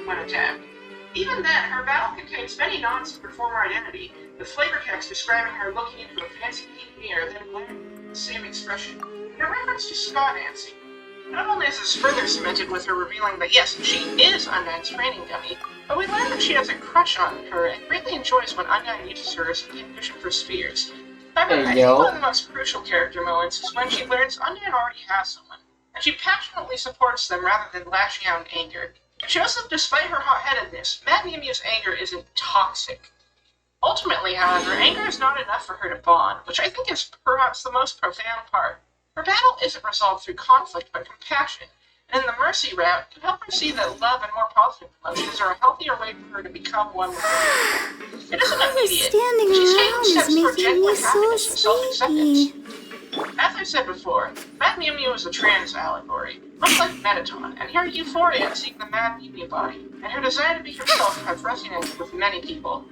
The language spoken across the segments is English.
when attacked. Even then, her battle contains many nods to her former identity, with flavor text describing her looking into a fancy pink mirror, then glaring with the same expression. In a reference to ska dancing. Not only is this further cemented with her revealing that yes, she is Undyne's training dummy, but we learn that she has a crush on her and greatly enjoys when Undyne uses her as a cushion for spheres. However, I think one of the most crucial character moments is when she learns Undyne already has someone, and she passionately supports them rather than lashing out in anger. It shows that despite her hot-headedness, Mad Mew Mew's anger isn't toxic. Ultimately, however, anger is not enough for her to bond, which I think is perhaps the most profound part. Her battle isn't resolved through conflict, but compassion, and in the mercy route, can help her see that love and more positive emotions are a healthier way for her to become one with her. It isn't immediate. She's taking steps toward genuine happiness and self-acceptance. As I said before, Mad Mew Mew is a trans allegory, much like Mettaton, and her euphoria at seeing the Mad Mew Mew body, and her desire to be herself have resonated with many people.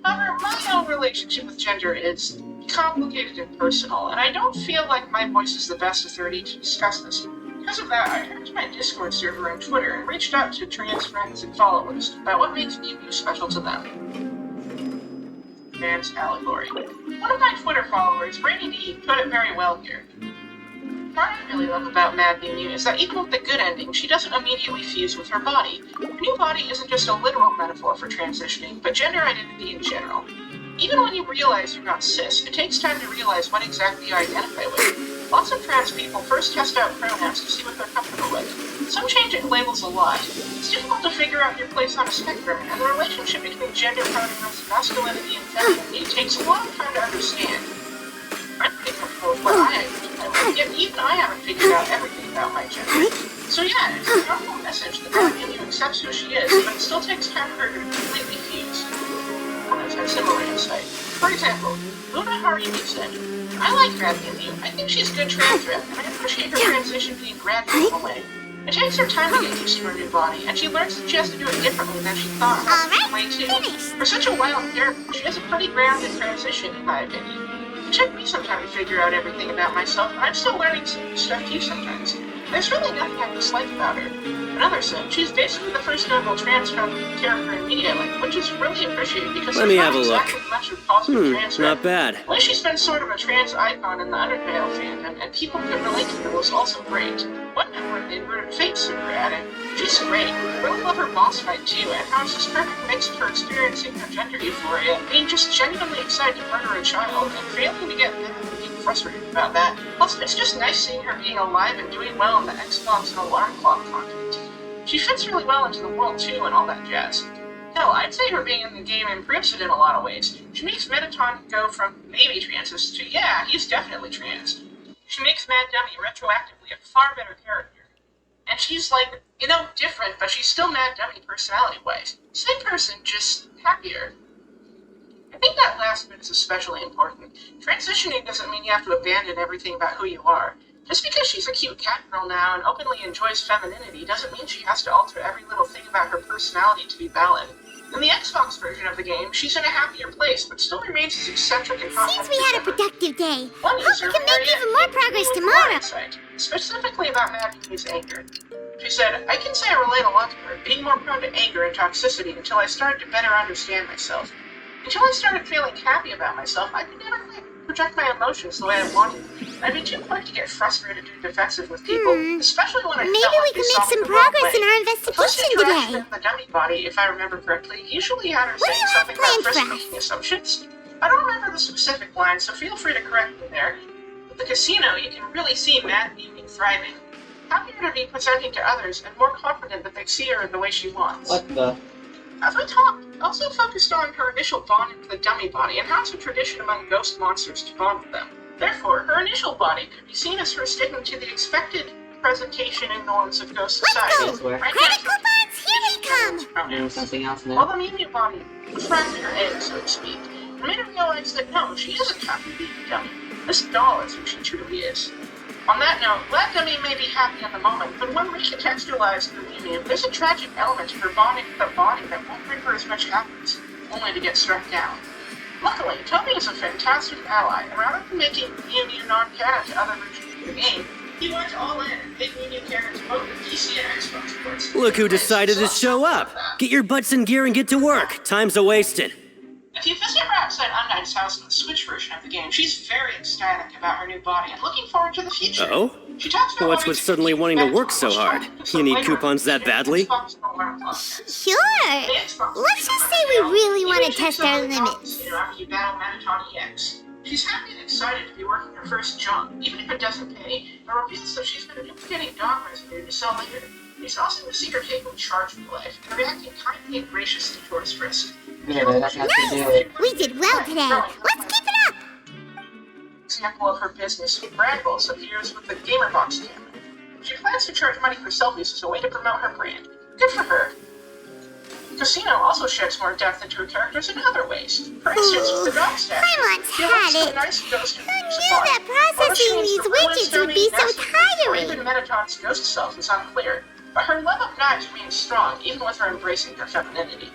However, my own relationship with gender is complicated and personal, and I don't feel like my voice is the best authority to discuss this. Because of that, I turned to my Discord server on Twitter and reached out to trans friends and followers about what makes Mew Mew special to them. Trans allegory. One of my Twitter followers, Brady D, put it very well here. What I really love about Mad Mew Mew is that even with the good ending, she doesn't immediately fuse with her body. Her new body isn't just a literal metaphor for transitioning, but gender identity in general. Even when you realize you're not cis, it takes time to realize what exactly you identify with. Lots of trans people first test out pronouns to see what they're comfortable with. Some change in labels a lot. It's difficult to figure out your place on a spectrum, and the relationship between gender pronouns, masculinity, and femininity takes a long time to understand. I'm pretty comfortable with what I identify with, yet even I haven't figured out everything about my gender. So yeah, it's a powerful message that Mad Mew Mew accepts who she is, but it still takes time for her to completely fuse. Others have similar insight. For example, Luna Haribi said, I like Mad Mew Mew. I think she's a good trans rep, and I appreciate her transition being gradual in a way. It takes her time to get used to her new body, and she learns that she has to do it differently than she thought. Alright, finished. For such a wild character, she has a pretty grounded transition, in my opinion. It took me some time to figure out everything about myself, and I'm still learning some new stuff too sometimes. There's really nothing I dislike about her. Another said, she's basically the first notable trans character in Media Link, which is really appreciated because Let me have a look. Much of positive trans not bad. The way she's been sort of a trans icon in the Undertale fandom, and people could relate to her was also great. One member they were Fate super added, she's great. I really love her boss fight too, and how it's this perfect mix of her experiencing her gender euphoria, being just genuinely excited to murder a child, and failing to get mad and being frustrated about that. Plus, it's just nice seeing her being alive and doing well in the Xbox and Alarm Clock content. She fits really well into the world too and all that jazz. Hell, I'd say her being in the game improves it in a lot of ways. She makes Mettaton go from maybe trans to yeah, he's definitely trans. She makes Mad Dummy retroactively a far better character. And she's like, different, but she's still Mad Dummy personality-wise. Same person, just happier. I think that last bit is especially important. Transitioning doesn't mean you have to abandon everything about who you are. Just because she's a cute cat girl now and openly enjoys femininity doesn't mean she has to alter every little thing about her personality to be valid. In the Xbox version of the game, she's in a happier place, but still remains as eccentric and hot. Seems we had a productive day. Hope we can make even more progress tomorrow. Insight, specifically about Mad Mew's anger. She said, I can say I relate a lot to her, being more prone to anger and toxicity until I started to better understand myself. Until I started feeling happy about myself, I could never project my emotions the way I wanted. I'd be too quick to get frustrated and defensive with people, especially when I felt like we can make some progress in our investigation today. The dummy body, if I remember correctly, usually had her saying something about risk-making assumptions. I don't remember the specific line, so feel free to correct me there. At the casino, you can really see Mad Mew Mew thriving. Happier to be presenting to others, and more confident that they see her in the way she wants. What the? As I talked, I also focused on her initial bonding with the dummy body and how it's a tradition among ghost monsters to bond with them. Therefore, her initial body could be seen as her sticking to the expected presentation and norms of ghost society. Credit coupons, here we come! There's something else now. While the Mew Mew body refracted her egg, so to speak, it made her realize that no, she isn't happy being a dummy. This doll is who she truly is. On that note, Mad Dummy may be happy in the moment, but when recontextualized the Mew Mew, there's a tragic element to her bonding with a body that won't bring her as much happiness, only to get struck down. Luckily, Toby is a fantastic ally, and rather than making Mew Mew non-canon to other versions of the game, He went all in and picked new characters both the PC and Xbox ports. Look who decided to show up. Get your butts in gear and get to work. Time's a-wasted. If you visit her outside Undyne's house in the Switch version of the game, she's very ecstatic about her new body and looking forward to the future. Oh? She talks about What's with suddenly wanting to work so hard? You need coupons that badly? Sure. Let's just say we really want to test our limits. After you battle Mettaton EX. She's happy and excited to be working her first job, even if it doesn't pay, and reveals that she's been duplicating dog residue to sell later. She's also received her taking charge of life and reacting kindly and graciously towards Frisk. Nice! We did well today. Let's keep it up! Example of her business, Brambles, appears with the GamerBox camera. She plans to charge money for selfies as a way to promote her brand. Good for her. Casino also sheds more depth into her characters in other ways. For instance, with the dog statue. I once She had looks it. a nice ghost Who knew that processing these widgets would be so Even tiring? Mettaton's ghost self is unclear, but her love of knives remains strong, even with her embracing her femininity.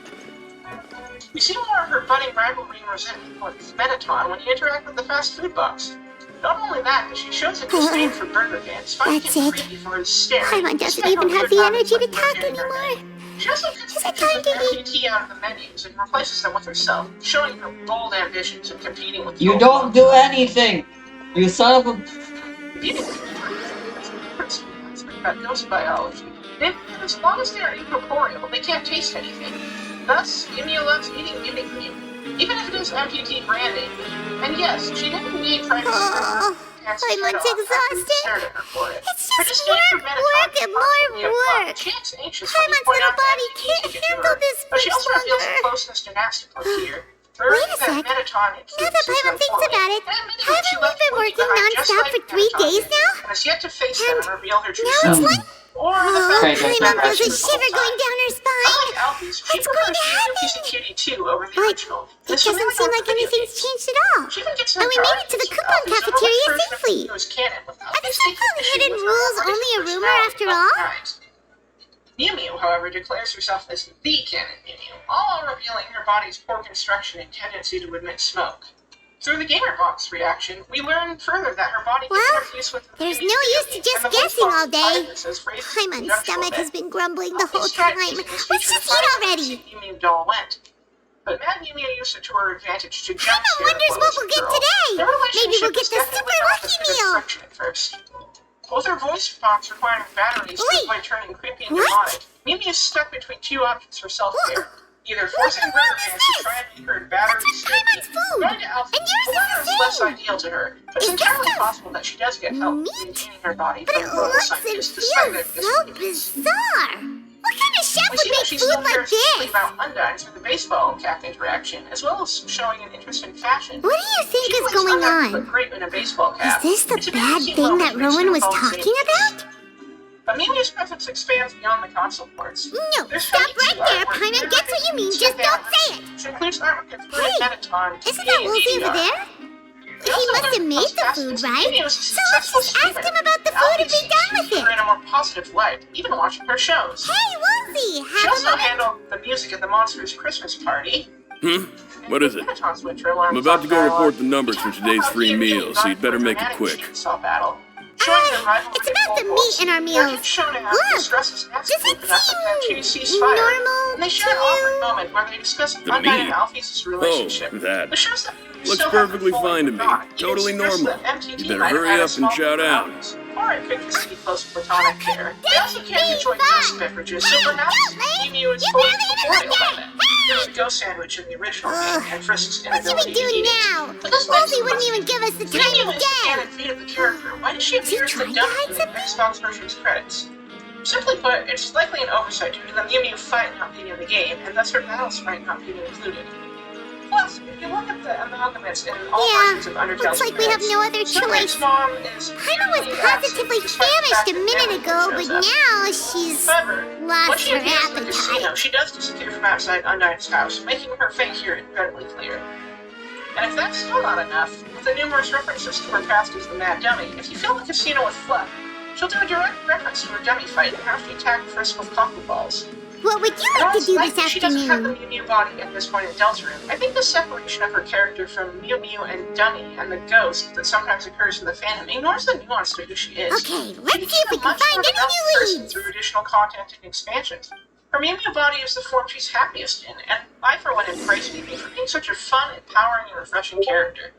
We see more of her budding rivalry and resentment with Mettaton when you interact with the fast food box. Not only that, but she shows a disdain for burger fans, finding That's it it. creepy for his stare. Paimon doesn't even have the energy to talk anymore. She also cuts Is it pictures time of to eat? MPT out of the menus and replaces them with herself, showing her bold ambitions and competing with the You old don't ones. do anything! You son of a... About ghost biology. As long as they are incorporeal, they can't taste anything. Thus, Ymia loves eating mimic meat, even if it is MPT branding. And yes, she didn't need trying to Oh, Paimon's exhausted. It's just work, and more work. Paimon's little body can't handle this But she much also reveals a longer. closeness to Nasticor here. Wait a sec. Now that Paimon thinks about it, haven't we been working non-stop for 3 days now? Has yet to face them and reveal her true Now it's self. like... Or Oh, the fact Paimon that feels a shiver going down her spine. What's What's going to happen? Cutie 2 over the But original. it doesn't seem like anything's changed at all. She even gets And we made it to the coupon cafeteria safely. Are the so-called hidden rules only a rumor after all? Mew Mew, however, declares herself as the canon Mew Mew, all while revealing her body's poor construction and tendency to emit smoke. Through the GamerBox reaction, we learn further that her body Well, can interface with the there's no use to just guessing all day. Paimon's stomach has been been grumbling the whole time. Let's just eat already. Mew Mew doll went. But Mad Mew Mew used it to her advantage to jump Paimon wonders what we'll get today. Maybe we'll get the super lucky meal. At first. With her voice box requiring batteries to Wait, avoid turning creepy and what? demonic, Mew Mew is stuck between two options for self-care. Either forcing What the world Burger is Fans to this? try and make her batteries What's in Paimon's food? going to Alpha, And yours the is latter the is less same. ideal to her, but it's Is this entirely the possible that she does get help meat? maintaining her body But from it the royal looks and scientist despite their feels so disagreements. bizarre. What kind of chef We would see that make she food still like cares deeply this? about Undyne through the baseball cap interaction, as well as showing an interest in fashion. What do you think She is believes going Undyne would on? look great in a baseball cap. Is this the It's a bad busy thing moment that in which Rowan was involves talking about? But Mew Mew's presence expands beyond the console ports. No, There's stop many right there. artwork Paimon and gets what you mean. Just don't say it. Which includes artwork that's Hey, Mettaton. isn't that Woolsey over there? He must have made the food, right? So let's just ask him about the food and be done with Her it. in a more positive light, even watching her shows. Hey, Woolsey, She have a also moment. handled the music at the Monsters Christmas party. What is it? I'm about to go report the numbers for today's free meal, so you'd better make it quick. It's about the meat in our meals. Look, does it seem normal And they share an to awkward you? moment where they discuss The Undyne meat? and Alphys' relationship. Oh, that. The shows that Looks still have perfectly the full fine to me. bond, even Totally suggests normal. that MTT You better might have hurry had a up and small shout out. problems. Or it could just be close platonic How could care. They also this can't be enjoy fun? ghost beverages, so Hey, perhaps don't leave. Mew Mew is You fully barely even memorial look of at it. it. There was a ghost sandwich in the original Ugh. game, and Frisk's What should inability we to do eat it. now? But this begs Woolsey the wouldn't question. even give us the time Mew of is the day. canon feed of the character. Why does she appear as the trying to hide dummy in the something? Xbox version's credits? Simply put, it's likely an oversight due to the Mew Mew fight not being in the game, and thus her battle sprite not being included. Plus, if you look at the amalgamates in all Yeah, versions of Undertale's looks like we have no other Snowflake's choice. mom is Paimon was clearly positively absent, despite the famished fact a that minute Emily ago, shows but up. now she's However, when lost she her appears in the casino, appetite. she does disappear from outside Undyne's house, making her fate here incredibly clear. And if that's still not enough, with the numerous references to her past as the Mad Dummy, if you fill the casino with fluff, she'll do a direct reference to her dummy fight and have to attack Frisk with cockle balls. What would you And like to do also, this she doesn't have the afternoon? Mew Mew body at this point in Deltarune. I think the separation of her character from Mew Mew and Dummy and the ghost that sometimes occurs in the fandom ignores the nuance to who she is. Okay, let's She see if we became a can much find more any developed new person leads. through additional content and expansions. Her Mew Mew body is the form she's happiest in, and I for one embrace Mew Mew for being such a fun, empowering, and refreshing character.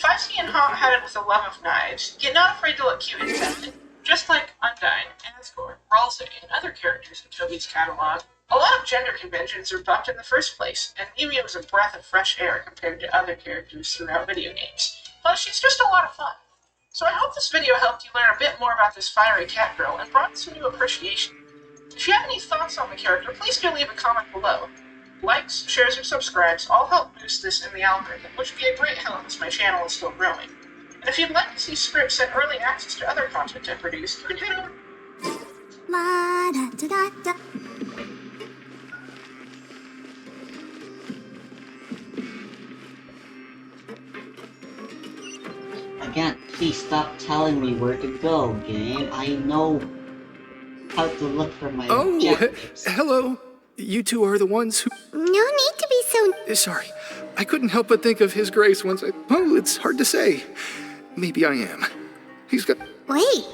Feisty and hot headed with a love of knives, yet not afraid to look cute and feminine. Just like Undyne, Asgore, Ralsei, and other characters in Toby's catalog, a lot of gender conventions are bumped in the first place, and Mew Mew is a breath of fresh air compared to other characters throughout video games. Plus, she's just a lot of fun. So I hope this video helped you learn a bit more about this fiery cat girl and brought some new appreciation. If you have any thoughts on the character, please do leave a comment below. Likes, shares, and subscribes all help boost this in the algorithm, which would be a great help as my channel is still growing. And if you'd like to see scripts and early access to other content I produce, you can head over. La da da da da. Again, please stop telling me where to go, game. I know how to look for my objectives. Hello. You two are the ones who... No need to be so... Sorry. I couldn't help but think of His Grace once I... Oh, it's hard to say. Maybe I am. He's got... Wait.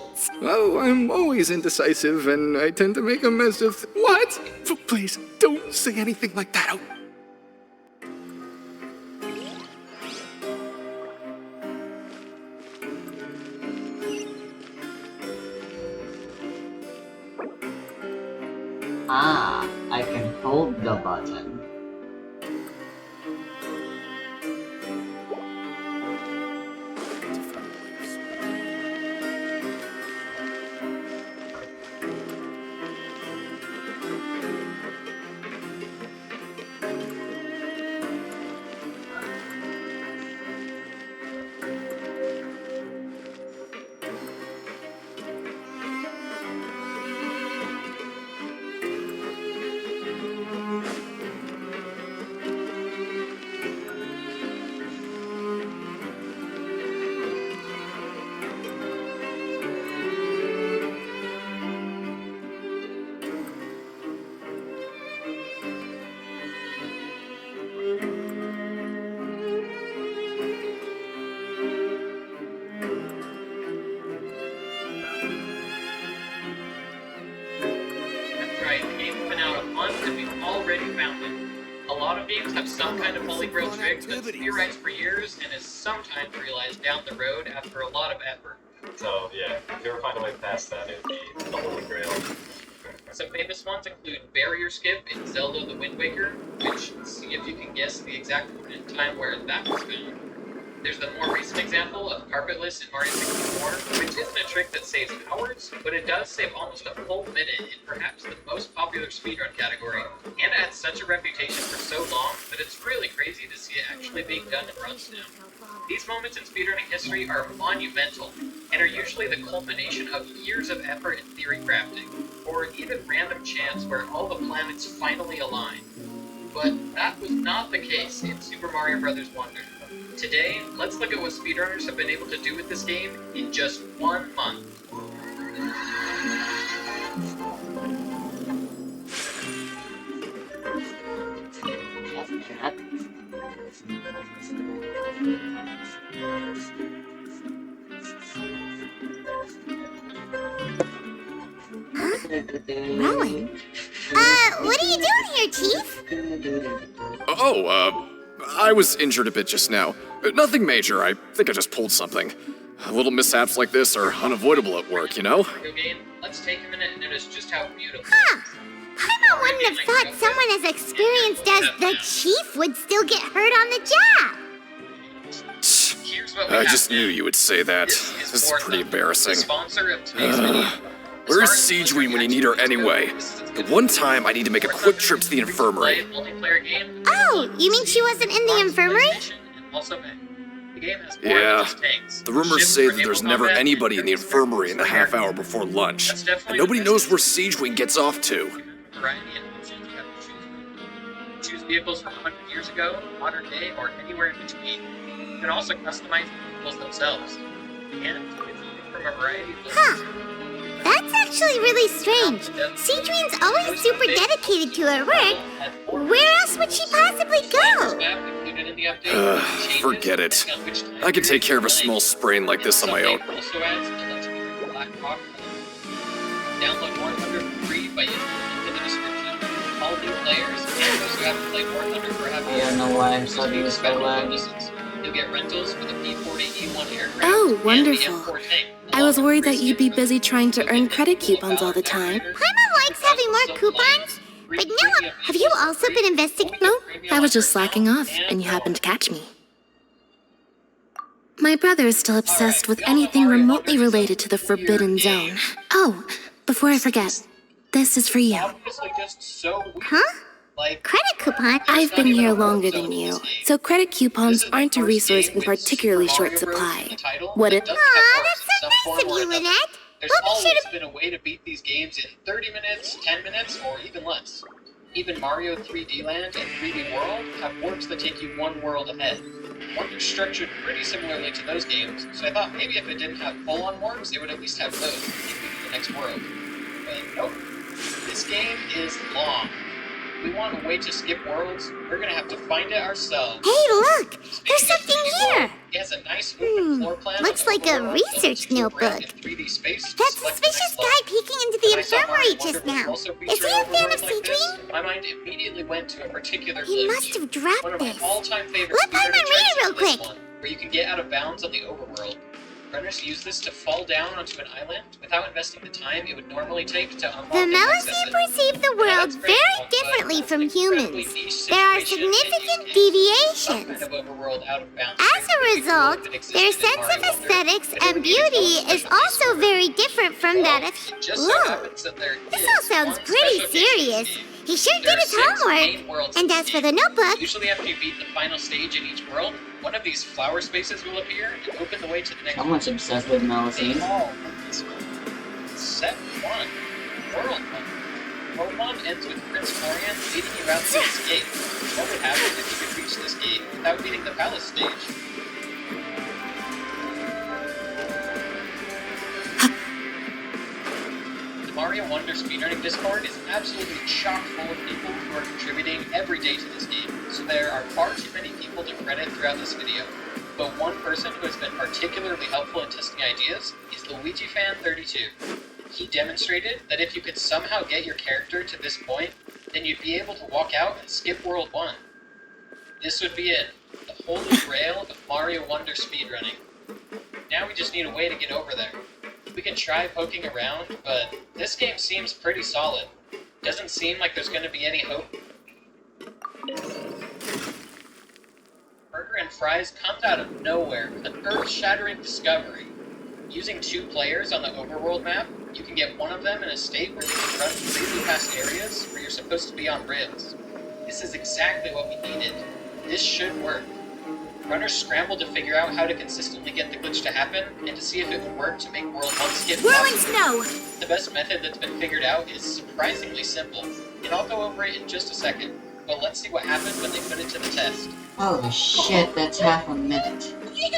Oh, I'm always indecisive, and I tend to make a mess of... What? Please, don't say anything like that. Ah, I can hold the button. Right, the game's been out a month and we've already found it. A lot of games have some kind of holy grail trick that's theorized for years and is sometimes realized down the road after a lot of effort. So yeah, if you ever find a way past that, it'd be the Holy Grail. Some famous ones include Barrier Skip in Zelda the Wind Waker, which, see if you can guess the exact moment in time where that was found. There's the more recent example of Carpetless in Mario 64, which isn't a trick that saves hours, but it does save almost a full minute in perhaps the most popular speedrun category, and it had such a reputation for so long that it's really crazy to see it actually being done in runs now. These moments in speedrunning history are monumental, and are usually the culmination of years of effort and theory crafting, or even random chance where all the planets finally align. But that was not the case in Super Mario Bros. Wonder. Today, let's look at what speedrunners have been able to do with this game in just 1 month. Rowan? What are you doing here, Chief? Oh, I was injured a bit just now. Nothing major. I think I just pulled something. Little mishaps like this are unavoidable at work, you know? Mario game, let's take a minute and notice just how beautiful. Huh. Paimon wouldn't have thought someone as experienced as the Chief would still get hurt on the job. Here's what we I have just knew now. you would say that. This This is Warthog, pretty the embarrassing. sponsor of today's video. Where's Siegeween when you need her anyway? The one time I need to make a quick trip to the infirmary. Multiplayer game. Oh, you mean she wasn't in the infirmary? Also, the game has more than Yeah. just tanks. The rumors Ships say for that there's naval never combat, anybody in the and infirmary in the half hour before lunch. That's definitely And nobody the knows best. where Siegeween gets off to. Variety and options you have to choose from. Choose vehicles from 100 years ago, modern day, or anywhere in between. You can also customize the vehicles themselves. And you can choose from a variety of Huh. That's actually really strange. Cedrine's always super dedicated to her work. Where else would she possibly go? Forget it. I can take care of a small sprain like this on my own. Also adds electric black rock. Download 100 for free by using the link in the description. All new players and those who haven't played War Thunder for half a I year don't know why I'm starting to spell lag. You'll get rentals for the P-40E1 aircraft Oh, and wonderful. the M4 tank. I was worried that you'd be busy trying to earn credit coupons all the time. Paimon likes having more coupons, but Noah, have you also been investigating? No, I was just slacking off, and you happened to catch me. My brother is still obsessed with anything remotely related to the Forbidden Zone. Oh, before I forget, this is for you. Obviously just so weird. Huh? Like, Credit coupon? I've been here longer than you, so credit coupons aren't a resource in particularly short supply. What if... Aw, that's so nice of you, Lynette. There's We'll be sure always to... been a way to beat these games in 30 minutes, 10 minutes, or even less. Even Mario 3D Land and 3D World have warps that take you one world ahead. Wonder's structured pretty similarly to those games, so I thought maybe if it didn't have full-on warps, it would at least have those to take you to the next world. But nope. This game is long. If we want a way to skip worlds, we're gonna have to find it ourselves. Hey, look! There's something here! It has a nice open floor plan. Looks of the like a overworld research that lets you brand notebook. in 3D space to That select the next suspicious level. guy peeking into the When I saw infirmary Mario just Wonder now. also Is feature he a fan of overworlds like this, Cedrine? my mind immediately went to a particular He glitch. must have dropped One of my this. all-time favorites. Let Paimon read it real quick. Where you can get out of bounds on the overworld. Runners use this to fall down onto an island without investing the time it would normally take to unlock The and access Melusine it. perceive the world very differently from humans. There are significant deviations. Kind of overworld out of bounds. As a result, their sense of aesthetics and beauty is also very different from that of Just so Whoa, happens that there this is all sounds one pretty special feature in serious. this game. He sure There did are his 6 homework. main worlds in And this as for game. the notebook, Usually after you beat the final stage in each world, one of these flower spaces will appear and open the way to the next world. Someone's obsessed with They Melusine. all look this way. Set 1. World 1. World 1 ends with Prince Florian leading you out to this gate. What would happen if you could reach this gate without beating the palace stage? The Mario Wonder speedrunning Discord is absolutely chock full of people who are contributing every day to this game, so there are far too many people to credit throughout this video. But one person who has been particularly helpful in testing ideas is LuigiFan32. He demonstrated that if you could somehow get your character to this point, then you'd be able to walk out and skip World 1. This would be it, the holy grail of Mario Wonder speedrunning. Now we just need a way to get over there. We can try poking around, but this game seems pretty solid. Doesn't seem like there's going to be any hope. Burger and Fries comes out of nowhere with an earth-shattering discovery. Using 2 players on the overworld map, you can get one of them in a state where they can run freely past areas where you're supposed to be on rails. This is exactly what we needed. This should work. Runners scrambled to figure out how to consistently get the glitch to happen, and to see if it would work to make World 1 skip Whirling possible. snow! The best method that's been figured out is surprisingly simple, and I'll go over it in just a second, but let's see what happens when they put it to the test. Holy shit, that's half a minute. It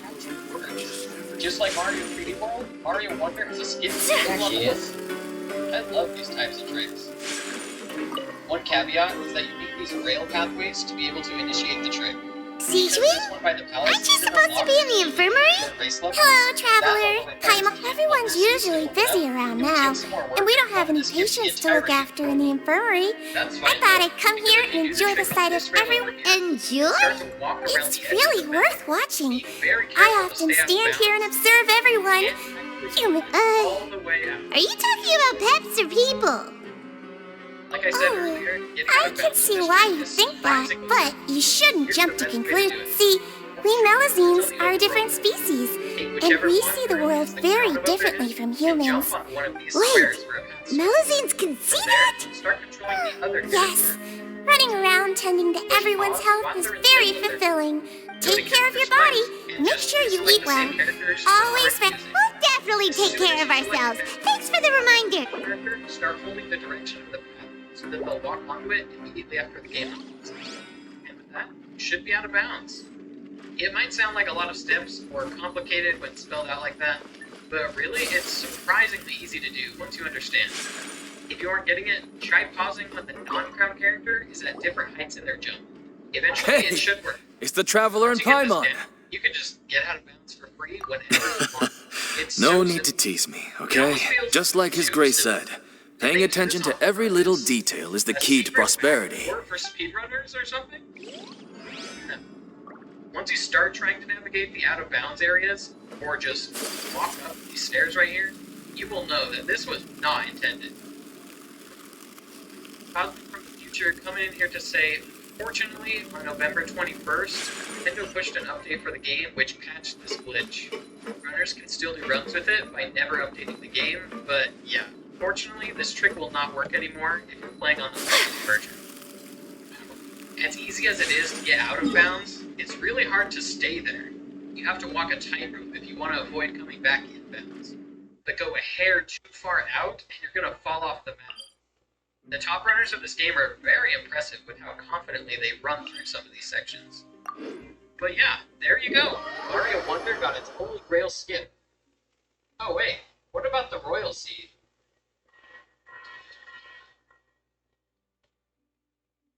actually works. Just like Mario 3D World, Mario Wonder has a skip There she is. I love these types of tricks. One caveat is that you need these rail pathways to be able to initiate the trick. Cedrine? Aren't you supposed to be in the infirmary? Hello, traveler. Paimon. Everyone's usually busy around now, and we don't have any patients to look after in the infirmary. I thought I'd come here and enjoy the sight of everyone. Enjoy? It's really worth watching. I often stand here and observe everyone. Are you talking about pets or people? Like I said earlier, I can see why you think that, but you shouldn't jump to conclusions. See, we Melusines are a different species, and we see the world very differently from humans. Wait, Melusines can see that? Yes, running around tending to everyone's health is very fulfilling. Take care of your body. Make sure you eat well. Always we'll definitely take care of ourselves. Thanks for the reminder. Start holding the direction of the path so that they'll walk onto it immediately after the game ends. And with that, you should be out of bounds. It might sound like a lot of steps or complicated when spelled out like that, but really, it's surprisingly easy to do once you understand. If you aren't getting it, try pausing when the non-crown character is at different heights in their jump. Eventually, it should work. It's the Traveler in Once you get this Paimon. down, you can just get out of bounds for free whenever you want. It's No so need to simple. tease me, It okay? almost feels Just like His too Grace simple. said, paying attention to every little detail is the key to prosperity. Or for speedrunners or something? No. Once you start trying to navigate the out-of-bounds areas, or just walk up these stairs right here, you will know that this was not intended. Cosmic from the future coming in here to say, fortunately, on November 21st, Nintendo pushed an update for the game which patched this glitch. Runners can still do runs with it by never updating the game, but yeah. Fortunately, this trick will not work anymore if you're playing on the latest version. As easy as it is to get out of bounds, it's really hard to stay there. You have to walk a tightrope if you want to avoid coming back in bounds. But go a hair too far out, and you're going to fall off the map. The top runners of this game are very impressive with how confidently they run through some of these sections. But yeah, there you go. Mario Wonder got its Holy Grail skip. Oh wait, what about the Royal Seed?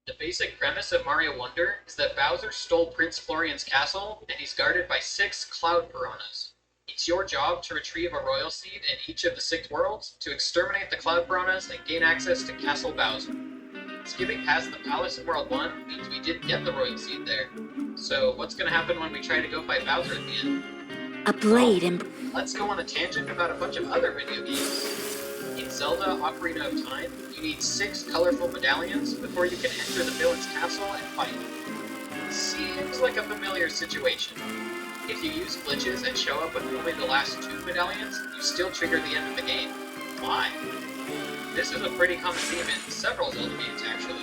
The basic premise of Mario Wonder is that Bowser stole Prince Florian's castle, and he's guarded by 6 Cloud Piranhas. It's your job to retrieve a Royal Seed in each of the 6 worlds, to exterminate the Cloud Piranhas and gain access to Castle Bowser. Skipping past the palace in World 1 means we didn't get the Royal Seed there. So what's gonna happen when we try to go fight Bowser at the end? A blade and Let's go on a tangent about a bunch of other video games. In Zelda Ocarina of Time, you need 6 colorful medallions before you can enter the villain's castle and fight. Seems like a familiar situation. If you use glitches and show up with only the last 2 medallions, you still trigger the end of the game. Why? This is a pretty common theme in several Zelda games, actually.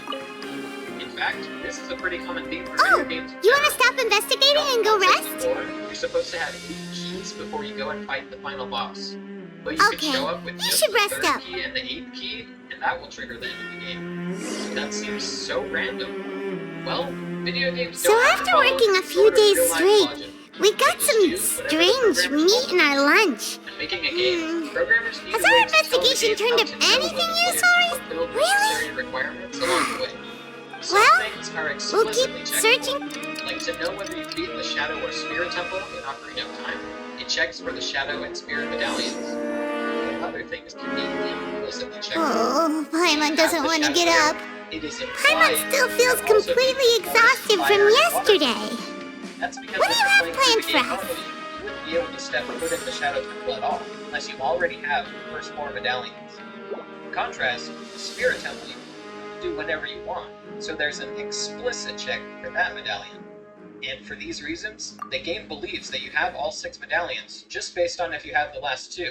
In fact, this is a pretty common theme for video games. You want to stop investigating and go rest? You're supposed to have 8 keys before you go and fight the final boss. But you can show up with you just should the rest 3rd up. key and the 8th key, and that will trigger the end of the game. That seems so random. Well, video games So don't have to after follow working a some few sort of days real-life straight, logic. we got some strange meat in our lunch. And making a game, programmers need Has a our way to tell the investigation game turned how up to know anything when the player useful? has fulfilled the necessary requirements along the way. Some Well, things are we'll keep explicitly checkable, searching. like to know whether you've beaten the Shadow or Spirit Temple in Ocarina of Time. It checks for the Shadow and Spirit medallions. But other things can be implicitly checkable. Oh, Paimon doesn't want to get up. It is Paimon implied still you feels have also completely beaten exhausted fire from and water. yesterday. That's because What do you when have you're planned playing through the game for us? normally, you wouldn't be able to step foot in the Shadow Temple at all, unless you already have the first 4 medallions. In contrast, the Spirit Temple you can do whatever you want, so there's an explicit check for that medallion. And for these reasons, the game believes that you have all 6 medallions, just based on if you have the last 2.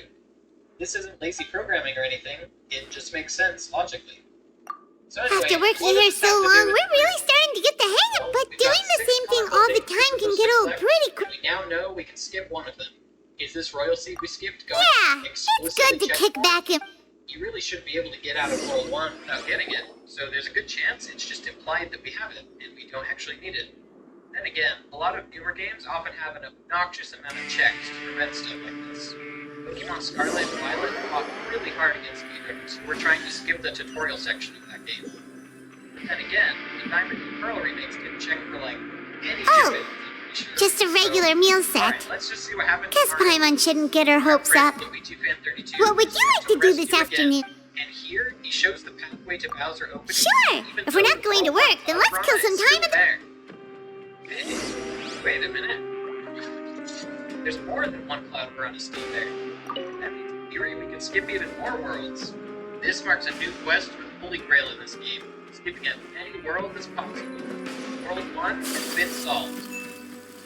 This isn't lazy programming or anything, it just makes sense logically. So anyway, After working what here does this so have to do long, with we're really starting to get the hang of it, but We've got doing the 6 same thing powerful all the things time with can those get 6 old left, pretty and quick. we now know we can skip one of them. Is this Royal Seed we skipped going Yeah, it's explicitly good to checked kick for? back and... You really should be able to get out of World 1 without getting it, so there's a good chance it's just implied that we have it, and we don't actually need it. Then again, a lot of newer games often have an obnoxious amount of checks to prevent stuff like this. Pokemon Scarlet and Violet fought really hard against speedrunners who were trying to skip the tutorial section of that game. Then again, the Diamond and Pearl remakes didn't check for like any Oh, stupid, I'm pretty sure. just a regular meal set. Alright, let's just see what happens. Guess Paimon shouldn't get her hopes up. What would you like to do this afternoon? And here, he shows the pathway to Bowser opening. Sure! even If we're though not going to work, then let's kill some time at the... there. Hey, wait a minute. There's more than one Cloud Piranha still there. That means in theory we can skip even more worlds. This marks a new quest for the Holy Grail in this game, skipping as many worlds as possible. World 1 has been solved.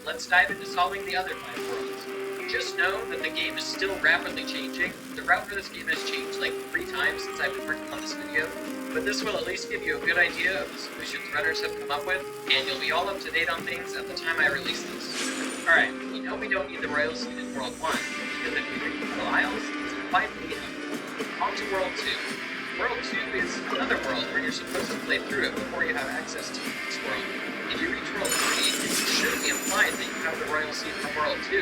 Let's dive into solving the other 5 worlds. Just know that the game is still rapidly changing. The route for this game has changed like 3 times since I've been working on this video, but this will at least give you a good idea of the solutions runners have come up with, and you'll be all up to date on things at the time I release this. Alright, we know we don't need the Royal Seed in World 1, because if we reach the Isles, it's implied that we have. On to World 2. World 2 is another world where you're supposed to play through it before you have access to the next world. If you reach World 3, it should be implied that you have the Royal Seed from World 2.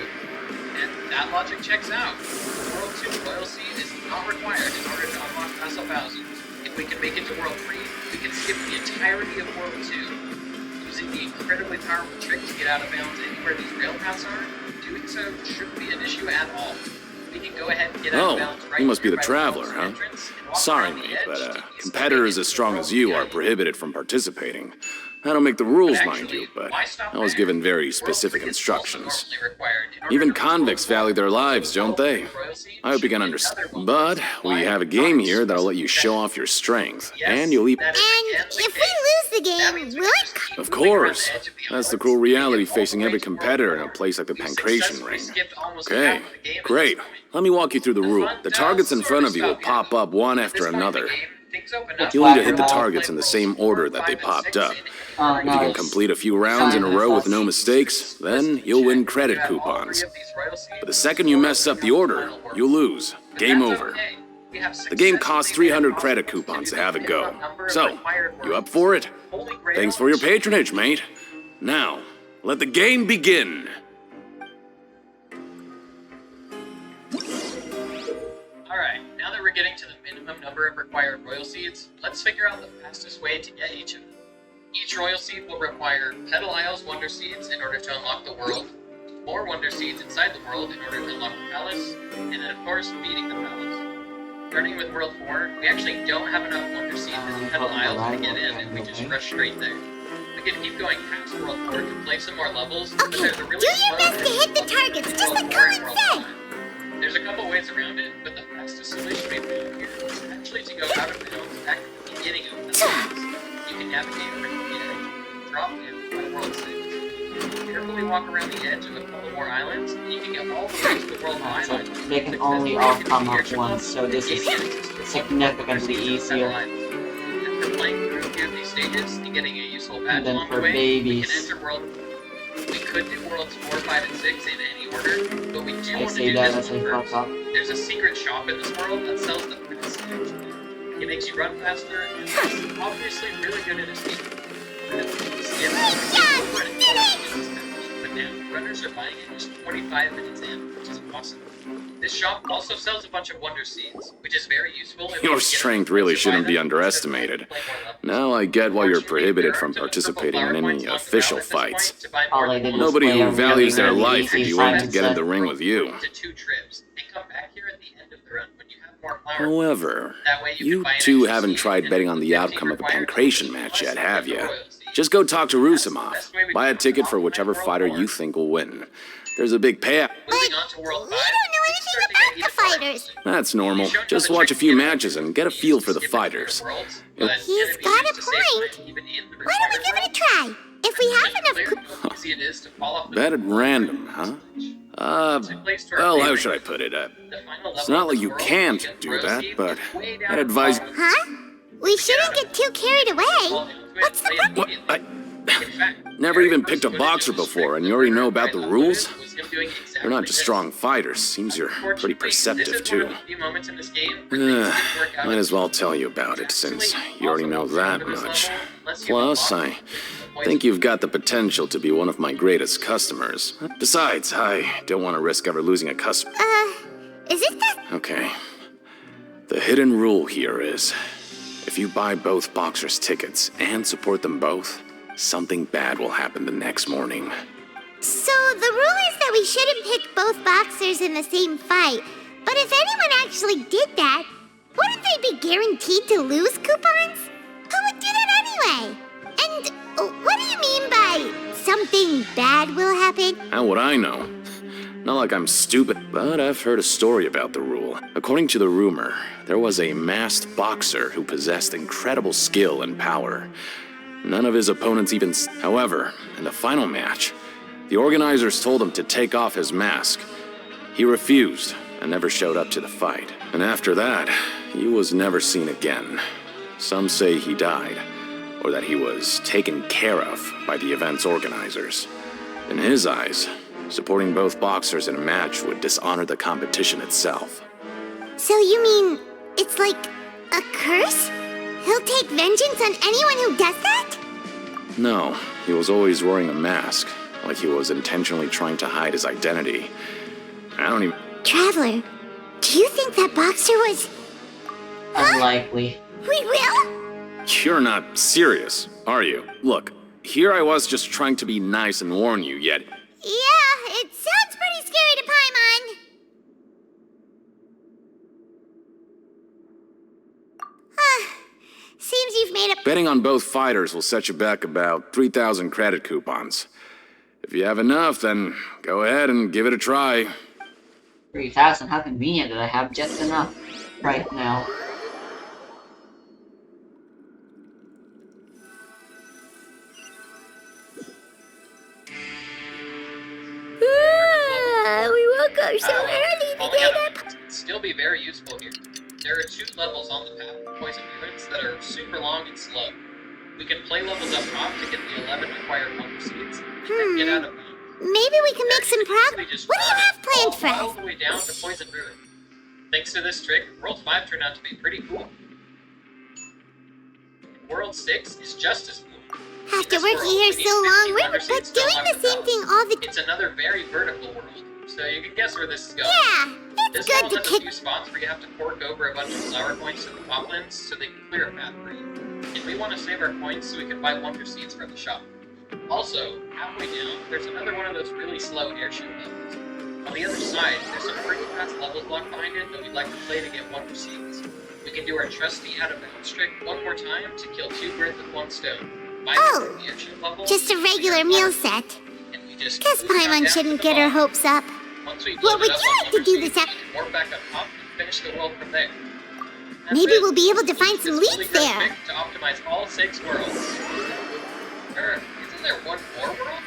And that logic checks out. World 2 Royal Seed is not required in order to unlock Castle Bowser. If we can make it to World 3, we can skip the entirety of World 2. Using the incredibly powerful trick to get out of bounds anywhere these rail paths are, doing so shouldn't be an issue at all. We can go ahead and get out of bounds right you must be here the by traveler, World's huh? entrance and walk Sorry, around the mate, edge but to easily competitors get as strong to as you are the prohibited from participating. I don't make the rules, mind actually, you, but why stop I was there? given very World specific 3 is also instructions. normally required in order Even to convicts value their lives, don't they? I hope you can understand. But we have a game here that'll let you show off your strength, and you'll even... And if we lose the game, will it? Of course. That's the cruel reality facing every competitor in a place like the Pancration Ring. Okay, great. Let me walk you through the rule. The targets in front of you will pop up one after another. You'll need to hit the targets in the same order that they popped up. If you can complete a few rounds in a row with no mistakes, then you'll win credit coupons. But the second you mess up the order, you'll lose. Game over. The game costs 300 credit coupons to have it go. So, you up for it? Thanks for your patronage, mate. Now, let the game begin. Alright, now that we're getting to the minimum number of required Royal Seeds, let's figure out the fastest way to get each of them. Each Royal Seed will require Petal Isle's Wonder Seeds in order to unlock the world, more Wonder Seeds inside the world in order to unlock the palace, and then of course beating the palace. Starting with World 4, we actually don't have enough Wonder Seeds in Petal Isles to get in, and we just rush straight there. We can keep going past World 4 to play some more levels, but Okay, there's a really do your slow best to hit the targets, just like Colin said. There's a couple ways around it, but the fastest solution we found here is actually to go out of bounds back at the beginning of the phase. You can navigate around the edge, drop down by World 6. Carefully walk around the edge of a couple more islands, and you can get all the way to the World Island. They can only all come up once, so this is significantly easier. After playing through a few of these stages and getting a useful badge And then along for the way, babies. we can enter World. We could do Worlds 4, 5, and 6 in any order, but we do I want to say do that this as one I first. fuck up. There's a secret shop in this world that sells the fast edge. It makes you run faster, and it's obviously really good at escaping. But now, runners are buying it just 25 minutes in, which is awesome. This shop also sells a bunch of Wonder Seeds, which is very useful. if Your you strength get really to shouldn't buy be them underestimated. instead of play more levels. Now I get why you're Unfortunately, prohibited there from aren't enough participating purple in flower any points on official ground at this fights. point to buy All more I did than was Nobody play who a values their really life would be easy willing to side get in the set. ring with you. to 2 trips. They come back here at the end of the run when you have more flower. However, That way you can buy an two extra haven't seed tried and betting on the 15 outcome of the required Pancration seeds match plus yet, have the you? Royal Seed. Just go talk to Best Rusimov. way we Buy a can ticket for optimize whichever World fighter 4. you think will win. There's a big payout. Moving on to World 5. We don't know anything about the fighters. That's normal. Just watch a few matches and get a feel for the fighters. He's got a point. Why don't we give it a try? If we have enough Bet at random, huh? Well, how should I put it? It's not like you can't do that, but I'd advise... Huh? We shouldn't get too carried away. What's the problem? What? Never even picked a boxer before, and you already know about the rules? You're not just strong fighters. Seems you're pretty perceptive, too. Might as well tell you about it, since you already know that much. Plus, I think you've got the potential to be one of my greatest customers. Besides, I don't want to risk ever losing a customer. Is it that? Okay. The hidden rule here is, if you buy both boxers' tickets and support them both, something bad will happen the next morning. So the rule is that we shouldn't pick both boxers in the same fight. But if anyone actually did that, wouldn't they be guaranteed to lose coupons? Who would do that anyway? And what do you mean by something bad will happen? How would I know? Not like I'm stupid, but I've heard a story about the rule. According to the rumor, there was a masked boxer who possessed incredible skill and power. None of his opponents even... However, in the final match, the organizers told him to take off his mask. He refused and never showed up to the fight. And after that, he was never seen again. Some say he died, or that he was taken care of by the event's organizers. In his eyes, supporting both boxers in a match would dishonor the competition itself. So you mean it's like a curse? He'll take vengeance on anyone who does that? No, he was always wearing a mask, like he was intentionally trying to hide his identity. I don't even... Traveler, do you think that boxer was... Unlikely. We will? You're not serious, are you? Look, here I was just trying to be nice and warn you, yet... Yeah, it sounds pretty scary to Paimon. Seems you've made a... Betting on both fighters will set you back about 3,000 credit coupons. If you have enough, then go ahead and give it a try. 3,000? How convenient that I have just enough right now. We woke up so early to get up. It'd still be very useful here. There are 2 levels on the path of poison ruins that are super long and slow. We can play levels up top to get the 11 required wonder seeds, and then get out of them. Maybe we can make some progress. What do you have planned for all us? the way down to Poison Ruin. Thanks to this trick, World 5 turned out to be pretty cool. World 6 is just as cool. After working here so long, we're but doing the same thing all the time. It's another very vertical world, so you can guess where this is going. Yeah, it's This good world to has a kick. few spots where you have to fork over a bunch of flower coins to the goblins so they can clear a path for you. And we want to save our coins so we can buy wonder seeds from the shop. Also, halfway down, there's another one of those really slow airship levels. On the other side, there's some pretty fast levels locked behind it that we'd like to play to get wonder seeds. We can do our trusty out of bounds trick one more time to kill 2 birds with 1 stone. Oh, The airship level, just a regular meal set. and we just Guess move down Paimon to shouldn't the get her bottom. hopes up. Once we Well, build would it up you on like to do wonder this seeds, up? we can warp back up top and finish the world from there. That's Maybe it. we'll be able to find some This leads really great there. trick to optimize all 6 worlds. Isn't there one more world?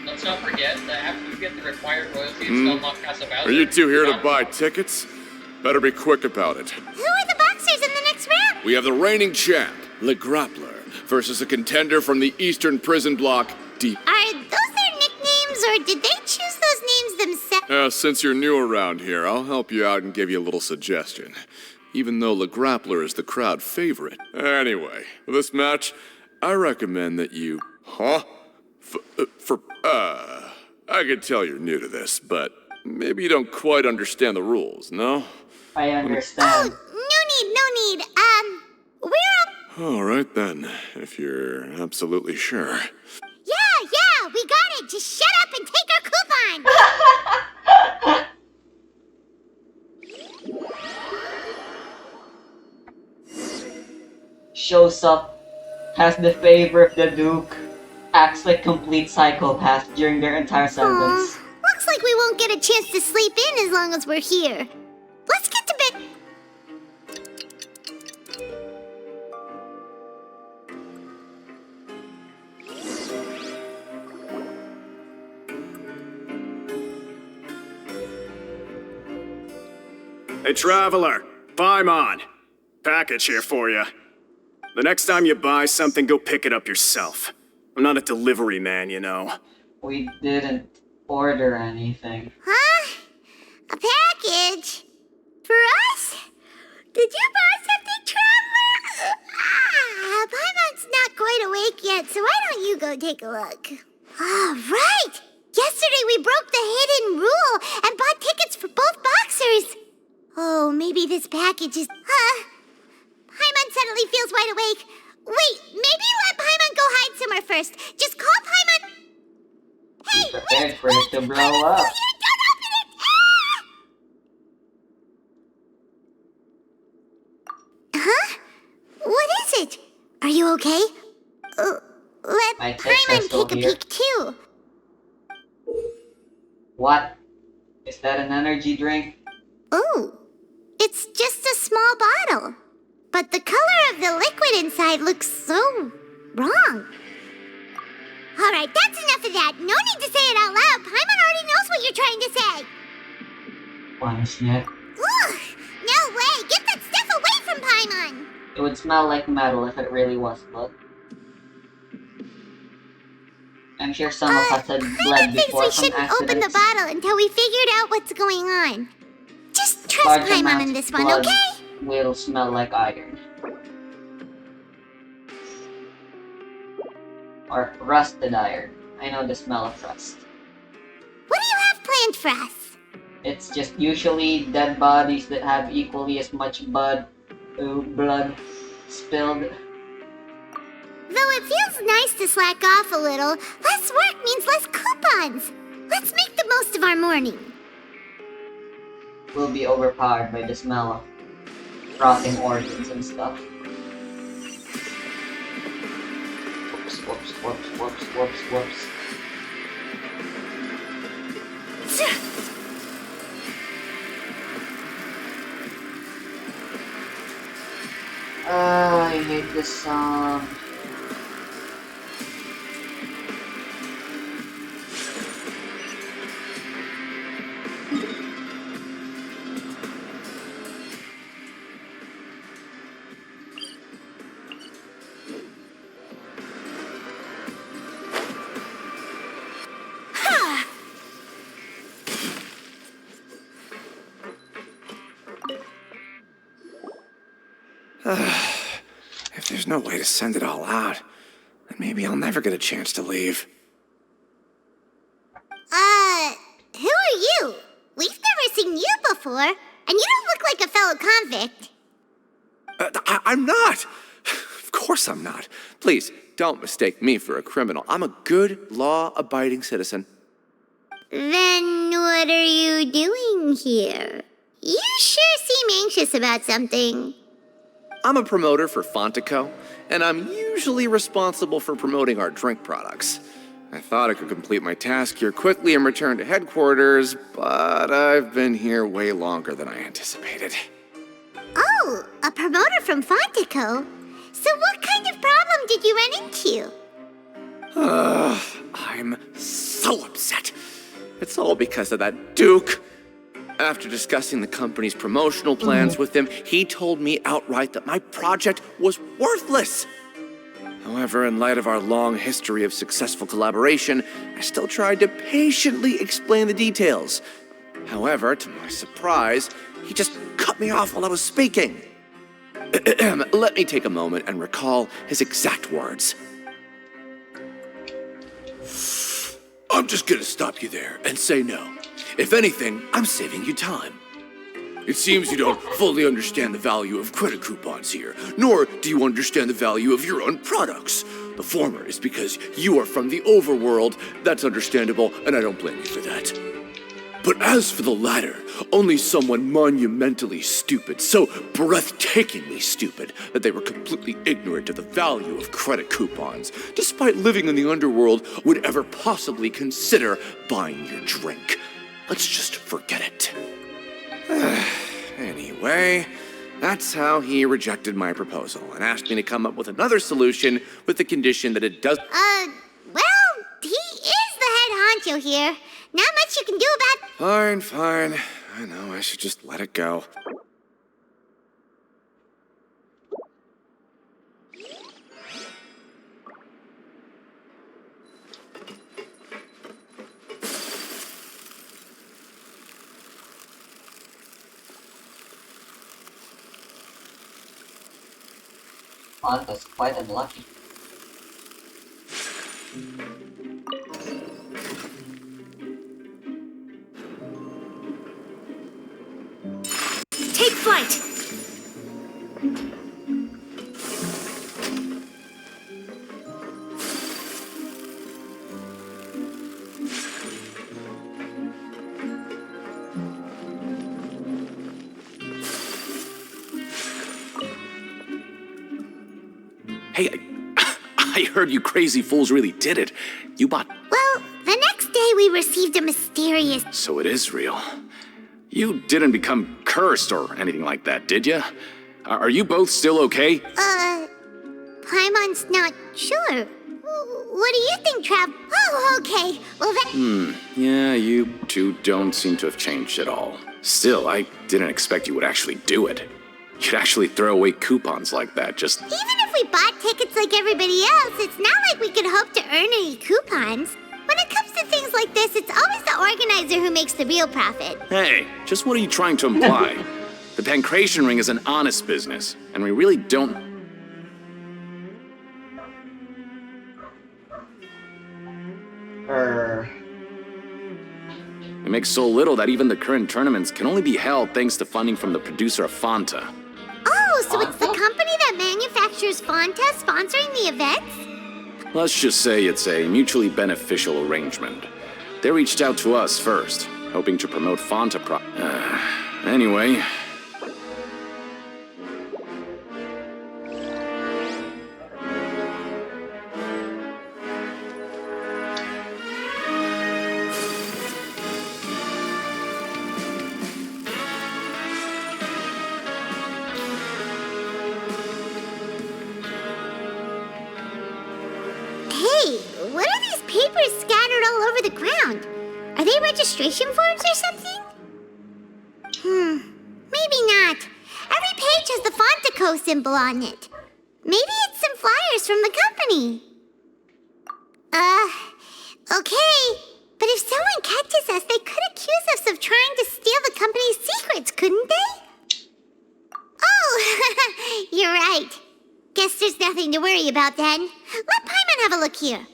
Let's not forget that after you get the required royalties to unlock Casa Bowser, Are you 2 here to not- buy tickets? Better be quick about it. Who are the boxers in the next round? We have the reigning champ, Le Grappler, versus a contender from the Eastern Prison Block, Deep. Are those their nicknames, or did they choose those names themselves? Since you're new around here, I'll help you out and give you a little suggestion. Even though Le Grappler is the crowd favorite. Anyway, for this match, I recommend that you... Huh? I can tell you're new to this, but maybe you don't quite understand the rules, no? I understand. No need. We're All right then, if you're absolutely sure. Yeah, we got it. Just shut up and take our coupon. Shows up, has the favor of the Duke, acts like complete psychopaths during their entire sentence. Looks like we won't get a chance to sleep in as long as we're here. Let's get to bed. Hey, Traveler, Paimon. Package here for you. The next time you buy something, go pick it up yourself. I'm not a delivery man, you know. We didn't order anything. Huh? A package? For us? Did you buy something, Traveler? Paimon's not quite awake yet, so why don't you go take a look? All right! Yesterday we broke the hidden rule and bought tickets for both boxers. Oh, maybe this package is... Paimon suddenly feels wide awake. Wait, maybe let Paimon go hide somewhere first. Just call Paimon... Hey, Prepared for it to blow Paimon's up. still here! Don't open it! Huh? What is it? Are you okay? Let My text Paimon is still take a here. peek too. What? Is that an energy drink? Ooh, it's just a small bottle. But the color of the liquid inside looks so wrong. All right, that's enough of that. No need to say it out loud. Paimon already knows what you're trying to say. One snack. Ugh, no way. Get that stuff away from Paimon. It would smell like metal if it really was blood. I'm sure some of us had Paimon bled thinks before we from shouldn't open the accidents. bottle until we figured out what's going on. Just trust Large Paimon amounts on of this one, blood okay? will smell like iron. Or rusted iron. I know the smell of rust. What do you have planned for us? It's just usually dead bodies that have equally as much blood spilled. Though it feels nice to slack off a little, less work means less coupons. Let's make the most of our morning. We'll be overpowered by the smell of rotting organs and stuff. Whoops, whoops, whoops, whoops, whoops, whoops. I hate this song. If there's no way to send it all out, then maybe I'll never get a chance to leave. Who are you? We've never seen you before, and you don't look like a fellow convict. I'm not! Of course I'm not. Please, don't mistake me for a criminal. I'm a good, law-abiding citizen. Then what are you doing here? You sure seem anxious about something. I'm a promoter for Fontico, and I'm usually responsible for promoting our drink products. I thought I could complete my task here quickly and return to headquarters, but I've been here way longer than I anticipated. Oh, a promoter from Fontico? So what kind of problem did you run into? I'm so upset. It's all because of that Duke. After discussing the company's promotional plans with him, he told me outright that my project was worthless. However, in light of our long history of successful collaboration, I still tried to patiently explain the details. However, to my surprise, he just cut me off while I was speaking. Let me take a moment and recall his exact words. I'm just gonna stop you there and say no. If anything, I'm saving you time. It seems you don't fully understand the value of credit coupons here, nor do you understand the value of your own products. The former is because you are from the overworld. That's understandable, and I don't blame you for that. But as for the latter, only someone monumentally stupid, so breathtakingly stupid that they were completely ignorant of the value of credit coupons, despite living in the underworld, would ever possibly consider buying your drink. Let's just forget it. Anyway, that's how he rejected my proposal and asked me to come up with another solution with the condition that it does. Well, he is the head honcho here. Not much you can do about. Fine. I know, I should just let it go. Fonto's quite unlucky. Take flight! Hey, I heard you crazy fools really did it. You bought... Well, the next day we received a mysterious... So it is real. You didn't become cursed or anything like that, did you? Are you both still okay? Paimon's not sure. What do you think, Trav? Oh, okay. Well, then... Yeah, you two don't seem to have changed at all. Still, I didn't expect you would actually do it. You'd actually throw away coupons like that, just... Even if we bought tickets like everybody else, it's not like we could hope to earn any coupons. When it comes to things like this, it's always the organizer who makes the real profit. Hey, just what are you trying to imply? The Pancration Ring is an honest business, and we really don't... mechanics so little that even the current tournaments can only be held thanks to funding from the producer of Fanta. Oh, so it's the company that manufactures Fanta sponsoring the events? Let's just say it's a mutually beneficial arrangement. They reached out to us first, hoping to promote Fanta anyway. Registration forms or something? Maybe not. Every page has the Fontaco symbol on it. Maybe it's some flyers from the company. Okay. But if someone catches us, they could accuse us of trying to steal the company's secrets, couldn't they? Oh, you're right. Guess there's nothing to worry about then. Let Paimon have a look here.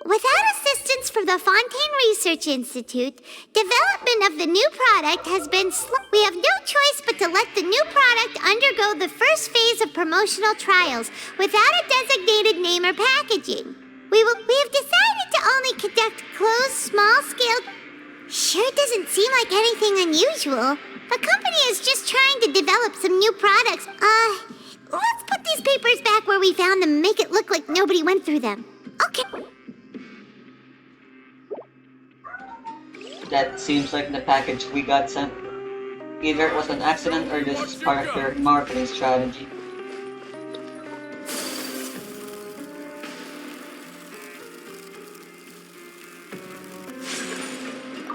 Without assistance from the Fontaine Research Institute, development of the new product has been We have no choice but to let the new product undergo the first phase of promotional trials without a designated name or packaging. We have decided to only conduct closed, small-scale... Sure doesn't seem like anything unusual. The company is just trying to develop some new products. Let's put these papers back where we found them and make it look like nobody went through them. Okay. That seems like the package we got sent. Either it was an accident or this is part of their marketing strategy.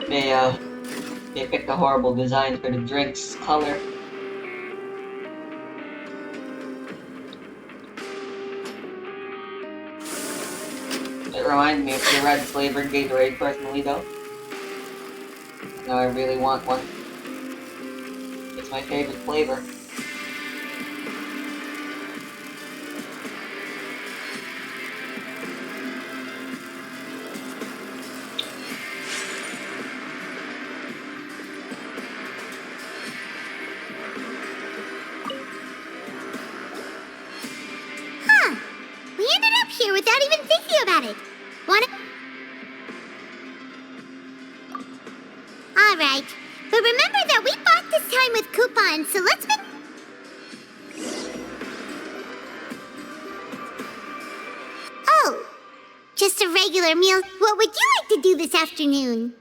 They picked a horrible design for the drink's color. It reminds me of the red flavored Gatorade personally though. Now I really want one. It's my favorite flavor. We ended up here without even thinking about it. Alright, but remember that we bought this time with coupons, so let's make... Oh, just a regular meal. What would you like to do this afternoon?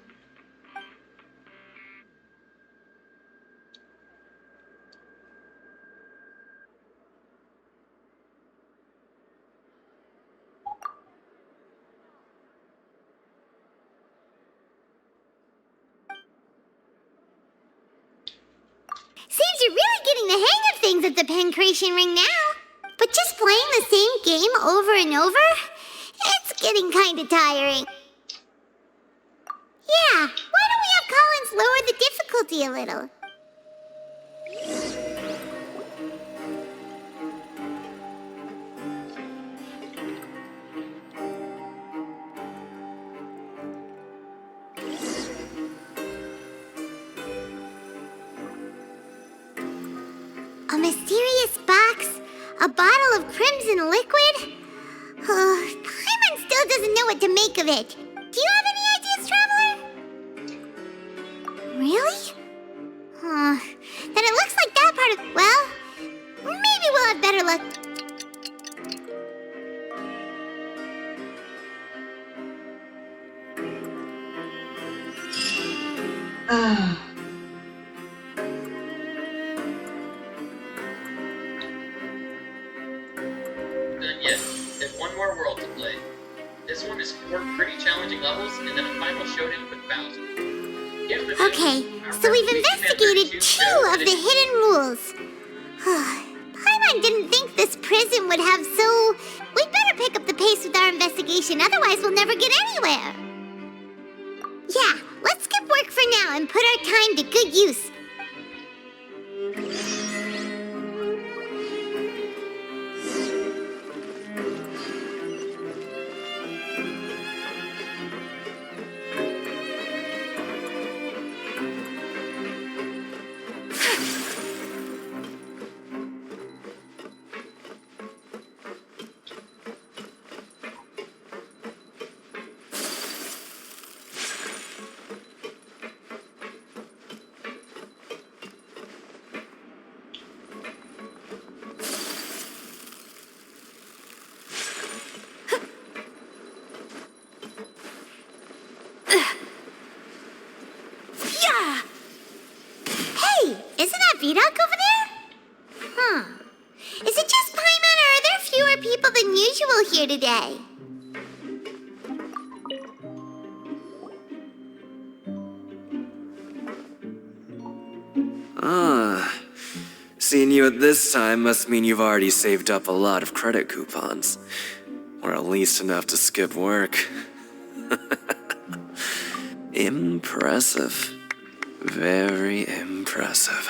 Seems you're really getting the hang of things at the Pancration Ring now. But just playing the same game over and over? It's getting kinda tiring. Yeah, why don't we have Collins lower the difficulty a little? A mysterious box? A bottle of crimson liquid? Paimon still doesn't know what to make of it. Do you have any ideas, Traveler? Really? Then it looks like that part of... Well, maybe we'll have better luck. Done yet. There's one more world to play. This one is 4 pretty challenging levels, and then a final showdown with Bowser. Okay, so we've investigated 2 of the hidden rules. Paimon didn't think this prison would have so... We'd better pick up the pace with our investigation, otherwise we'll never get anywhere. Yeah, let's skip work for now and put our time to good use. Vidok over there? Huh. Is it just Paimon, or are there fewer people than usual here today? Ah. Seeing you at this time must mean you've already saved up a lot of credit coupons. Or at least enough to skip work. Impressive. Very impressive.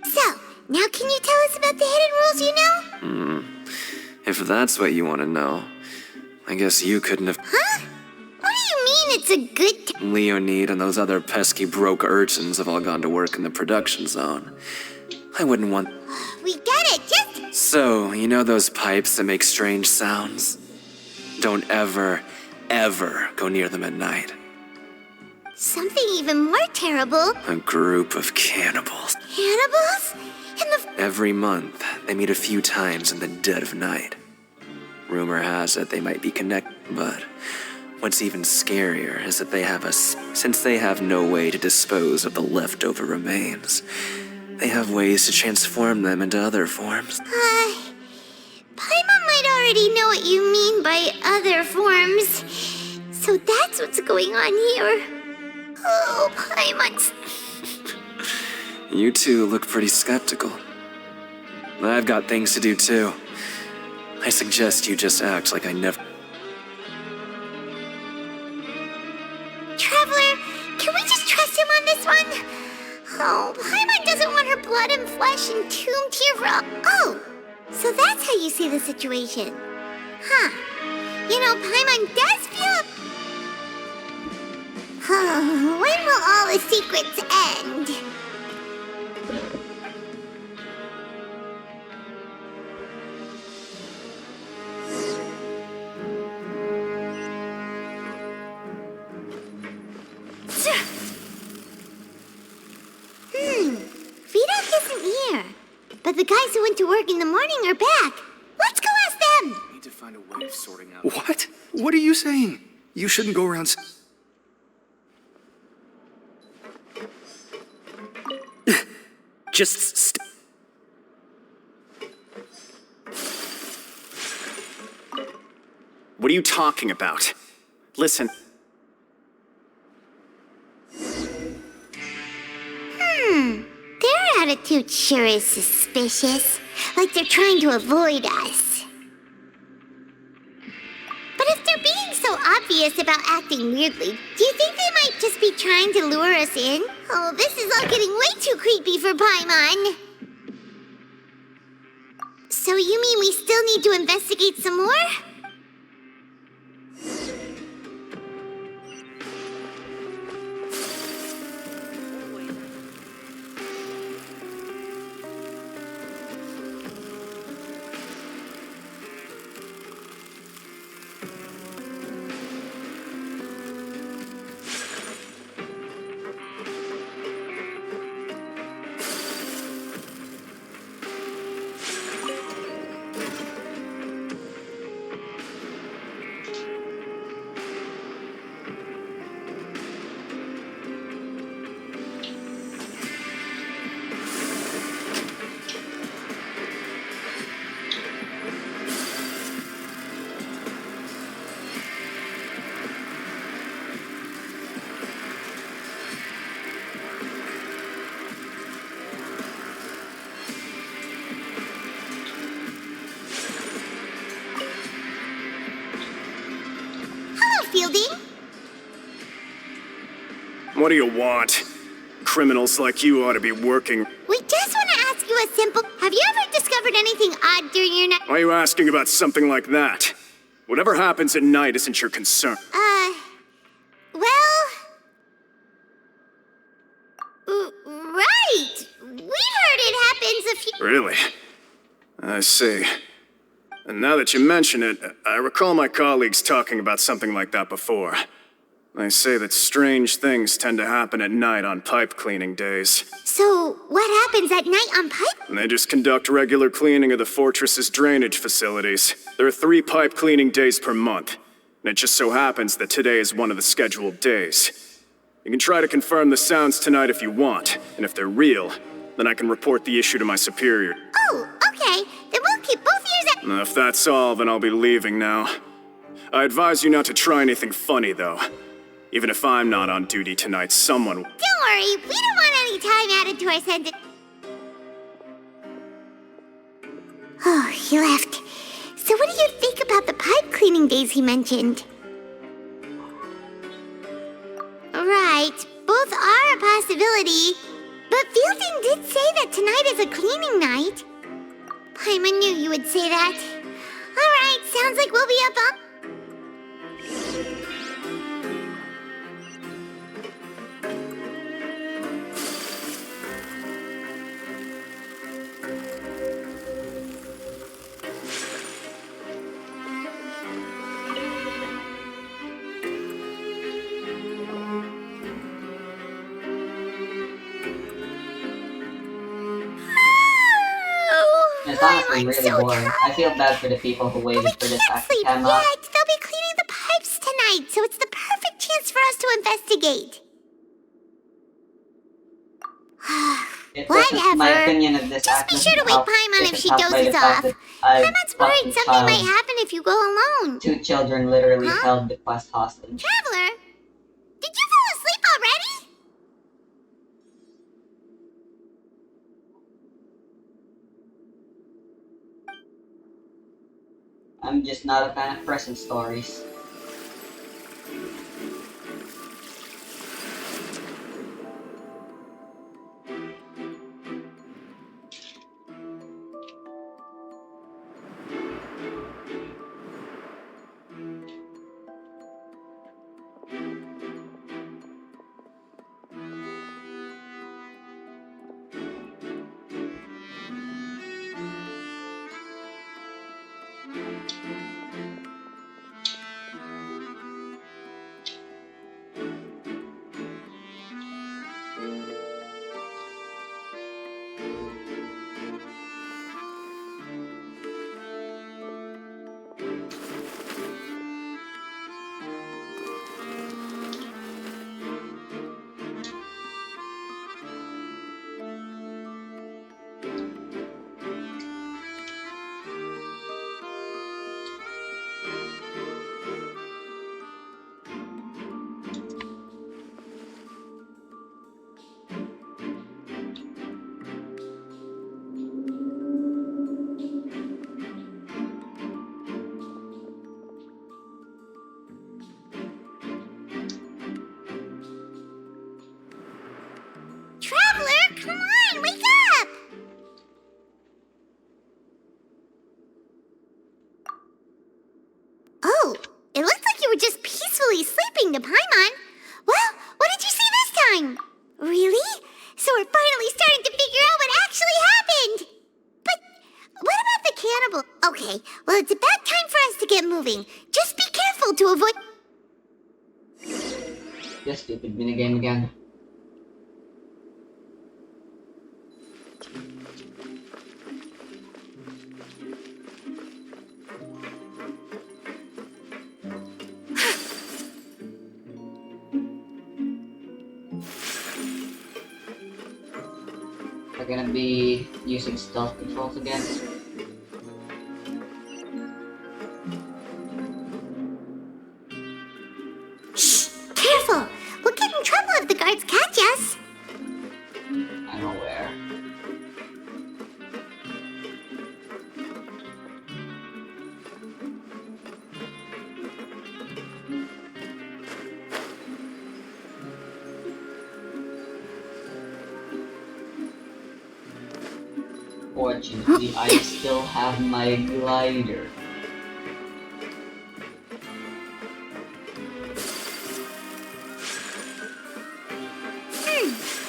So, now can you tell us about the hidden rules you know? If that's what you want to know, I guess you couldn't have... Huh? What do you mean it's a good Leonid and those other pesky broke urchins have all gone to work in the production zone. I wouldn't want... We get it, just... So, you know those pipes that make strange sounds? Don't ever, ever go near them at night. Something even more terrible. A group of cannibals. Cannibals? In the... Every month, they meet a few times in the dead of night. Rumor has it they might be connected, but what's even scarier is that they have us, since they have no way to dispose of the leftover remains. They have ways to transform them into other forms. Paimon might already know what you mean by other forms. So that's what's going on here. Oh, Paimon's... You two look pretty skeptical. I've got things to do too. I suggest you just act like I never... Traveler, can we just trust him on this one? Oh, Paimon doesn't want her blood and flesh entombed here for... Oh, so that's how you see the situation. Huh. You know, Paimon does feel... When will all the secrets end? Vidok isn't here. But the guys who went to work in the morning are back. Let's go ask them. Need to find a way of sorting out... What? What are you saying? You shouldn't go around... Just What are you talking about? Listen. Their attitude sure is suspicious. Like they're trying to avoid us. But if they're being so obvious about acting weirdly, do you think they might just be trying to lure us in? Oh, this is all getting way too creepy for Paimon. So you mean we still need to investigate some more? Fielding? What do you want? Criminals like you ought to be working. We just want to ask you a simple... Have you ever discovered anything odd during your night? Why are you asking about something like that? Whatever happens at night isn't your concern. Well... Right! We've heard it happens a few... Really? I see. And now that you mention it, I recall my colleagues talking about something like that before. They say that strange things tend to happen at night on pipe cleaning days. So, what happens at night on pipe? And they just conduct regular cleaning of the fortress's drainage facilities. There are 3 pipe cleaning days per month. And it just so happens that today is one of the scheduled days. You can try to confirm the sounds tonight if you want, and if they're real, Then I can report the issue to my superior. Oh, okay. Then we'll keep both ears out. If that's all, then I'll be leaving now. I advise you not to try anything funny, though. Even if I'm not on duty tonight, someone... Don't worry, we don't want any time added to our sentence. Oh, he left. So what do you think about the pipe cleaning days he mentioned? Right, both are a possibility. But Fielding did say that tonight is a cleaning night. Paimon knew you would say that. Alright, sounds like we'll be up on... It's honestly really boring. I feel bad for the people who waited for this act to come out. Yet, they'll be cleaning the pipes tonight, so it's the perfect chance for us to investigate. Whatever. My opinion of this Just be sure to wake Paimon if she dozes off. Paimon's worried something might happen if you go alone. 2 children literally held the quest hostage. Traveler, did you fall asleep already? I'm just not a fan of present stories. Traveler, come on, wake up! Oh, it looked like you were just peacefully sleeping to Paimon. Well, what did you see this time? Really? So we're finally starting to figure out what actually happened! But what about the cannibal? Okay, well it's about time for us to get moving. Just be careful to avoid... This stupid minigame again. We're gonna be using stealth controls again. Shh! Careful! We'll get in trouble if the guards catch us. I'm aware. Fortunately, I still have my glider.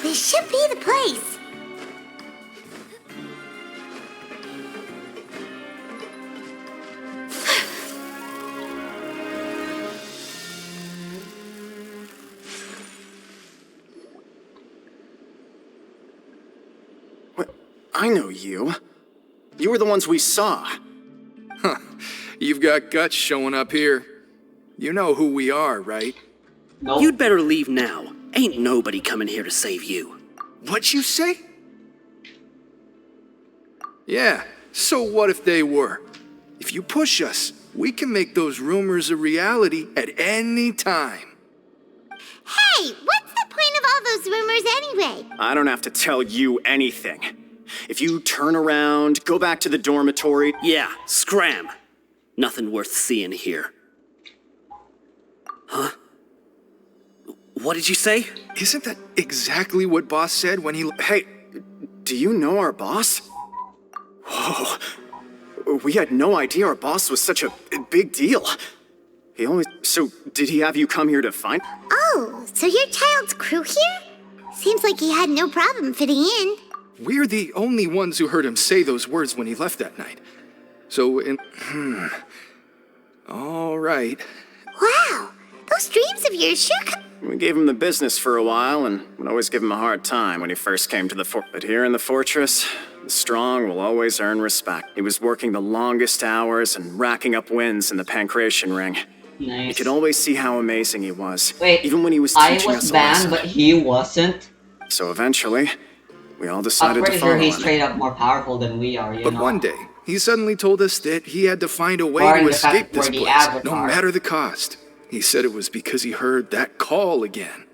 This should be the place. What? I know you. You were the ones we saw. Huh. You've got guts showing up here. You know who we are, right? Nope. You'd better leave now. Ain't nobody coming here to save you. What'd you say? Yeah, so what if they were? If you push us, we can make those rumors a reality at any time. Hey, what's the point of all those rumors anyway? I don't have to tell you anything. If you turn around, go back to the dormitory. Yeah, scram. Nothing worth seeing here. Huh? What did you say? Isn't that exactly what Boss said when he... Hey, do you know our boss? Whoa. We had no idea our boss was such a big deal. So, did he have you come here to find? Oh, so your child's crew here? Seems like he had no problem fitting in. We're the only ones who heard him say those words when he left that night. So, all right. Wow, those dreams of yours sure could... We gave him the business for a while and would always give him a hard time when he first came to the fort. But here in the fortress, the strong will always earn respect. He was working the longest hours and racking up wins in the Pancration Ring. Nice. You could always see how amazing he was. Wait, even when he was I teaching was us a banned, lesson. but he wasn't. So eventually, we all I'm decided pretty to follow sure he's him. straight up more powerful than we are, you But know? one day, he suddenly told us that he had to find a way Barring to the fact escape this we're the place, no Avatar. matter the cost. He said it was because he heard that call again.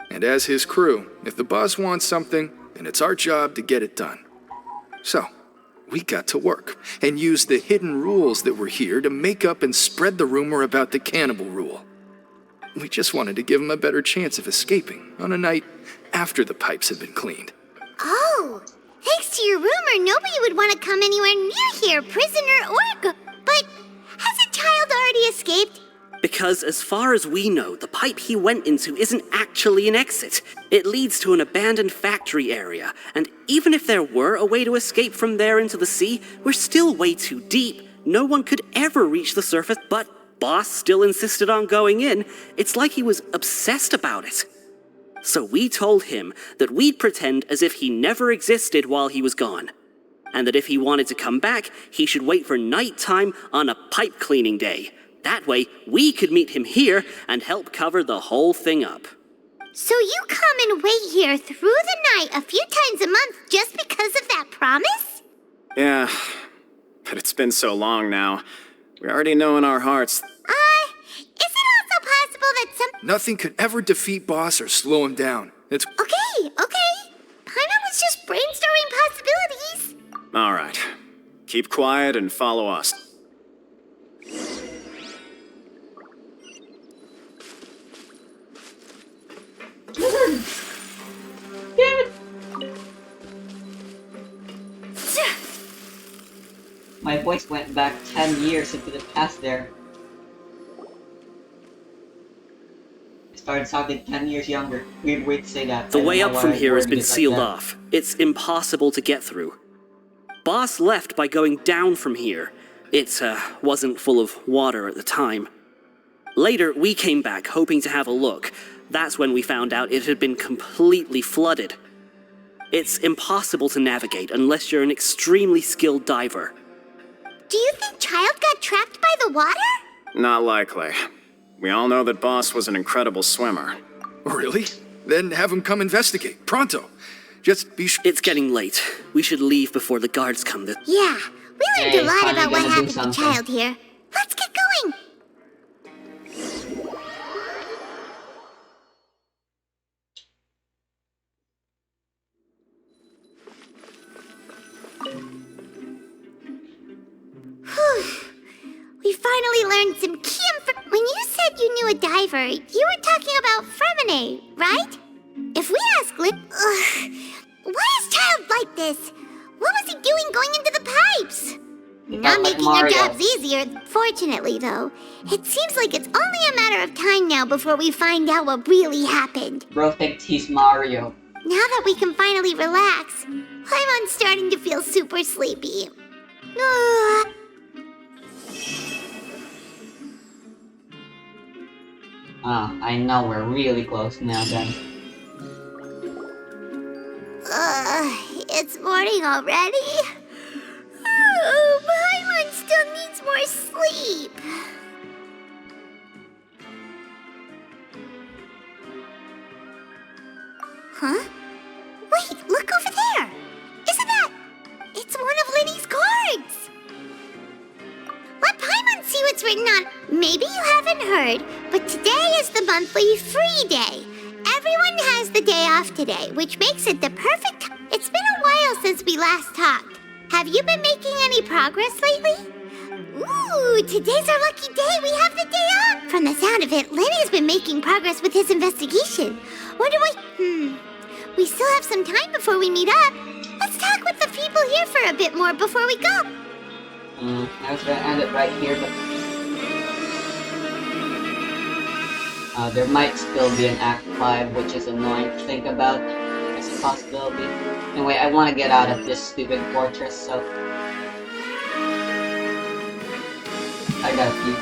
And as his crew, if the boss wants something, then it's our job to get it done. So, we got to work and used the hidden rules that were here to make up and spread the rumor about the cannibal rule. We just wanted to give him a better chance of escaping on a night after the pipes had been cleaned. Oh, thanks to your rumor, nobody would want to come anywhere near here, prisoner or... But has a child already escaped? Because as far as we know, the pipe he went into isn't actually an exit. It leads to an abandoned factory area, and even if there were a way to escape from there into the sea, we're still way too deep. No one could ever reach the surface, but Boss still insisted on going in. It's like he was obsessed about it. So we told him that we'd pretend as if he never existed while he was gone, and that if he wanted to come back, he should wait for nighttime on a pipe cleaning day. That way, we could meet him here and help cover the whole thing up. So you come and wait here through the night a few times a month just because of that promise? Yeah, but it's been so long now. We already know in our hearts. Is it also possible that some... Nothing could ever defeat Boss or slow him down. It's... Okay. Paimon was just brainstorming possibilities. All right. Keep quiet and follow us. My voice went back 10 years into the past there. I started sounding 10 years younger. Weird way to say that. The I don't way know up why from I here has worded been it like sealed that. off. It's impossible to get through. Boss left by going down from here. It wasn't full of water at the time. Later, we came back hoping to have a look. That's when we found out it had been completely flooded. It's impossible to navigate unless you're an extremely skilled diver. Do you think Child got trapped by the water? Not likely. We all know that Boss was an incredible swimmer. Really? Then have him come investigate. Pronto. Just be sure. It's getting late. We should leave before the guards come. Yeah, we learned Hey, a lot finally about what gonna do happened to something. Child here. Let's get going. Whew. We finally learned some key info. When you said you knew a diver, you were talking about Fremine, right? If we ask Lip... why is Child like this? What was he doing going into the pipes? Not like making our Mario. jobs easier, fortunately, though. It seems like it's only a matter of time now before we find out what really happened. Bro thinks he's Mario. Now that we can finally relax, I'm starting to feel super sleepy. I know we're really close now then. It's morning already? Oh, Paimon still needs more sleep. Huh? Wait, look over there! Isn't that... heard, but today is the monthly free day. Everyone has the day off today, which makes it the perfect time. It's been a while since we last talked. Have you been making any progress lately? Ooh, today's our lucky day. We have the day off. From the sound of it, Lenny's been making progress with his investigation. Wonder why... We still have some time before we meet up. Let's talk with the people here for a bit more before we go. I was gonna end it right here, but... there might still be an Act 5, which is annoying to think about as a possibility. Anyway, I want to get out of this stupid fortress, so... I got you.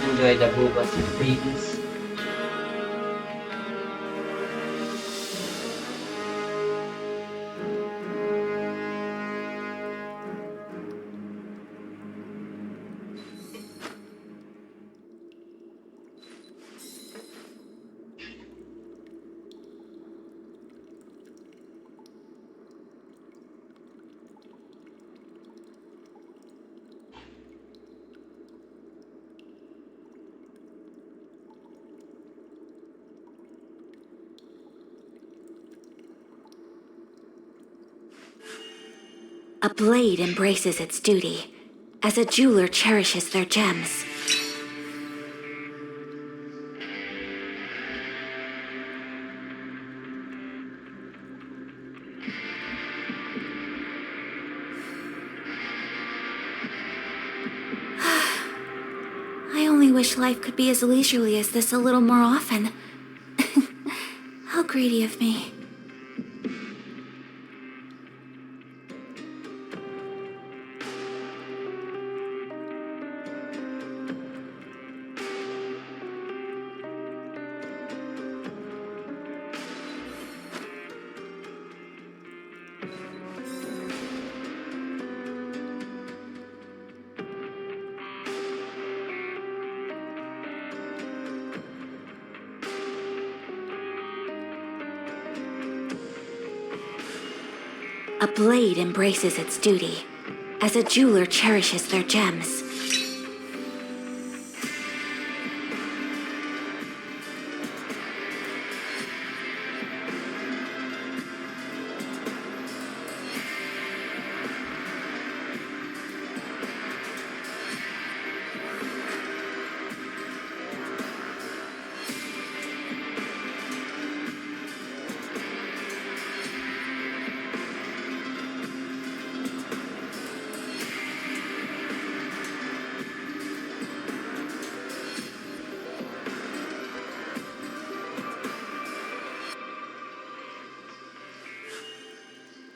Enjoy the boobas and freebies. A blade embraces its duty, as a jeweler cherishes their gems. I only wish life could be as leisurely as this a little more often. How greedy of me. A blade embraces its duty, as a jeweler cherishes their gems.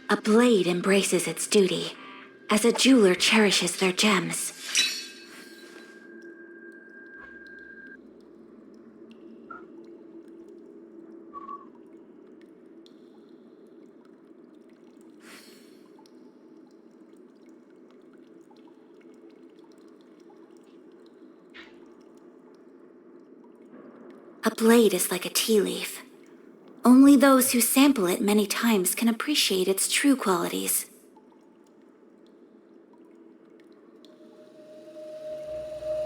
A blade embraces its duty, as a jeweler cherishes their gems. A blade is like a tea leaf. Only those who sample it many times can appreciate its true qualities.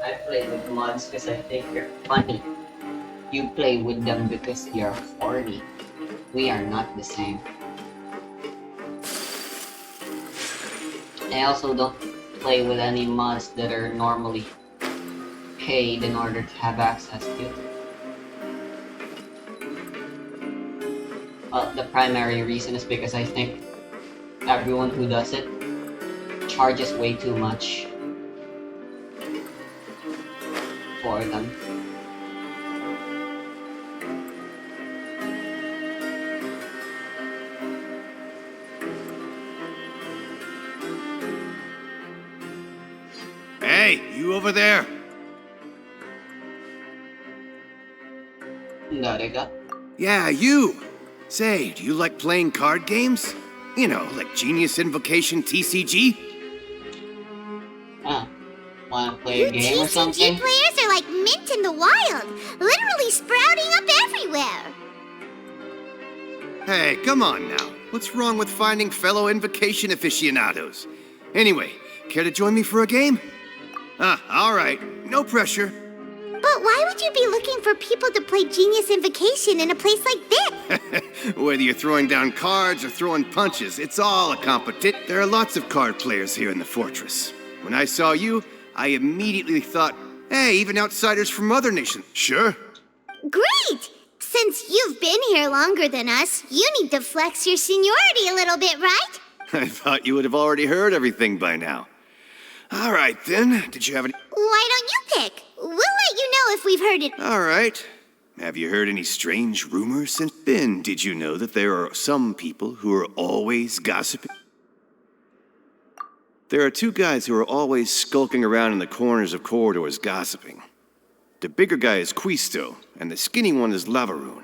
I play with mods because I think they're funny. You play with them because you're horny. We are not the same. I also don't play with any mods that are normally paid in order to have access to. The primary reason is because I think everyone who does it charges way too much for them. Hey, you over there? Narega? Yeah, you! Say, do you like playing card games? You know, like Genius Invocation TCG? Wanna play a game or something? TCG players are like mint in the wild, literally sprouting up everywhere. Hey, come on now. What's wrong with finding fellow Invocation aficionados? Anyway, Care to join me for a game? All right. No pressure. But why would you be looking for people to play Genius Invocation in a place like this? Whether you're throwing down cards or throwing punches, it's all a competition. There are lots of card players here in the fortress. When I saw you, I immediately thought, hey, even outsiders from other nations. Sure. Great! Since you've been here longer than us, you need to flex your seniority a little bit, right? I thought you would have already heard everything by now. All right, then. Did you have any... Why don't you pick? We'll let you know if we've heard it. All right. Have you heard any strange rumors since then? Did you know that there are some people who are always gossiping? There are two guys who are always skulking around in the corners of corridors gossiping. The bigger guy is Quisto, and the skinny one is Lavaroon.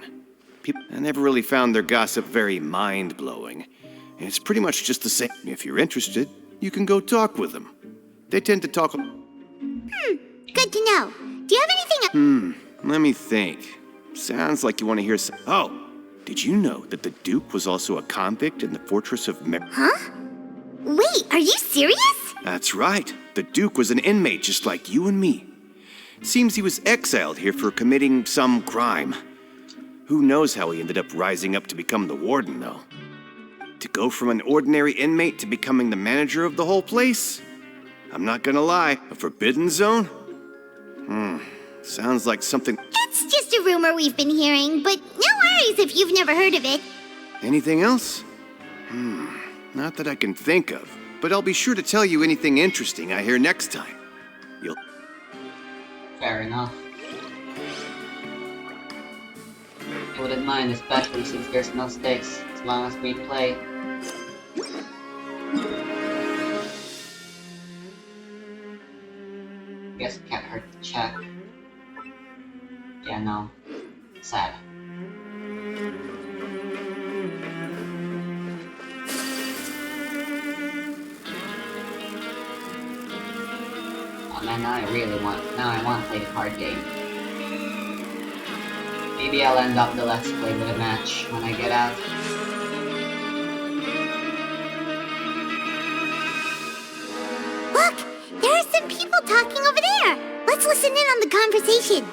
I never really found their gossip very mind-blowing. And it's pretty much just the same. If you're interested, you can go talk with them. They tend to talk... Good to know. Do you have anything... Let me think. Sounds like you want to hear some... Oh, did you know that the Duke was also a convict in the Fortress of Huh? Wait, are you serious? That's right. The Duke was an inmate just like you and me. Seems he was exiled here for committing some crime. Who knows how he ended up rising up to become the warden, though. To go from an ordinary inmate to becoming the manager of the whole place? I'm not gonna lie, a forbidden zone? Sounds like something... It's just a rumor we've been hearing, but no worries if you've never heard of it. Anything else? Not that I can think of, but I'll be sure to tell you anything interesting I hear next time. You'll... Fair enough. I wouldn't mind, especially since there's no stakes, as long as we play. Guess it can't hurt to check. Yeah, no. Sad. Oh man, now I want to play the card game. Maybe I'll end up the Let's Play with a match when I get out. Look! There are some people talking over there! Let's listen in on the conversation.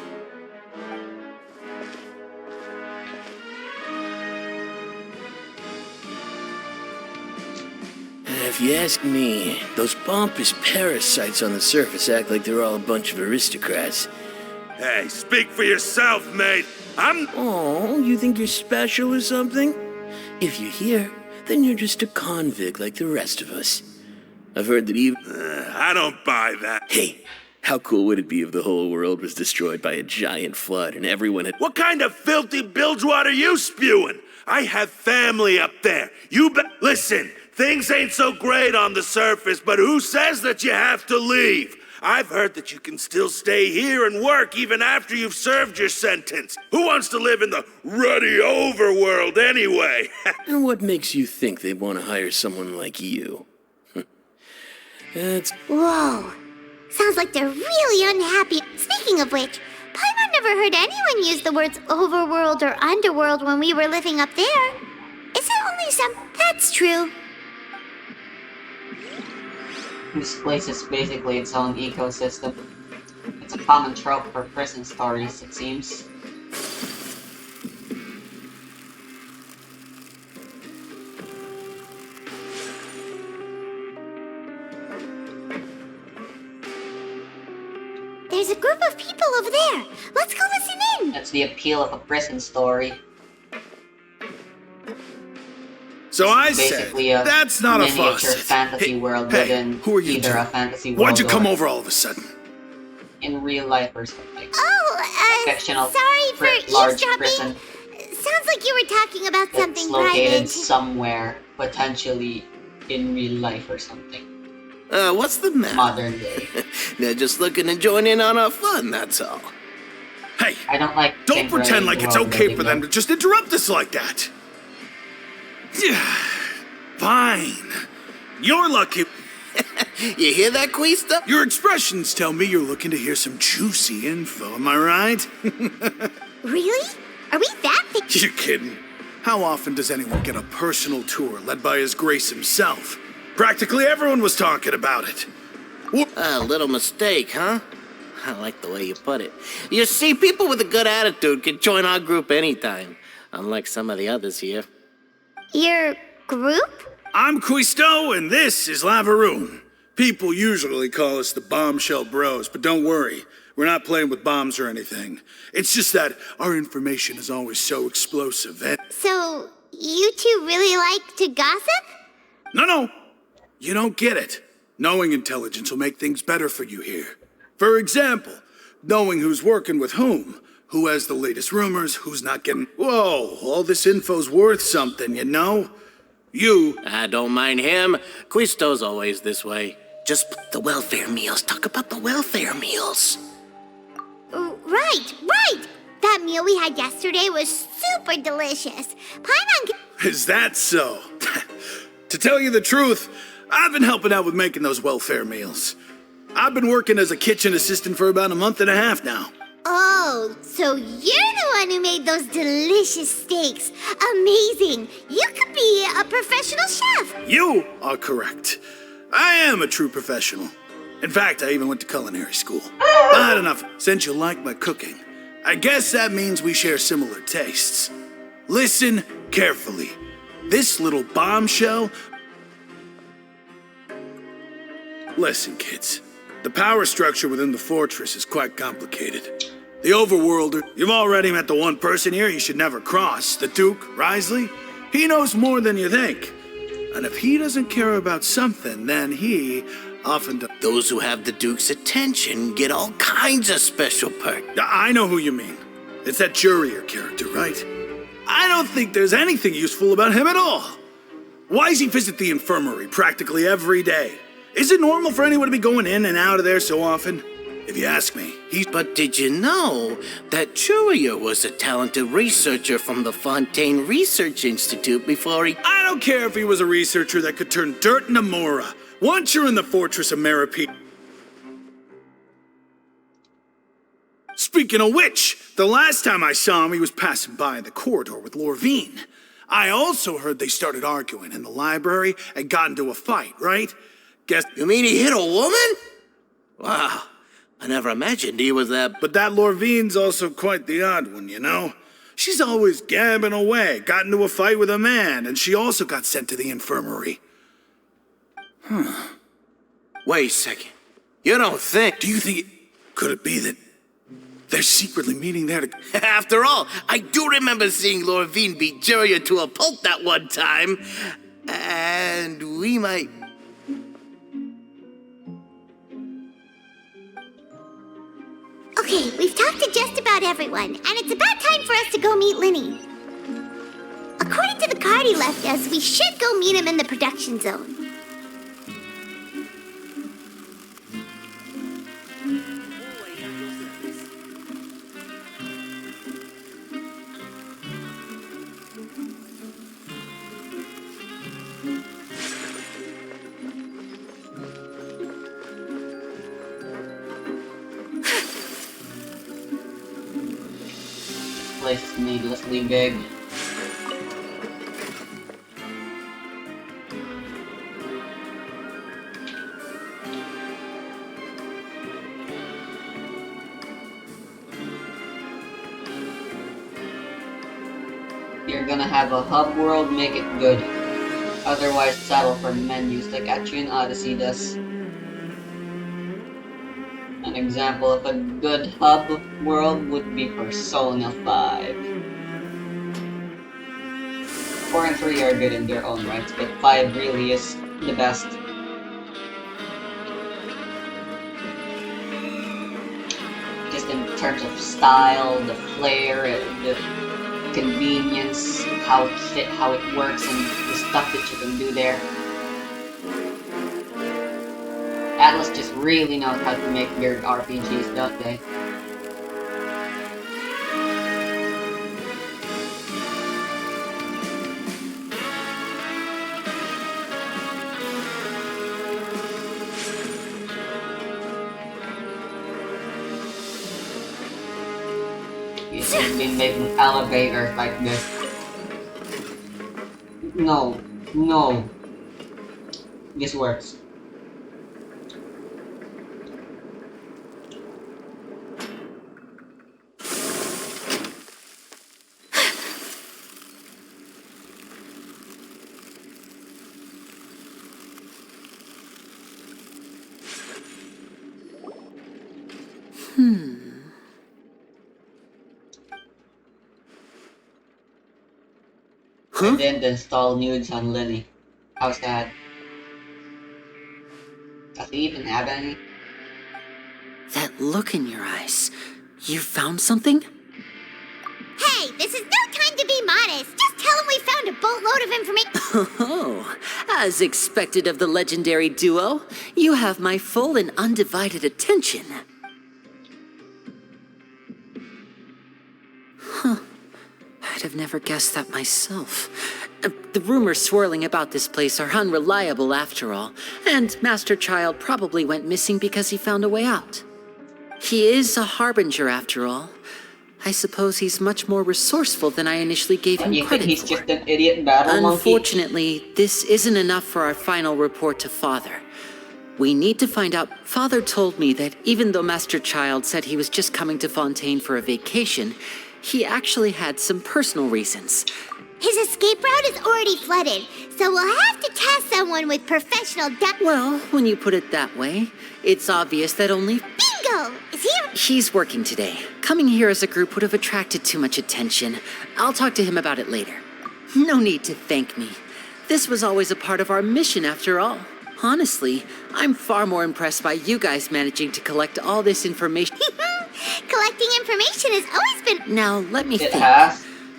If you ask me, those pompous parasites on the surface act like they're all a bunch of aristocrats. Hey, speak for yourself, mate. Oh, you think you're special or something? If you're here, then you're just a convict like the rest of us. I've heard that even... I don't buy that. Hey, how cool would it be if the whole world was destroyed by a giant flood and everyone had... What kind of filthy bilgewater are you spewing? I have family up there. Listen, things ain't so great on the surface, but who says that you have to leave? I've heard that you can still stay here and work even after you've served your sentence. Who wants to live in the ruddy overworld anyway? And what makes you think they want to hire someone like you? Whoa. Sounds like they're really unhappy. Speaking of which, Paimon never heard anyone use the words overworld or underworld when we were living up there. Is it only some... That's true. This place is basically its own ecosystem. It's a common trope for prison stories, it seems. There's a group of people over there. Let's go listen in. That's the appeal of a prison story. So I Basically said, that's not a miniature fuss. fantasy world within who are you either two? a fantasy world Why'd you come or over all of a sudden? in real life or something. Oh, Fictional sorry for large eavesdropping. prison. Sounds like you were talking about It's something located private. somewhere, potentially in real life or something. What's the matter? Modern day. They're just looking to join in on our fun, that's all. Hey, I don't like. don't pretend like it's okay for them to just interrupt us like that. Fine. You're lucky. You hear that, Quisto? Your expressions tell me you're looking to hear some juicy info, am I right? Really? Are we that big? You're kidding. How often does anyone get a personal tour led by His Grace himself? Practically everyone was talking about it. A little mistake, huh? I like the way you put it. You see, people with a good attitude can join our group anytime, unlike some of the others here. Your group? I'm Quisto, and this is Lavaroon. People usually call us the Bombshell Bros, but don't worry. We're not playing with bombs or anything. It's just that our information is always so explosive. So, you two really like to gossip? No. You don't get it. Knowing intelligence will make things better for you here. For example, knowing who's working with whom, who has the latest rumors, who's not getting... Whoa, all this info's worth something, you know? You... I don't mind him. Quisto's always this way. Just the welfare meals. Talk about the welfare meals. Right. That meal we had yesterday was super delicious. Paimon... Is that so? To tell you the truth, I've been helping out with making those welfare meals. I've been working as a kitchen assistant for about a month and a half now. Oh, so you're the one who made those delicious steaks. Amazing. You could be a professional chef. You are correct. I am a true professional. In fact, I even went to culinary school. But enough, since you like my cooking, I guess that means we share similar tastes. Listen carefully. This little bombshell... Listen, kids. The power structure within the fortress is quite complicated. The Overworlder, you've already met the one person here you should never cross, the Duke, Risley. He knows more than you think. And if he doesn't care about something, then he often does. Those who have the Duke's attention get all kinds of special perks. I know who you mean. It's that Jurier character, right? I don't think there's anything useful about him at all. Why does he visit the infirmary practically every day? Is it normal for anyone to be going in and out of there so often? If you ask me, he's... But did you know that Jurier was a talented researcher from the Fontaine Research Institute before he... I don't care if he was a researcher that could turn dirt into Mora. Once you're in the fortress of Meropide... Speaking of which, the last time I saw him, he was passing by in the corridor with Lorvine. I also heard they started arguing in the library and got into a fight, right? Guess... You mean he hit a woman? Wow, I never imagined he was that... But that Lorvine's also quite the odd one, you know? She's always gabbing away, got into a fight with a man, and she also got sent to the infirmary. Wait a second. You don't think... Do you think Could it be that they're secretly meeting there to... After all, I do remember seeing Lorvine beat Jurier to a pulp that one time. And we might... Okay, we've talked to just about everyone, and it's about time for us to go meet Linny. According to the card he left us, we should go meet him in the production zone. Place is needlessly big. You're gonna have a hub world, make it good. Otherwise, settle for menus like Atrian Odyssey does. An example of a good hub world would be Persona 5. 4 and 3 are good in their own rights, but 5 really is the best. Just in terms of style, the flair, the convenience, how it works, and the stuff that you can do there. Atlas just really knows how to make weird RPGs, don't they? You should be making elevators like this. No. This works. I didn't install nudes on Lily. How sad. Does he even have any? That look in your eyes. You found something? Hey, this is no time to be modest. Just tell him we found a boatload of information. Oh, as expected of the legendary duo, you have my full and undivided attention. Huh. I'd have never guessed that myself. The rumors swirling about this place are unreliable after all, and Master Child probably went missing because he found a way out. He is a harbinger after all. I suppose he's much more resourceful than I initially gave him credit for. He's just an idiot battle monkey? Unfortunately, this isn't enough for our final report to Father. We need to find out. Father told me that even though Master Child said he was just coming to Fontaine for a vacation, he actually had some personal reasons. His escape route is already flooded, so we'll have to task someone with professional Well, when you put it that way, it's obvious that only... Bingo! Is he... He's working today. Coming here as a group would have attracted too much attention. I'll talk to him about it later. No need to thank me. This was always a part of our mission after all. Honestly, I'm far more impressed by you guys managing to collect all this information. Collecting information has always been... Now, let me think.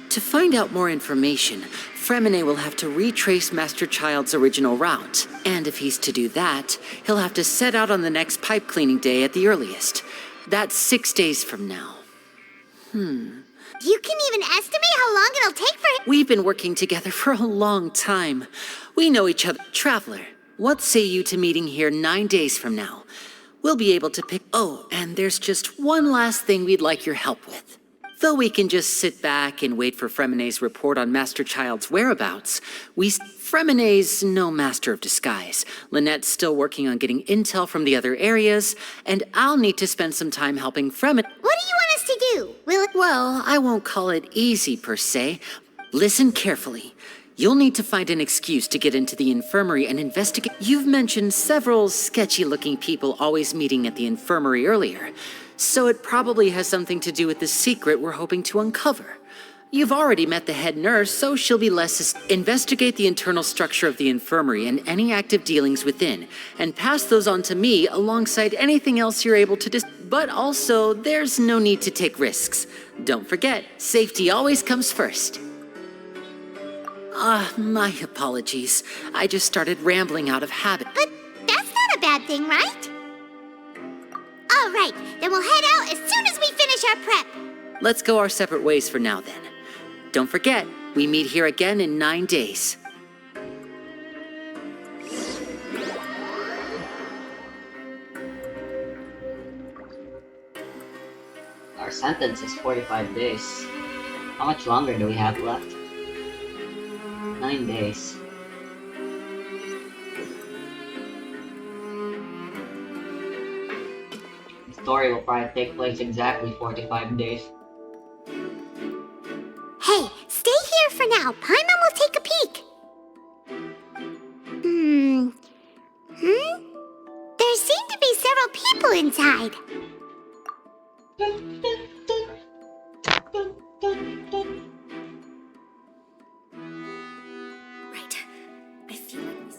To find out more information, Fremine will have to retrace Master Child's original route. And if he's to do that, he'll have to set out on the next pipe cleaning day at the earliest. That's 6 days from now. You can even estimate how long it'll take for him... We've been working together for a long time. We know each other. Traveler, what say you to meeting here 9 days from now? We'll be able to pick... Oh, and there's just one last thing we'd like your help with. Though we can just sit back and wait for Fremine's report on Master Child's whereabouts, Fremine's no master of disguise. Lynette's still working on getting intel from the other areas, and I'll need to spend some time helping Fremine. What do you want us to do? Well, I won't call it easy per se. Listen carefully. You'll need to find an excuse to get into the infirmary and investigate. You've mentioned several sketchy-looking people always meeting at the infirmary earlier, so it probably has something to do with the secret we're hoping to uncover. You've already met the head nurse, so she'll be less... Investigate the internal structure of the infirmary and any active dealings within, and pass those on to me alongside anything else you're able to But also, there's no need to take risks. Don't forget, safety always comes first. My apologies. I just started rambling out of habit. But that's not a bad thing, right? All right, then we'll head out as soon as we finish our prep. Let's go our separate ways for now, then. Don't forget, we meet here again in 9 days. Our sentence is 45 days. How much longer do we have left? 9 days. The story will probably take place exactly 45 days. Hey, stay here for now. Paimon will take a peek. There seem to be several people inside. Right. I feel like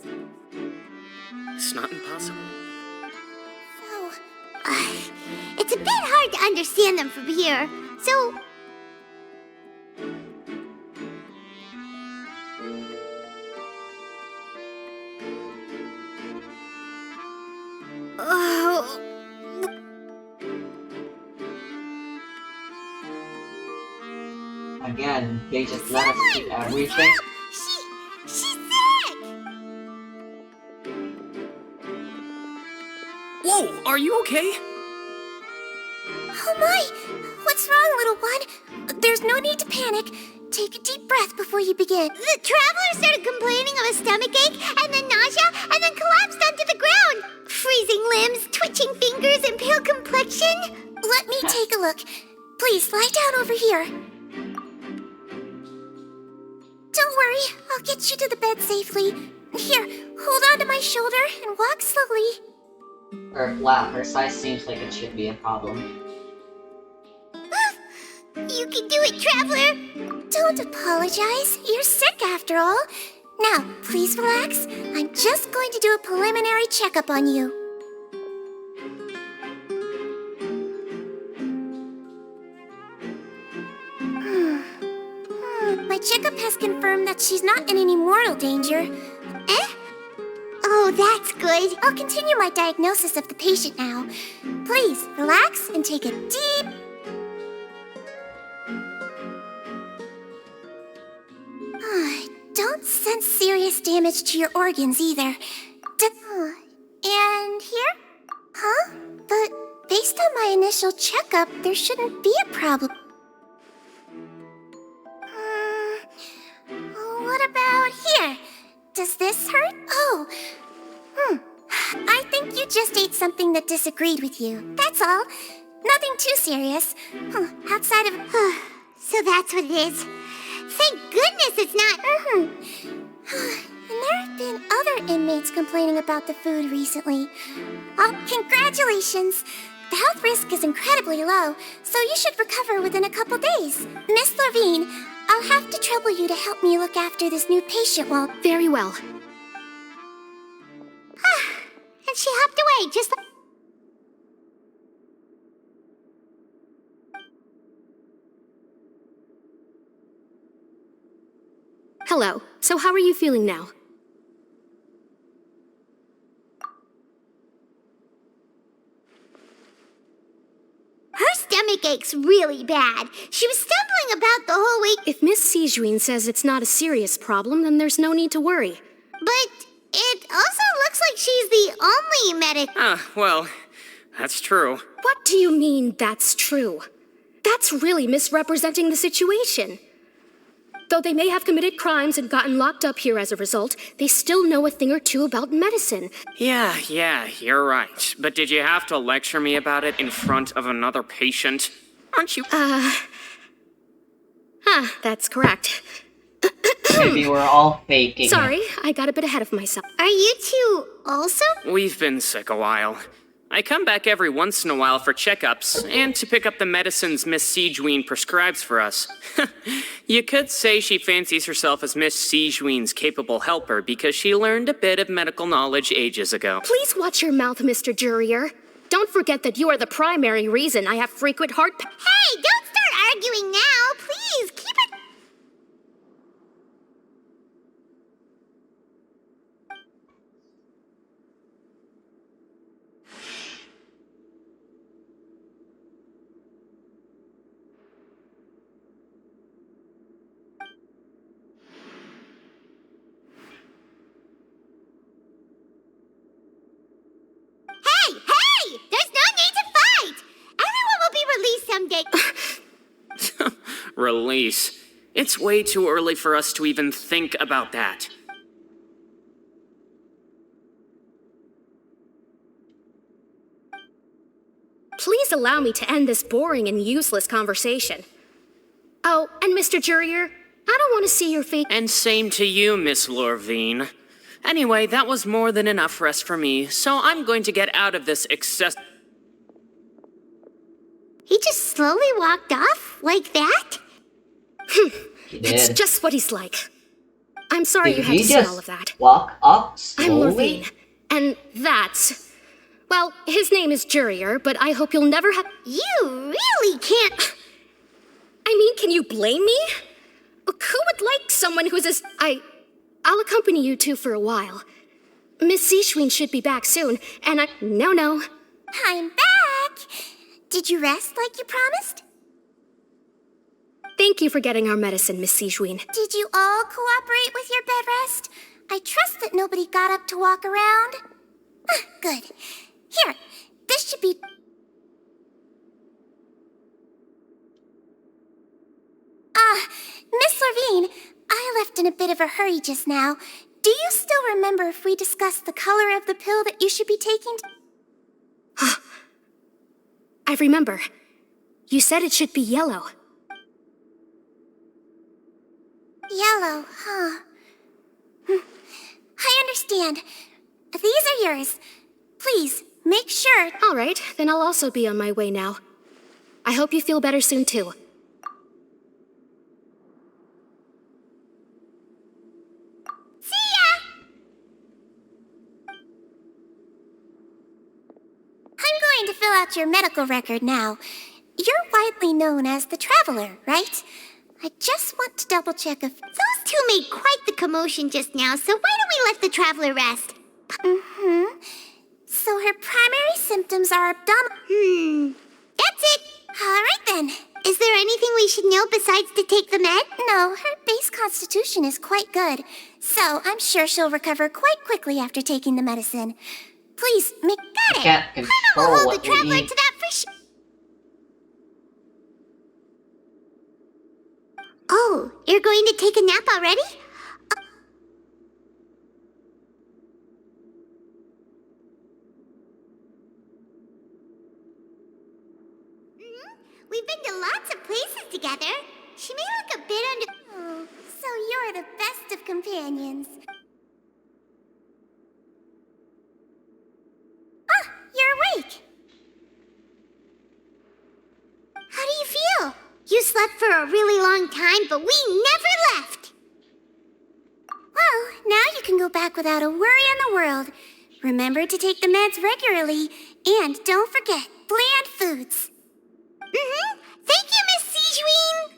It's not impossible. So, it's a bit hard to understand them from here. So... Again, they just let us do everything. She's sick! Whoa, are you okay? Oh my! What's wrong, little one? There's no need to panic. take a deep breath before you begin. The traveler started complaining of a stomachache, and then nausea, and then collapsed onto the ground. Freezing limbs, twitching fingers, and pale complexion. Let me take a look. Please, lie down over here. Don't worry, I'll get you to the bed safely. Here, hold on to my shoulder and walk slowly. Wow, her size seems like it should be a problem. You can do it, traveler! Don't apologize. You're sick after all. Now, please relax. I'm just going to do a preliminary checkup on you. My checkup has confirmed that she's not in any mortal danger. Eh? Oh, that's good. I'll continue my diagnosis of the patient now. Please, relax and take a deep... Don't sense serious damage to your organs either. And here? Huh? But based on my initial checkup, there shouldn't be a problem. What about here? Does this hurt? Oh. I think you just ate something that disagreed with you. That's all. Nothing too serious. Outside of... So that's what it is. Thank goodness it's not... And there have been other inmates complaining about the food recently. Oh, congratulations! The health risk is incredibly low, so you should recover within a couple days. Miss Lorvine, I'll have to trouble you to help me look after this new patient while... Very well. And she hopped away, just like... Hello. So how are you feeling now? Her stomach aches really bad. She was stumbling about the whole week. If Miss Sijuin says it's not a serious problem, then there's no need to worry. But it also looks like she's the only medic. Well, that's true. What do you mean, that's true? That's really misrepresenting the situation. Though they may have committed crimes and gotten locked up here as a result, they still know a thing or two about medicine. Yeah, you're right. But did you have to lecture me about it in front of another patient? Aren't you? That's correct. Maybe we're all faking. Sorry, I got a bit ahead of myself. Are you two also? We've been sick a while. I come back every once in a while for checkups, and to pick up the medicines Miss Sijuin prescribes for us. You could say she fancies herself as Miss Sijuin's capable helper because she learned a bit of medical knowledge ages ago. Please watch your mouth, Mr. Jurier. Don't forget that you are the primary reason I have frequent heart... Hey, don't start arguing now. Please, keep it... Hey! There's no need to fight! Everyone will be released someday. Release. It's way too early for us to even think about that. Please allow me to end this boring and useless conversation. Oh, and Mr. Jurier, I don't want to see your face. And same to you, Miss Lorvine. Anyway, that was more than enough rest for me, so I'm going to get out of this excess... He just slowly walked off like that? It's just what he's like. I'm sorry you had to see all of that. Walk up I'm slowly? Lorvine, and that's... Well, his name is Jurier, but I hope you'll never have... You really can't... I mean, can you blame me? Who would like someone who's as... I'll accompany you two for a while. Miss Sijuin should be back soon, and No. I'm back! Did you rest like you promised? Thank you for getting our medicine, Miss Sijuin. Did you all cooperate with your bed rest? I trust that nobody got up to walk around. Good. Here, this should be... Miss Levine, I left in a bit of a hurry just now. Do you still remember if we discussed the color of the pill that you should be taking? I remember. You said it should be yellow. Yellow, huh? I understand. These are yours. Please, make sure. All right, then I'll also be on my way now. I hope you feel better soon, too. See ya! I'm going to fill out your medical record now. You're widely known as the Traveler, right? I just want to double check if... Those two made quite the commotion just now, so why don't we let the traveler rest? So her primary symptoms are abdominal... That's it! Alright then. Is there anything we should know besides to take the med? No, her base constitution is quite good, so I'm sure she'll recover quite quickly after taking the medicine. Please, make... Got it! Can't We'll control hold what the we traveler eat. to that for sure. Oh, you're going to take a nap already? We've been to lots of places together. She may look a bit under... Oh, so you're the best of companions. Ah, you're awake. How do you feel? You slept for a really long time, but we never left. Well, now you can go back without a worry in the world. Remember to take the meds regularly, and don't forget, bland foods. Thank you, Miss Sijuin.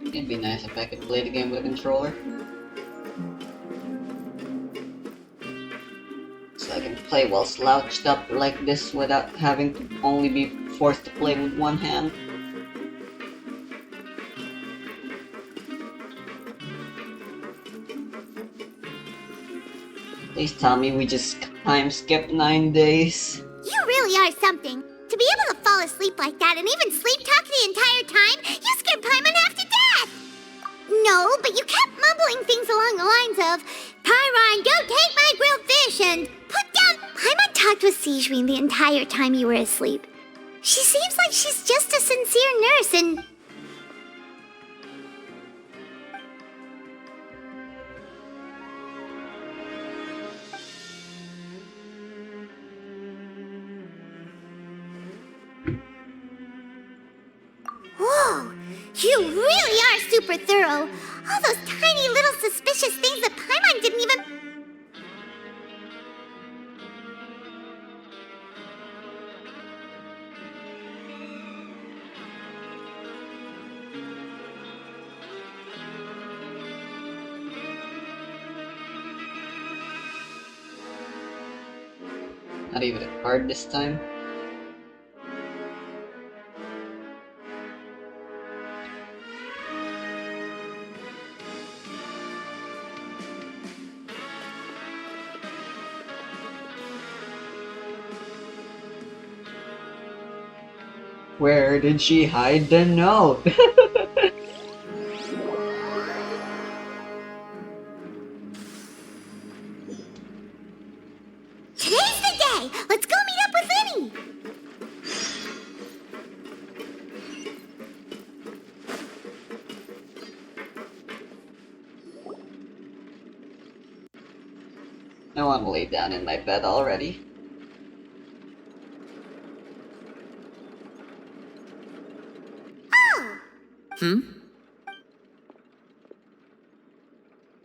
It'd be nice if I could play the game with a controller. So I can play while slouched up like this without having to only be forced to play with one hand. Please tell me we just time skip 9 days. You really are something. To be able to fall asleep like that and even sleep talk the entire time, you scared Paimon half to death! No, but you kept mumbling things along the lines of, Pyron, don't take my grilled fish, and put down... Paimon talked with Sijuin the entire time you were asleep. She seems like she's just a sincere nurse, and... Whoa! You really are super thorough! All those tiny little suspicious things that Paimon didn't even... Not even a card this time. Where did she hide the note? Today's the day! Let's go meet up with Linny! I want to lay down in my bed already.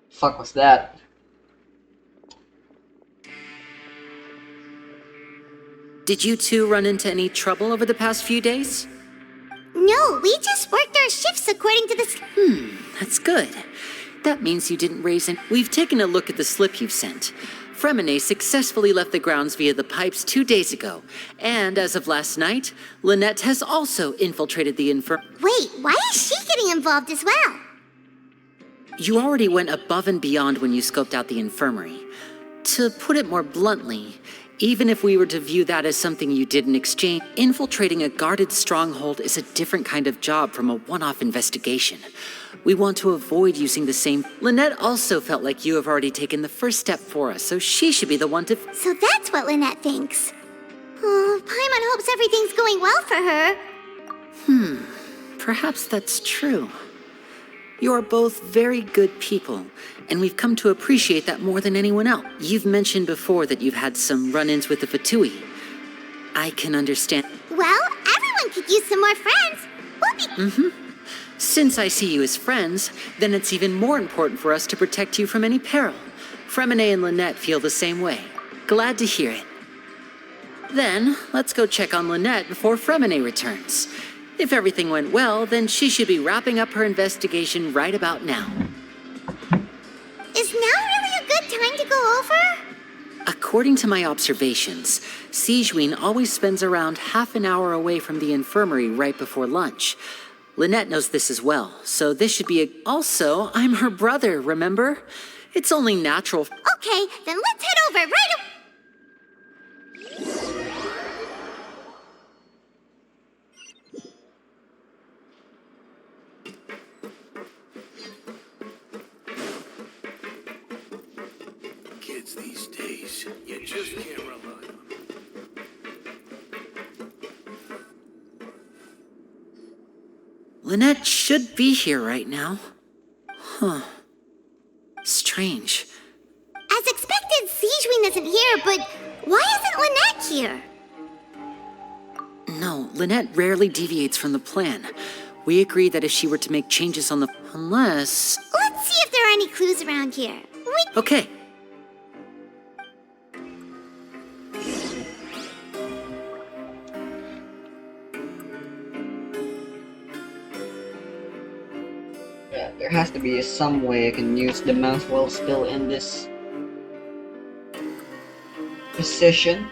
Fuck was that? Did you two run into any trouble over the past few days? No, we just worked our shifts according to the... That's good. That means you didn't raise any... We've taken a look at the slip you've sent. Fremine successfully left the grounds via the pipes 2 days ago, and as of last night, Lynette has also infiltrated the Wait, why is she getting involved as well? You already went above and beyond when you scoped out the infirmary. To put it more bluntly, even if we were to view that as something you did in exchange, infiltrating a guarded stronghold is a different kind of job from a one-off investigation. We want to avoid using the same... Lynette also felt like you have already taken the first step for us, so she should be the one to... So that's what Lynette thinks. Oh, Paimon hopes everything's going well for her. Perhaps that's true. You are both very good people, and we've come to appreciate that more than anyone else. You've mentioned before that you've had some run-ins with the Fatui. I can understand. Well, everyone could use some more friends. We'll be... Since I see you as friends, then it's even more important for us to protect you from any peril. Fremine and Lynette feel the same way. Glad to hear it. Then, let's go check on Lynette before Fremine returns. If everything went well, then she should be wrapping up her investigation right about now. Is now really a good time to go over? According to my observations, Sigewinne always spends around half an hour away from the infirmary right before lunch. Lynette knows this as well, so this should be a... Also, I'm her brother, remember? It's only natural... Okay, then let's head over right away. Kids these days, you just can't rely on them. Lynette should be here right now. Huh. Strange. As expected, Sigewinne isn't here, but why isn't Lynette here? No, Lynette rarely deviates from the plan. We agreed that if she were to make changes on the... Unless... Let's see if there are any clues around here. Okay. Yeah, there has to be some way I can use the mouse while still in this position.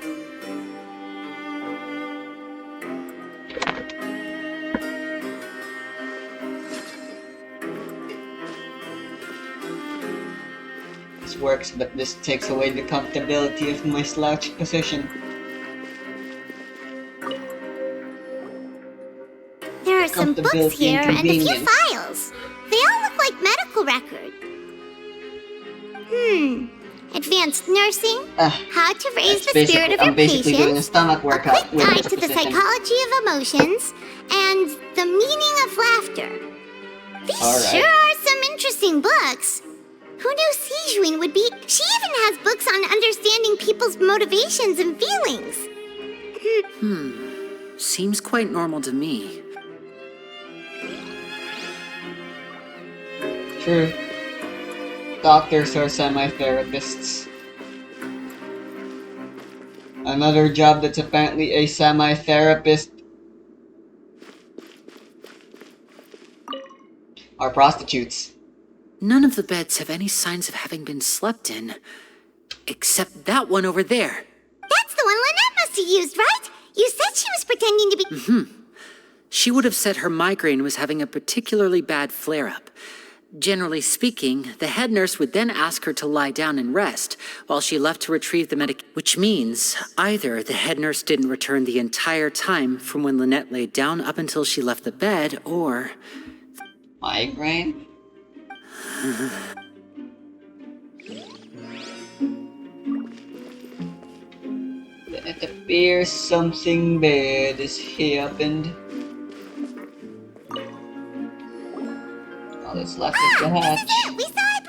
This works, but this takes away the comfortability of my slouched position. There are some books Comfortability here and and a few convenience. files. They all look like medical records. Advanced nursing, how to raise the spirit of I'm your basically doing a patients, stomach workout quick with guide this to the position. psychology of emotions, and the meaning of laughter. These All right. sure are some interesting books. Who knew Sigewinne would be... She even has books on understanding people's motivations and feelings. Seems quite normal to me. True. Doctors are semi-therapists. Another job that's apparently a semi-therapist are prostitutes. None of the beds have any signs of having been slept in. Except that one over there. That's the one Lynette must have used, right? You said she was pretending to be... She would have said her migraine was having a particularly bad flare-up. Generally speaking, the head nurse would then ask her to lie down and rest, while she left to retrieve the medication. Which means, either the head nurse didn't return the entire time from when Lynette laid down up until she left the bed, or... Migraine? It appears something bad has happened. All that's left is the hatch. This is it! We saw it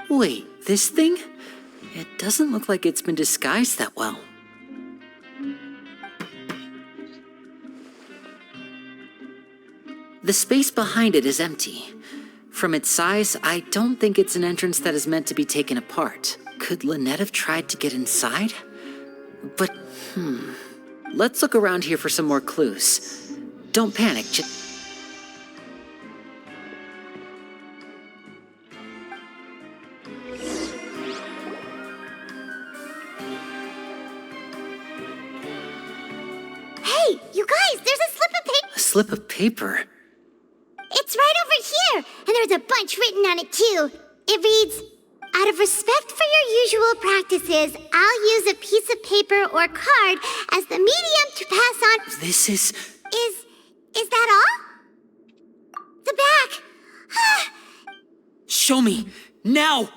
before! Wait, this thing? It doesn't look like it's been disguised that well. The space behind it is empty. From its size, I don't think it's an entrance that is meant to be taken apart. Could Lynette have tried to get inside? But, let's look around here for some more clues. Don't panic, Hey, you guys, there's a slip of paper. A slip of paper? It's right over here, and there's a bunch written on it too. It reads, out of respect for your usual practices, I'll use a piece of paper or card as the medium to pass on. This is... Is that all? The back. Show me! Now!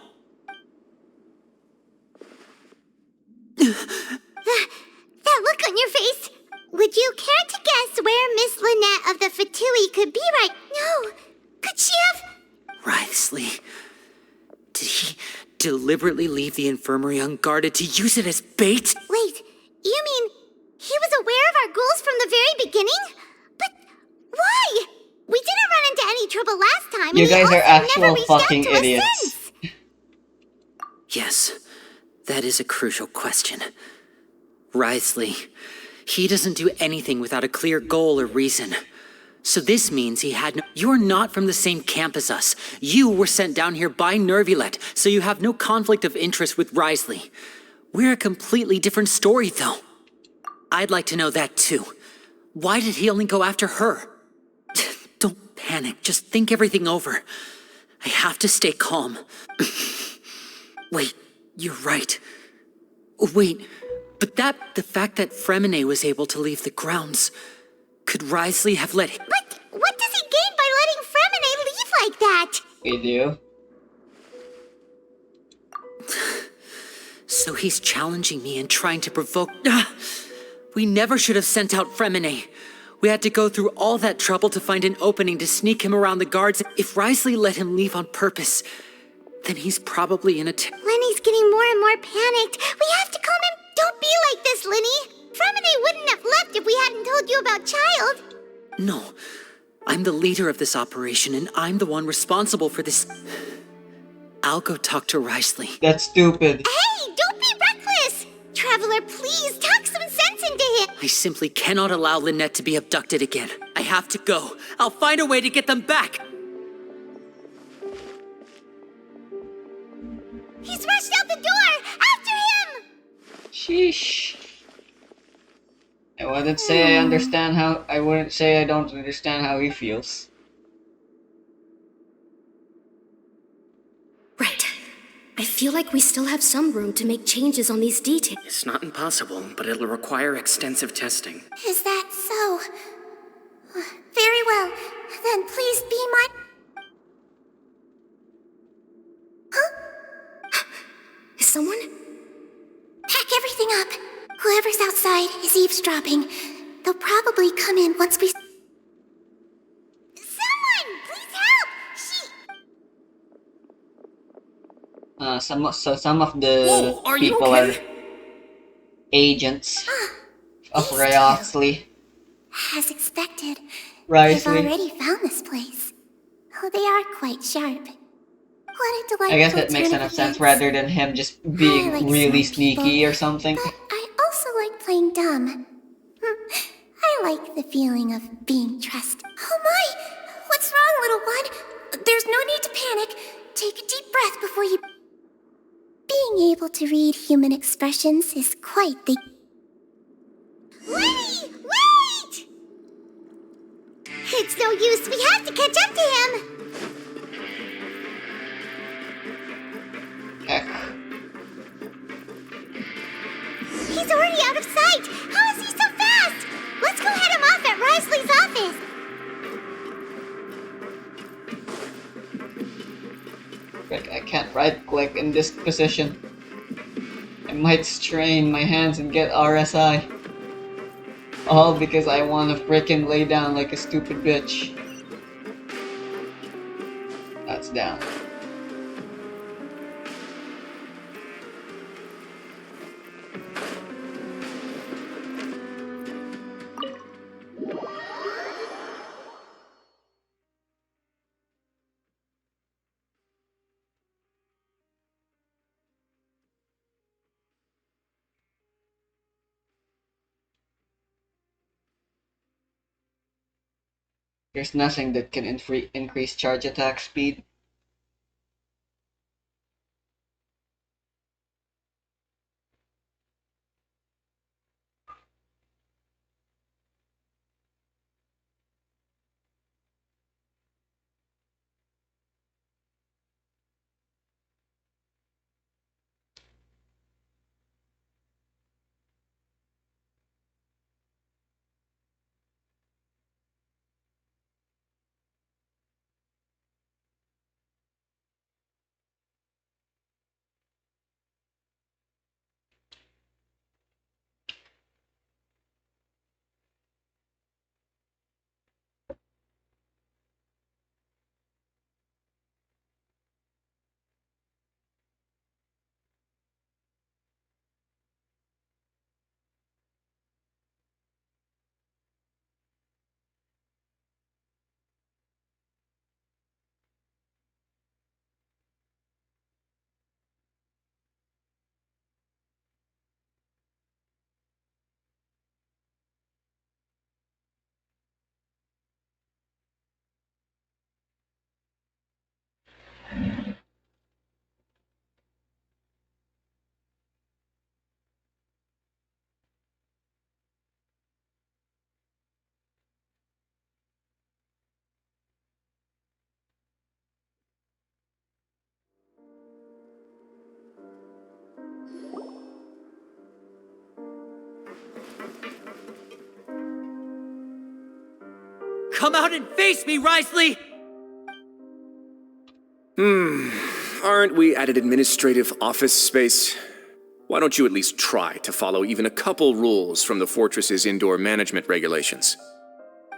That look on your face. Would you care to guess where Miss Lynette of the Fatui could be right? No. Could she have... Wriothesley. Did he deliberately leave the infirmary unguarded to use it as bait? Wait, you mean he was aware of our goals from the very beginning? But why? We didn't run into any trouble last time. You and guys he are also actual never reached out fucking to us idiots. since. Yes, that is a crucial question. Wriothesley, he doesn't do anything without a clear goal or reason. So this means he had no... You're not from the same camp as us. You were sent down here by Nervulet, so you have no conflict of interest with Wriothesley. We're a completely different story, though. I'd like to know that, too. Why did he only go after her? Don't panic, just think everything over. I have to stay calm. Wait, you're right. Wait, but the fact that Fremine was able to leave the grounds... Could Wriothesley have let him... But what does he gain by letting Fremine leave like that? We do. So he's challenging me and trying to provoke... We never should have sent out Fremine. We had to go through all that trouble to find an opening to sneak him around the guards. If Wriothesley let him leave on purpose, then he's probably in a... Lenny's getting more and more panicked. We have to calm him. Don't be like this, Lenny. Fremine wouldn't have left if we hadn't told you about Child. No, I'm the leader of this operation, and I'm the one responsible for this. I'll go talk to Wriothesley. That's stupid. Hey, don't be reckless! Traveler, please, talk some sense into him. I simply cannot allow Lynette to be abducted again. I have to go. I'll find a way to get them back. He's rushed out the door! After him! Sheesh. I wouldn't say I understand how... I wouldn't say I don't understand how he feels. Right. I feel like we still have some room to make changes on these details. It's not impossible, but it'll require extensive testing. Is that so? Very well. Then please be my... Huh? Is someone? Pack everything up. Whoever's outside is eavesdropping. They'll probably come in once we... Someone! Please help! Some of the Whoa, are you people okay? are agents of Wriothesley. As expected, Wriothesley. they've already found this place. Oh, they are quite sharp. What a delightful I guess that makes turn of enough sense events. rather than him just being like really smart sneaky people, or something. But I also like playing dumb. I like the feeling of being trusted. Oh my! What's wrong, little one? There's no need to panic. Take a deep breath before you... Being able to read human expressions is quite the... Lenny! Wait! It's no use. We have to catch up to him. Heck. He's already out of sight. How is he so fast? Let's go head him off at Wriothesley's office. Frick, I can't right-click in this position. I might strain my hands and get RSI. All because I want to frickin' lay down like a stupid bitch. That's down. There's nothing that can increase charge attack speed. Come out and face me, Risley! Aren't we at an administrative office space? Why don't you at least try to follow even a couple rules from the fortress's indoor management regulations?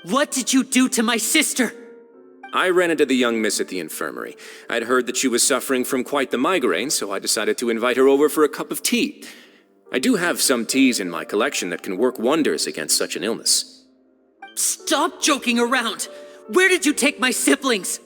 What did you do to my sister? I ran into the young miss at the infirmary. I'd heard that she was suffering from quite the migraine, so I decided to invite her over for a cup of tea. I do have some teas in my collection that can work wonders against such an illness. Stop joking around! Where did you take my siblings?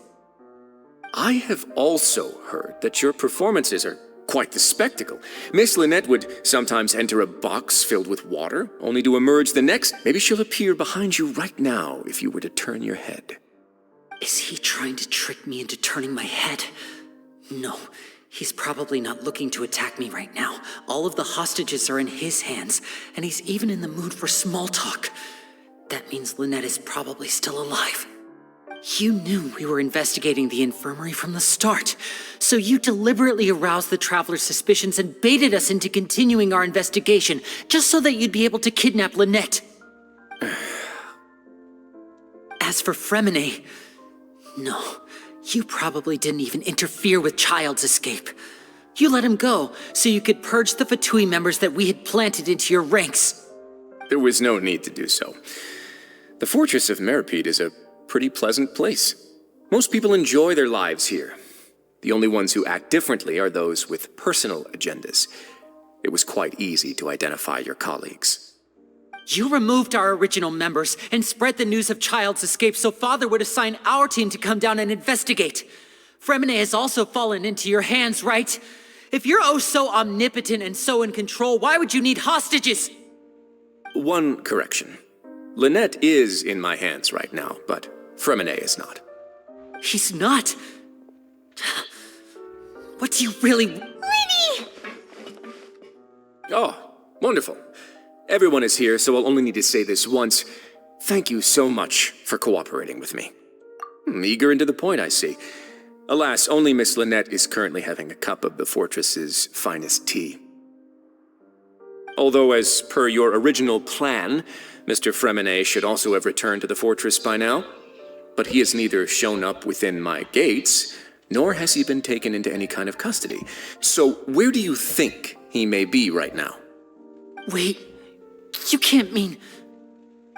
I have also heard that your performances are quite the spectacle. Miss Lynette would sometimes enter a box filled with water, only to emerge the next. Maybe she'll appear behind you right now if you were to turn your head. Is he trying to trick me into turning my head? No, he's probably not looking to attack me right now. All of the hostages are in his hands, and he's even in the mood for small talk. That means Lynette is probably still alive. You knew we were investigating the infirmary from the start, so you deliberately aroused the Traveler's suspicions and baited us into continuing our investigation, just so that you'd be able to kidnap Lynette. As for Fremine, no, you probably didn't even interfere with Child's escape. You let him go, so you could purge the Fatui members that we had planted into your ranks. There was no need to do so. The Fortress of Meripede is a pretty pleasant place. Most people enjoy their lives here. The only ones who act differently are those with personal agendas. It was quite easy to identify your colleagues. You removed our original members and spread the news of Child's escape so Father would assign our team to come down and investigate. Fremine has also fallen into your hands, right? If you're oh so omnipotent and so in control, why would you need hostages? One correction. Lynette is in my hands right now, but Fremine is not. He's not? What do you really... Lenny! Oh, wonderful. Everyone is here, so I'll only need to say this once. Thank you so much for cooperating with me. Eager and to the point, I see. Alas, only Miss Lynette is currently having a cup of the fortress's finest tea. Although, as per your original plan, Mr. Fremine should also have returned to the fortress by now. But he has neither shown up within my gates, nor has he been taken into any kind of custody. So where do you think he may be right now? Wait, you can't mean...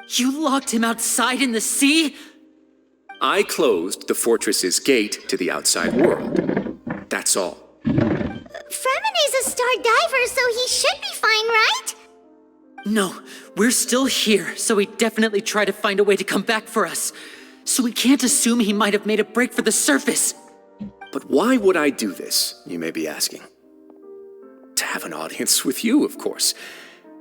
You locked him outside in the sea? I closed the fortress's gate to the outside world. That's all. Fremine's a star diver, so he should be fine, right? No, we're still here, so he definitely tried to find a way to come back for us. So we can't assume he might have made a break for the surface. But why would I do this, you may be asking? To have an audience with you, of course.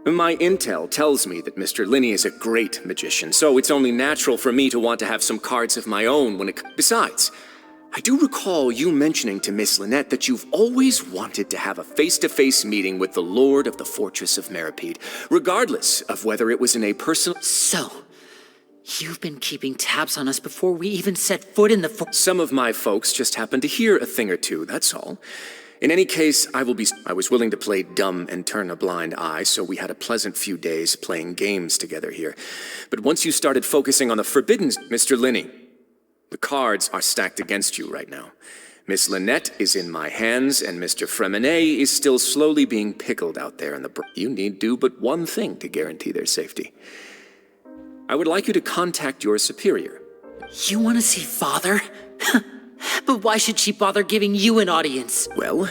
My intel tells me that Mr. Linney is a great magician, so it's only natural for me to want to have some cards of my own when it... Besides, I do recall you mentioning to Miss Lynette that you've always wanted to have a face-to-face meeting with the Lord of the Fortress of Meripede, regardless of whether it was in a personal... So, you've been keeping tabs on us before we even set foot in the Some of my folks just happened to hear a thing or two, that's all. In any case, I was willing to play dumb and turn a blind eye, so we had a pleasant few days playing games together here. But once you started focusing on the forbidden... Mr. Linney, the cards are stacked against you right now. Miss Lynette is in my hands, and Mr. Fremine is still slowly being pickled out there in the... You need do but one thing to guarantee their safety. I would like you to contact your superior. You want to see Father? But why should she bother giving you an audience? Well,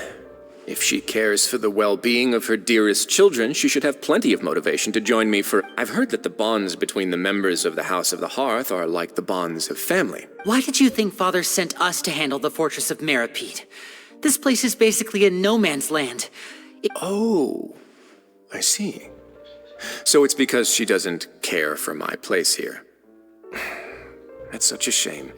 if she cares for the well-being of her dearest children, she should have plenty of motivation to join me for... I've heard that the bonds between the members of the House of the Hearth are like the bonds of family. Why did you think Father sent us to handle the Fortress of Meripede? This place is basically a no-man's land. Oh, I see. So it's because she doesn't care for my place here. That's such a shame.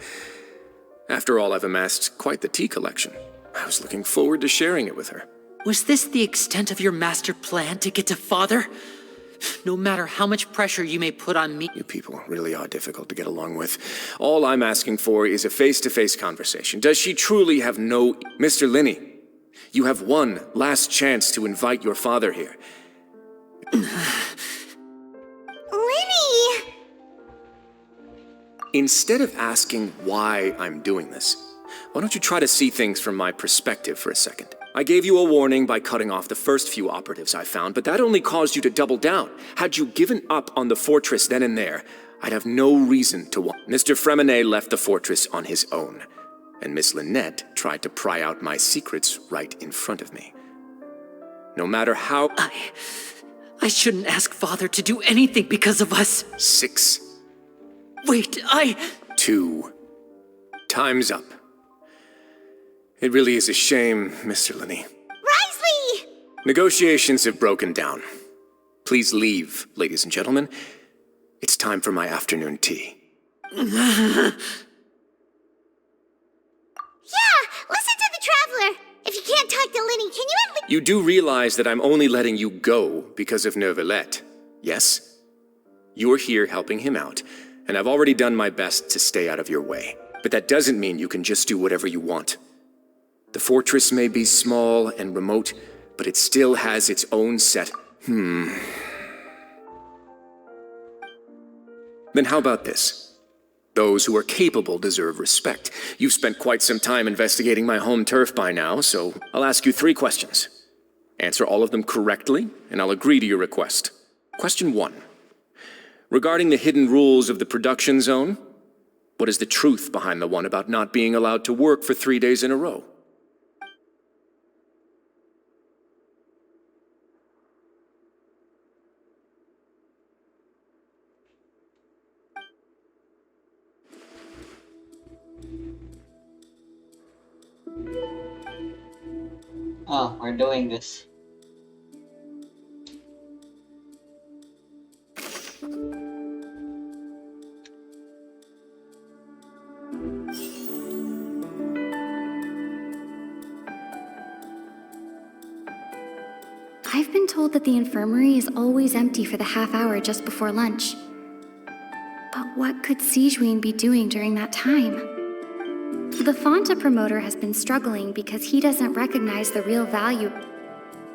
After all, I've amassed quite the tea collection. I was looking forward to sharing it with her. Was this the extent of your master plan to get to Father? No matter how much pressure you may put on me... You people really are difficult to get along with. All I'm asking for is a face-to-face conversation. Does she truly have no... Mr. Linney, you have one last chance to invite your father here. Lenny! Instead of asking why I'm doing this, why don't you try to see things from my perspective for a second? I gave you a warning by cutting off the first few operatives I found, but that only caused you to double down. Had you given up on the fortress then and there, I'd have no reason to want. Mr. Fremenet left the fortress on his own, and Miss Lynette tried to pry out my secrets right in front of me. No matter how— I shouldn't ask Father to do anything because of us. 6. Wait, 2. Time's up. It really is a shame, Mr. Linney. Risley! Negotiations have broken down. Please leave, ladies and gentlemen. It's time for my afternoon tea. Yeah, listen to the Traveler. If you can't talk to Linny, can you at least— You do realize that I'm only letting you go because of Neuvillette, yes? You're here helping him out, and I've already done my best to stay out of your way. But that doesn't mean you can just do whatever you want. The fortress may be small and remote, but it still has its own set. Then how about this? Those who are capable deserve respect. You've spent quite some time investigating my home turf by now, so I'll ask you 3 questions. Answer all of them correctly, and I'll agree to your request. Question 1. Regarding the hidden rules of the production zone, what is the truth behind the one about not being allowed to work for 3 days in a row? Oh, we're doing this. I've been told that the infirmary is always empty for the half hour just before lunch. But what could Sigewinne be doing during that time? The Fonta promoter has been struggling because he doesn't recognize the real value.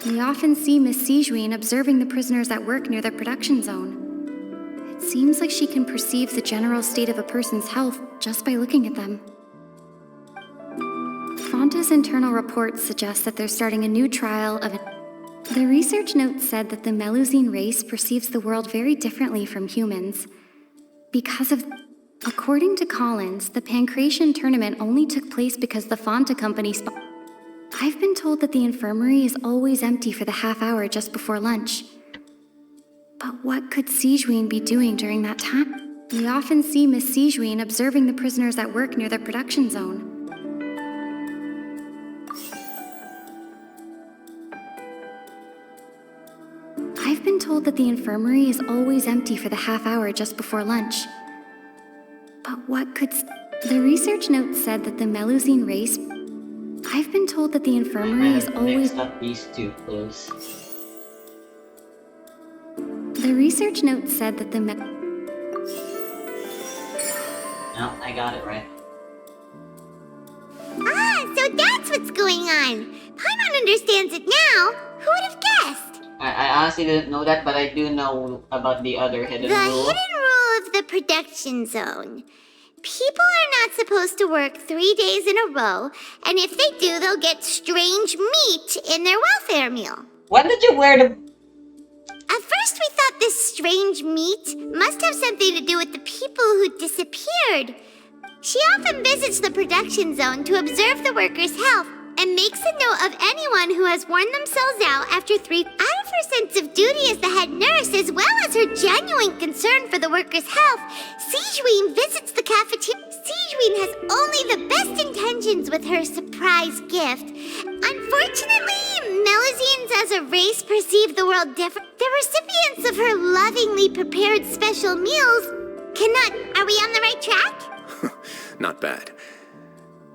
We often see Miss Sigewinne observing the prisoners at work near the production zone. It seems like she can perceive the general state of a person's health just by looking at them. Fonta's internal reports suggest that they're starting a new trial of The research note said that the Melusine race perceives the world very differently from humans. According to Collins, the Pancration tournament only took place because the Fonta company I've been told that the infirmary is always empty for the half hour just before lunch. But what could Sigewinne be doing during that time? We often see Miss Sigewinne observing the prisoners at work near the production zone. I've been told that the infirmary is always empty for the half hour just before lunch. But what could... The research note said that the Melusine race... I've been told that the infirmary is always... Mixed up these two clues. The research note said that the No, I got it right. Ah, so that's what's going on. Paimon understands it now. Who would have guessed? I honestly didn't know that, but I do know about the other hidden The rule. hidden rule of the production zone. People are not supposed to work 3 days in a row, and if they do, they'll get strange meat in their welfare meal. When did you wear the... At first we thought this strange meat must have something to do with the people who disappeared. She often visits the production zone to observe the workers' health and makes a note of anyone who has worn themselves out after 3. Out of her sense of duty as the head nurse, as well as her genuine concern for the workers' health, Sigewinne visits the cafeteria. Sigewinne has only the best intentions with her surprise gift. Unfortunately, Melusines as a race perceive the world different. The recipients of her lovingly prepared special meals cannot... Are we on the right track? Not bad.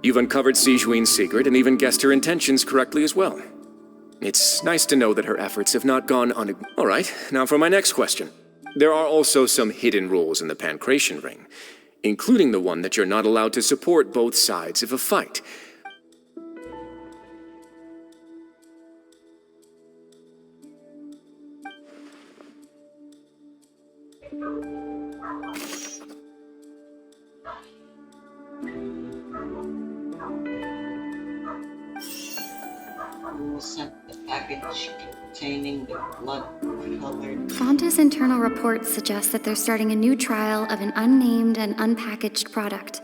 You've uncovered Sigewinne's secret and even guessed her intentions correctly as well. It's nice to know that her efforts have not gone All right, now for my next question. There are also some hidden rules in the Pancration Ring, including the one that you're not allowed to support both sides of a fight. Who sent the package containing the blood-colored... Fonta's internal reports suggest that they're starting a new trial of an unnamed and unpackaged product.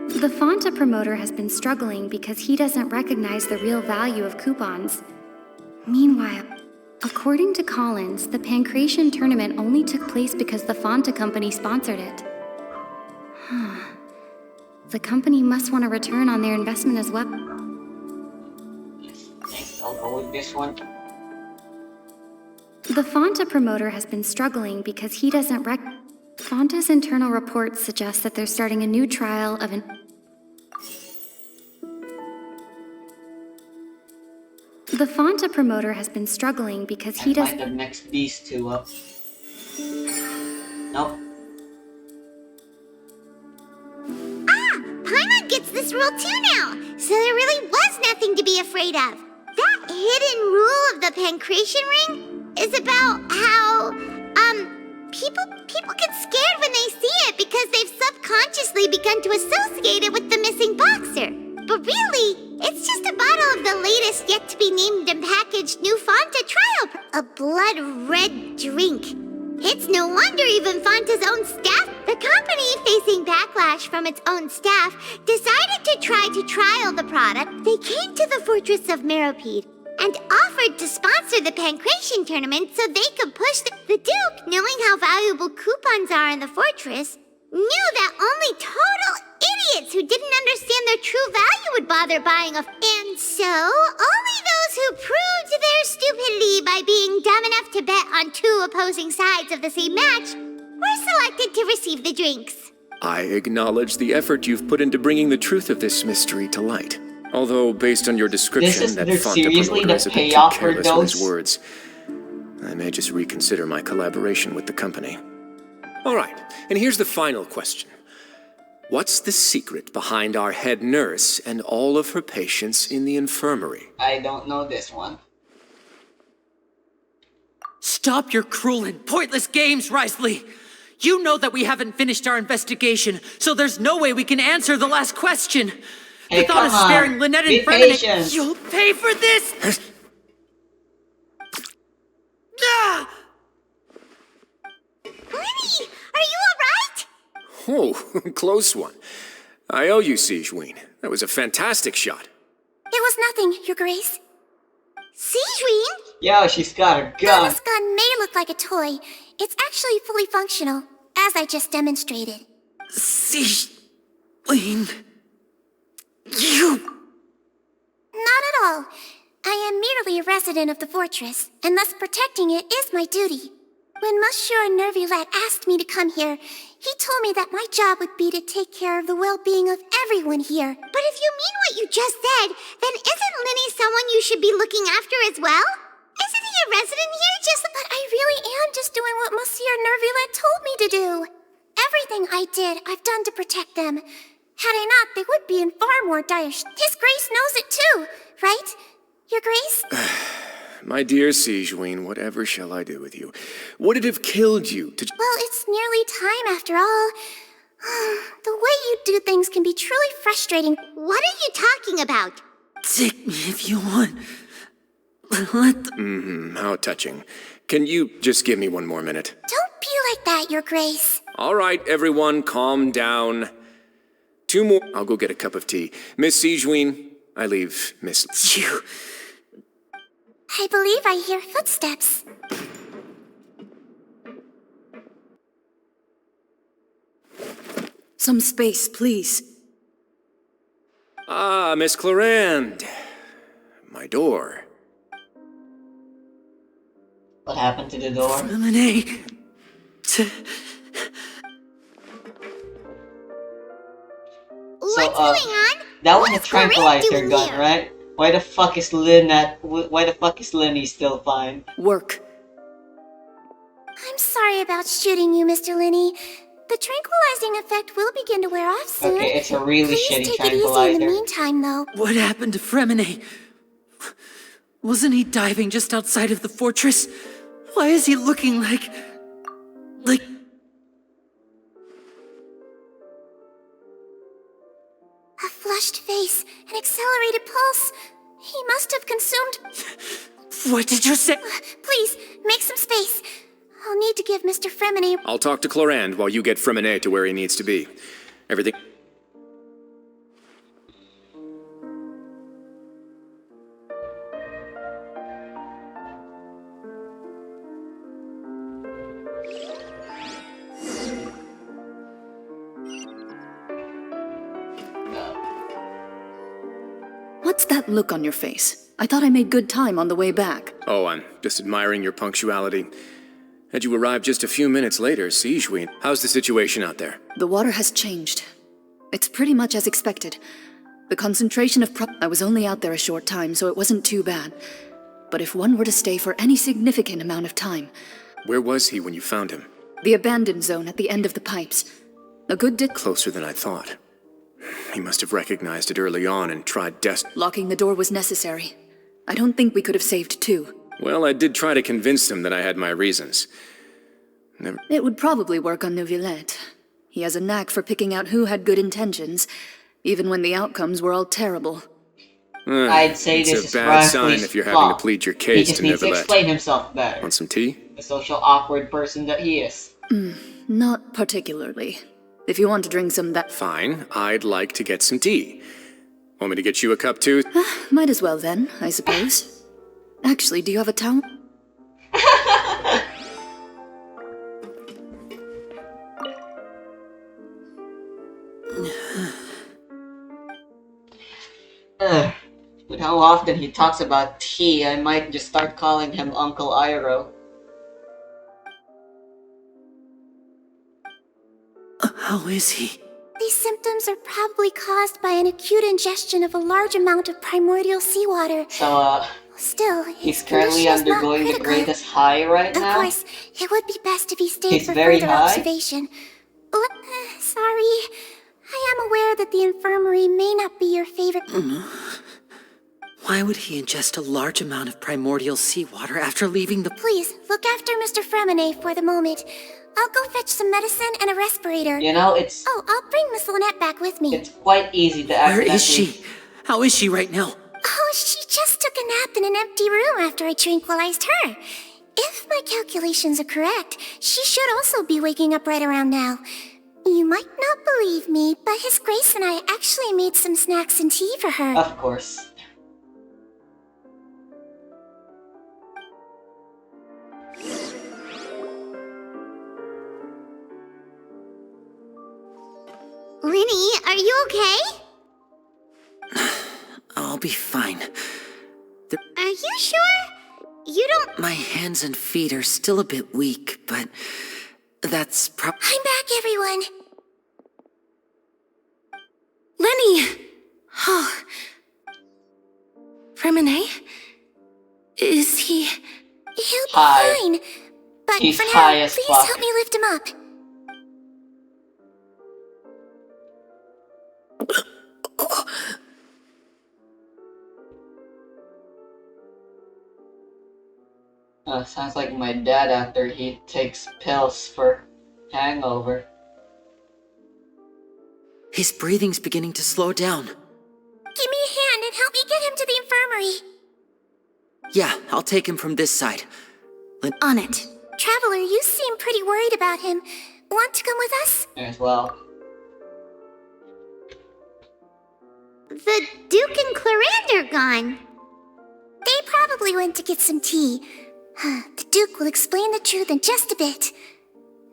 The Fonta promoter has been struggling because he doesn't recognize the real value of coupons. Meanwhile, according to Collins, the Pancration tournament only took place because the Fonta company sponsored it. The company must want a return on their investment as well. Thanks, I'll go with this one. The Fonta promoter has been struggling because he doesn't Fonta's internal reports suggest that they're starting a new trial of an... The Fonta promoter has been struggling because he doesn't... Find the next these two up. Nope. Paimon gets this rule too now, so there really was nothing to be afraid of. That hidden rule of the Pancration ring is about how, people get scared when they see it because they've subconsciously begun to associate it with the missing boxer. But really, it's just a bottle of the latest yet-to-be-named and packaged new Fonta trial, a blood-red drink. It's no wonder even Fonta's own staff, the company facing backlash from its own staff, decided to try to trial the product. They came to the fortress of Meropide and offered to sponsor the Pancration tournament so they could push the Duke, knowing how valuable coupons are in the fortress, knew that only total idiots who didn't understand their true value would bother buying a... And so, only those who proved their stupidity by being dumb enough to bet on two opposing sides of the same match were selected to receive the drinks. I acknowledge the effort you've put into bringing the truth of this mystery to light. Although, based on your description, that Fonta promoter is a bit too careless with his words, I may just reconsider my collaboration with the company. All right, and here's the final question. What's the secret behind our head nurse and all of her patients in the infirmary? I don't know this one. Stop your cruel and pointless games, Risley! You know that we haven't finished our investigation, so there's no way we can answer the last question. Hey, the thought of sparing Lynette and Fremen, you'll pay for this! Ah! Lenny, are you alright? Oh, close one. I owe you, Sigewinne. That was a fantastic shot. It was nothing, Your Grace. Sigewinne? Yo, she's got a gun. This gun may look like a toy. It's actually fully functional, as I just demonstrated. Sigewinne... You... Not at all. I am merely a resident of the fortress, and thus protecting it is my duty. When Monsieur Nervilette asked me to come here, he told me that my job would be to take care of the well-being of everyone here. But if you mean what you just said, then isn't Linny someone you should be looking after as well? Isn't he a resident here just... But I really am just doing what Monsieur Nervilette told me to do. Everything I did, I've done to protect them. Had I not, they would be in far more dire His Grace knows it too, right? Your Grace? My dear Sigewinne, whatever shall I do with you? Would it have killed you to... Well, it's nearly time after all. The way you do things can be truly frustrating. What are you talking about? Take me if you want. How touching. Can you just give me one more minute? Don't be like that, Your Grace. All right, everyone, calm down. 2 more. I'll go get a cup of tea. Miss Sigewinne, I leave Miss... You... I believe I hear footsteps. Some space, please. Ah, Miss Clarande. My door. What happened to the door? Lemonade. What's going on? That was a tranquilizer gun, here? right? Why the fuck is Lenny still fine? Work. I'm sorry about shooting you, Mr. Linny. The tranquilizing effect will begin to wear off soon. Okay, it's a really shitty Please take it tranquilizer. easy in the meantime, though. What happened to Fremine? Wasn't he diving just outside of the fortress? Why is he looking like... flushed face, an accelerated pulse. He must have consumed... What did you say? Please, make some space. I'll need to give Mr. Fremine... I'll talk to Clorand while you get Fremine to where he needs to be. Everything... What's that look on your face? I thought I made good time on the way back. Oh, I'm just admiring your punctuality. Had you arrived just a few minutes later, Sigewinne, how's the situation out there? The water has changed. It's pretty much as expected. The concentration of I was only out there a short time, so it wasn't too bad. But if one were to stay for any significant amount of time... Where was he when you found him? The abandoned zone at the end of the pipes. A good Closer than I thought. He must have recognized it early on and tried Locking the door was necessary. I don't think we could have saved two. Well, I did try to convince him that I had my reasons. Never... It would probably work on Neuvillette. He has a knack for picking out who had good intentions, even when the outcomes were all terrible. I'd say this is It's a bad sign Rathly's if you're flaw. having to plead your case He just to needs to Neuvillette. explain himself better. Want some tea? The social awkward person that he is. Not particularly. If you want to drink some that... Fine, I'd like to get some tea. Want me to get you a cup too? Might as well then, I suppose. Actually, do you have a towel? With how often he talks about tea, I might just start calling him Uncle Iroh. How is he? These symptoms are probably caused by an acute ingestion of a large amount of primordial seawater. So, Still, he's his currently condition is not undergoing the critical. greatest high right Of now? course, it would be best if he stayed He's for very further high? observation. Sorry. I am aware that the infirmary may not be your favorite... Why would he ingest a large amount of primordial seawater after leaving the... Please, look after Mr. Fremine for the moment. I'll go fetch some medicine and a respirator. You know, it's... Oh, I'll bring Miss Lynette back with me. It's quite easy to Where accidentally... is she? How is she right now? Oh, she just took a nap in an empty room after I tranquilized her. If my calculations are correct, she should also be waking up right around now. You might not believe me, but His Grace and I actually made some snacks and tea for her. Of course. Linny, are you okay? I'll be fine. Are you sure? You don't... My hands and feet are still a bit weak, but that's I'm back, everyone. Lenny! Oh. Fremine? Is he... He'll be Hi. fine. But He's for high now, as please fuck. help me lift him up. Sounds like my dad after he takes pills for hangover. His breathing's beginning to slow down. Give me a hand and help me get him to the infirmary. Yeah, I'll take him from this side. On it. Traveler, you seem pretty worried about him. Want to come with us? As well. The Duke and Clorand are gone. They probably went to get some tea. The Duke will explain the truth in just a bit.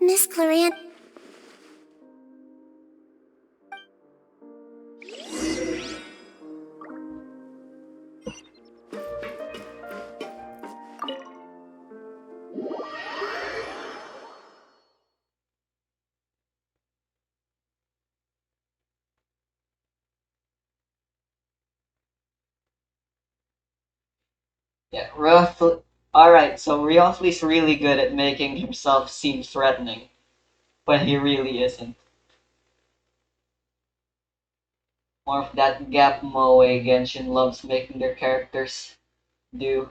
Miss Clorand... Yeah, roughly. Alright, so Riofli's really good at making himself seem threatening, but he really isn't. More of that gap moe Genshin loves making their characters do.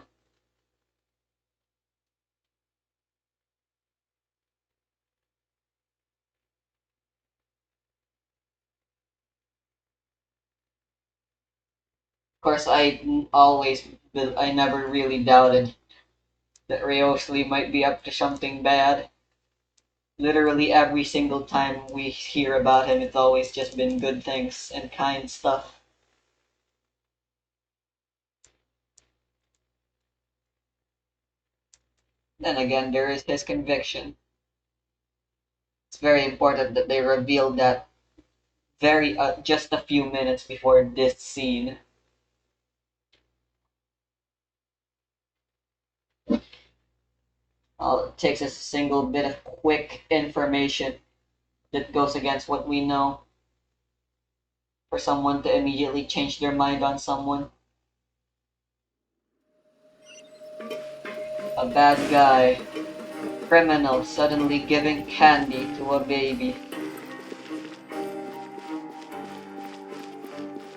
course, I never really doubted that Ryosley might be up to something bad. Literally every single time we hear about him, it's always just been good things and kind stuff. Then again, there is his conviction. It's very important that they revealed that just a few minutes before this scene. All it takes is a single bit of quick information that goes against what we know for someone to immediately change their mind on someone. A bad guy, criminal suddenly giving candy to a baby.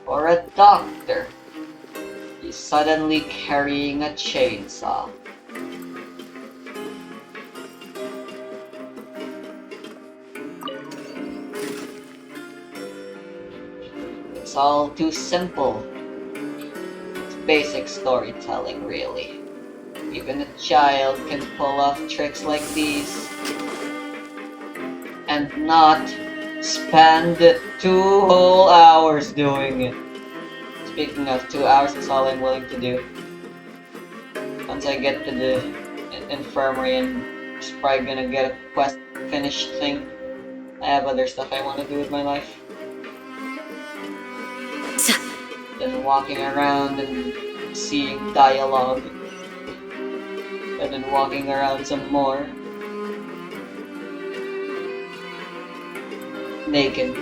Or a doctor, he's suddenly carrying a chainsaw. It's all too simple. It's basic storytelling, really. Even a child can pull off tricks like these and not spend 2 whole hours doing it. Speaking of 2 hours, that's all I'm willing to do. Once I get to the infirmary and just probably gonna get a quest finished thing. I have other stuff I want to do with my life. Then walking around and seeing dialogue. And then walking around some more. Naked.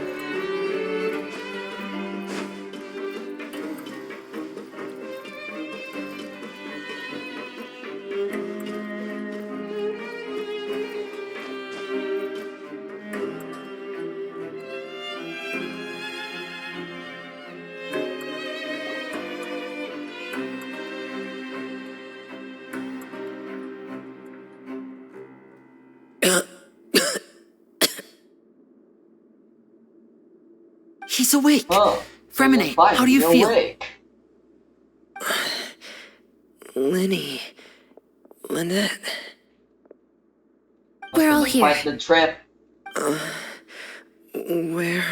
He's awake. Oh, Fremine, how do you feel? Awake. Lenny. Lynette. We're all here. Quite the trip. Where?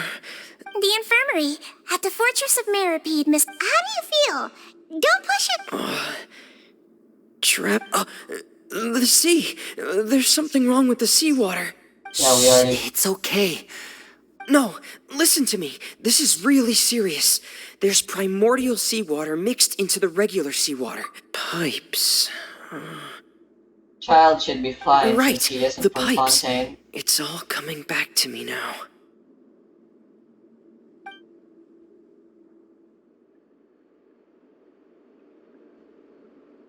The infirmary at the Fortress of Meripede, Miss. How do you feel? Don't push it. Trap? The sea. There's something wrong with the seawater. Yeah, we already. It's okay. No, listen to me. This is really serious. There's primordial seawater mixed into the regular seawater. Pipes. Child should be fine. Right, Since he isn't the from pipes. Fontaine. It's all coming back to me now.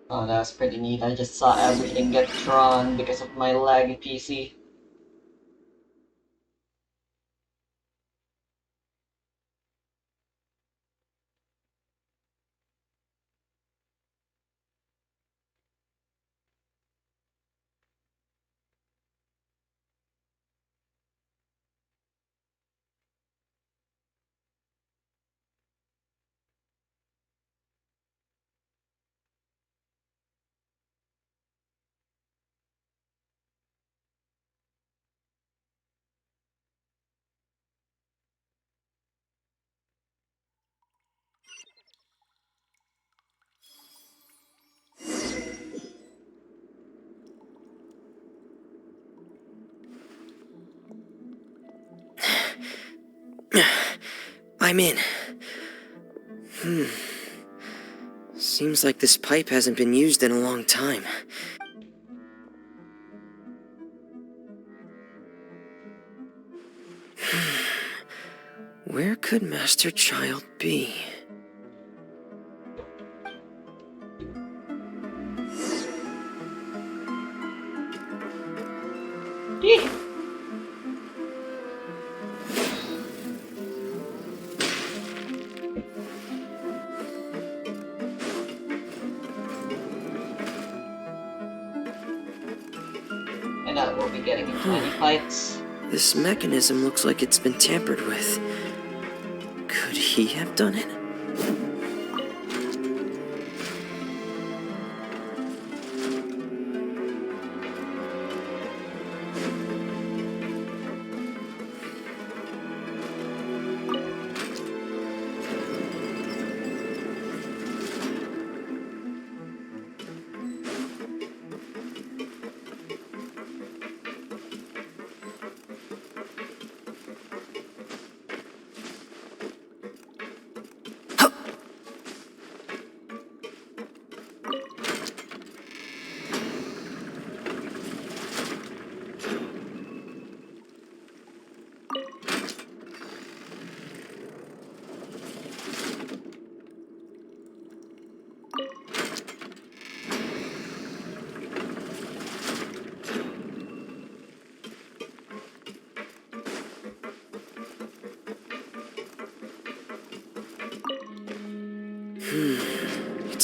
Oh, that was pretty neat. I just saw everything get drawn because of my laggy PC. I'm in. Seems like this pipe hasn't been used in a long time. Where could Master Child be? And now we'll be getting into any fights. This mechanism looks like it's been tampered with. Could he have done it?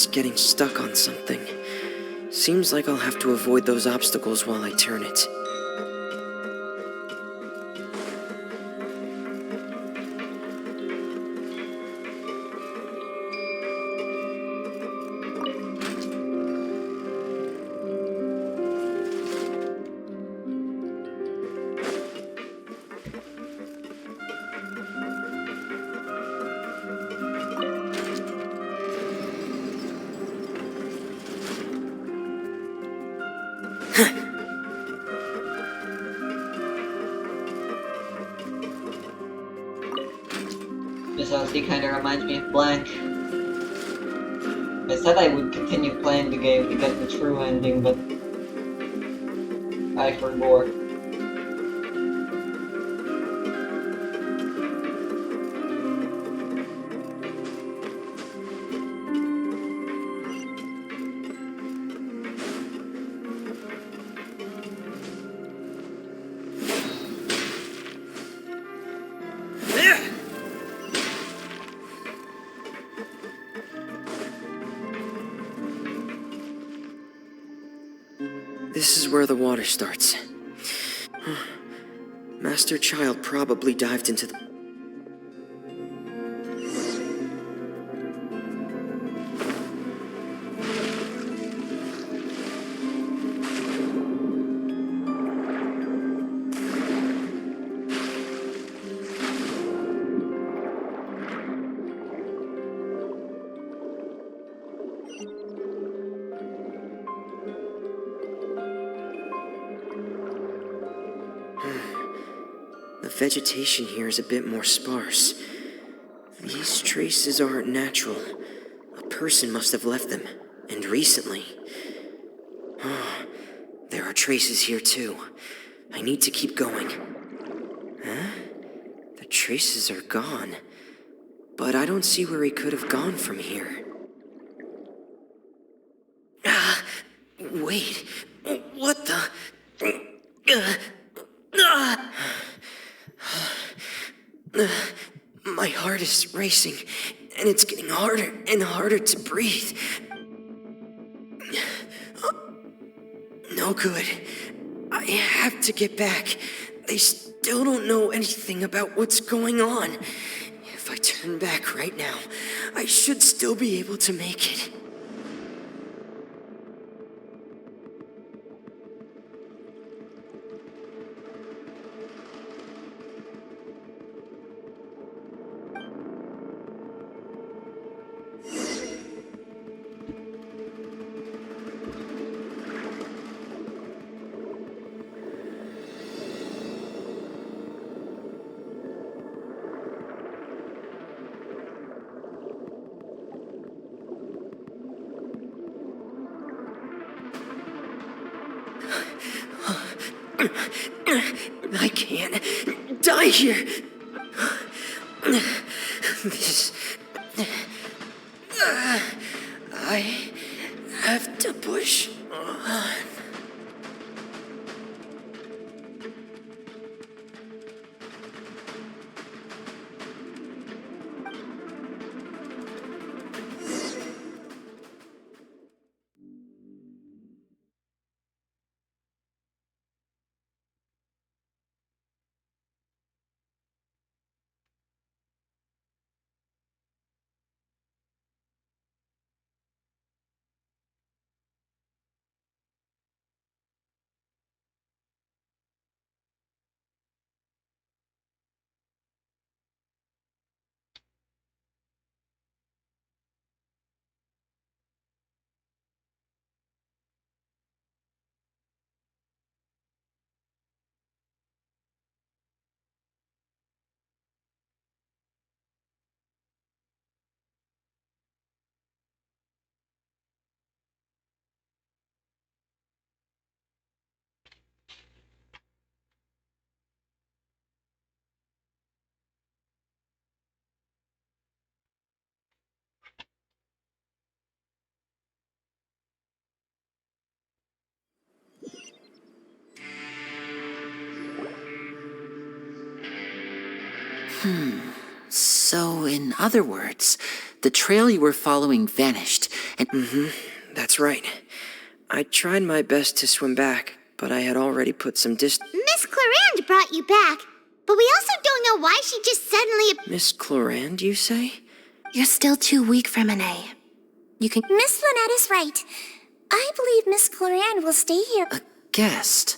It's getting stuck on something. Seems like I'll have to avoid those obstacles while I turn it. This honestly kinda reminds me of Blank. I said I would continue playing the game to get the true ending, but I forgot. This is where the water starts. Master Child probably dived into the... The vegetation here is a bit more sparse. These traces aren't natural. A person must have left them, and recently. There are traces here too. I need to keep going. Huh? The traces are gone. But I don't see where he could have gone from here. Wait. What the... My heart is racing, and it's getting harder and harder to breathe. No good. I have to get back. They still don't know anything about what's going on. If I turn back right now, I should still be able to make it. I can't die here. I have to push on. So, in other words, the trail you were following vanished, And That's right. I tried my best to swim back, but I had already put some distance. Miss Clarand brought you back, but we also don't know why she just suddenly... Miss Clarand, you say? You're still too weak for Monet. You can... Miss Lynette is right. I believe Miss Clarand will stay here. guest.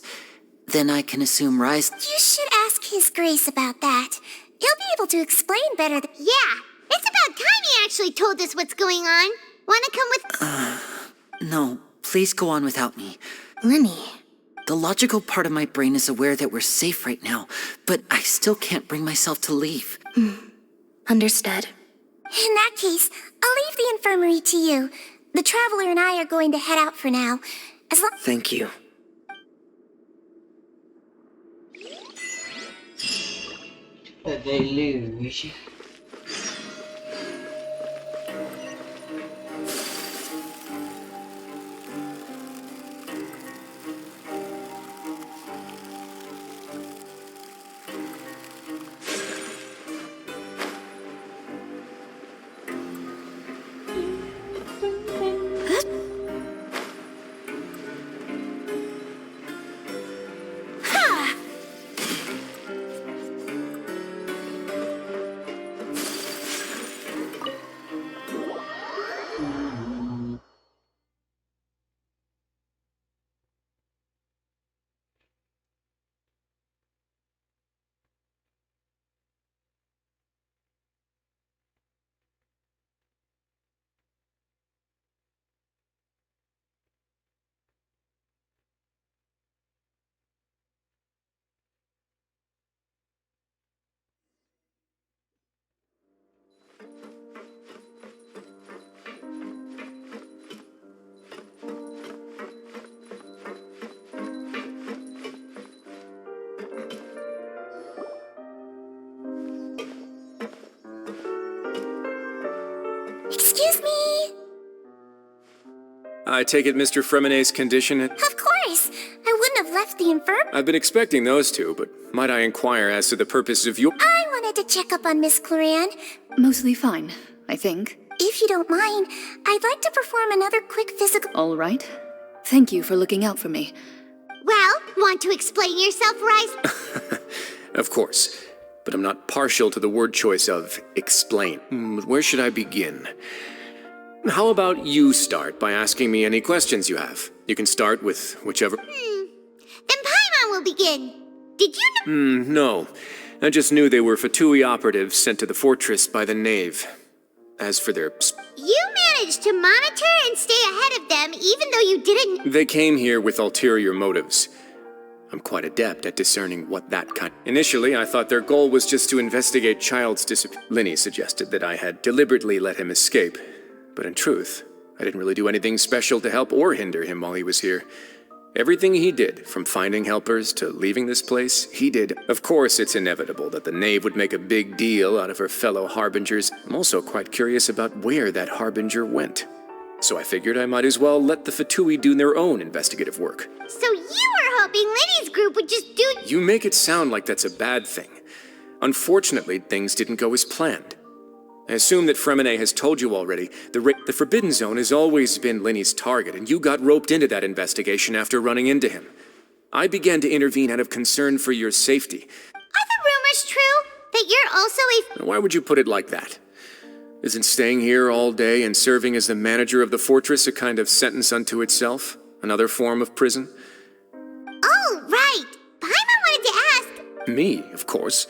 Then I can assume Rise... You should ask His Grace about that. He'll be able to explain better than... Yeah, it's about time he actually told us what's going on. Wanna come with... No, please go on without me. Lenny. The logical part of my brain is aware that we're safe right now, but I still can't bring myself to leave. Understood. In that case, I'll leave the infirmary to you. The Traveler and I are going to head out for now. Thank you. The deluge. Excuse me. I take it Mr. Fremonet's condition... Of course. I wouldn't have left the infirm. I've been expecting those two, but might I inquire as to the purpose of your... I wanted to check up on Miss Clarand. Mostly fine, I think. If you don't mind, I'd like to perform another quick physical... All right. Thank you for looking out for me. Well, want to explain yourself, Rise? Of course. But I'm not partial to the word choice of explain. Where should I begin? How about you start by asking me any questions you have? You can start with whichever... Then Paimon will begin. Did you know... No. I just knew they were Fatui operatives sent to the fortress by the Knave. As for their... You managed to monitor and stay ahead of them, even though you didn't... They came here with ulterior motives. I'm quite adept at discerning what that kind... Initially, I thought their goal was just to investigate Child's disappearance. Linny suggested that I had deliberately let him escape. But in truth, I didn't really do anything special to help or hinder him while he was here. Everything he did, from finding helpers to leaving this place, he did. Of course, it's inevitable that the Knave would make a big deal out of her fellow Harbingers. I'm also quite curious about where that Harbinger went. So I figured I might as well let the Fatui do their own investigative work. So you were hoping Linny's group would just do... You make it sound like that's a bad thing. Unfortunately, things didn't go as planned. I assume that Fremonet has told you already, the Forbidden Zone has always been Linny's target, and you got roped into that investigation after running into him. I began to intervene out of concern for your safety. Are the rumors true? That you're also a... Why would you put it like that? Isn't staying here all day and serving as the manager of the fortress a kind of sentence unto itself? Another form of prison? Oh, right. Paimon wanted to ask... Me, of course.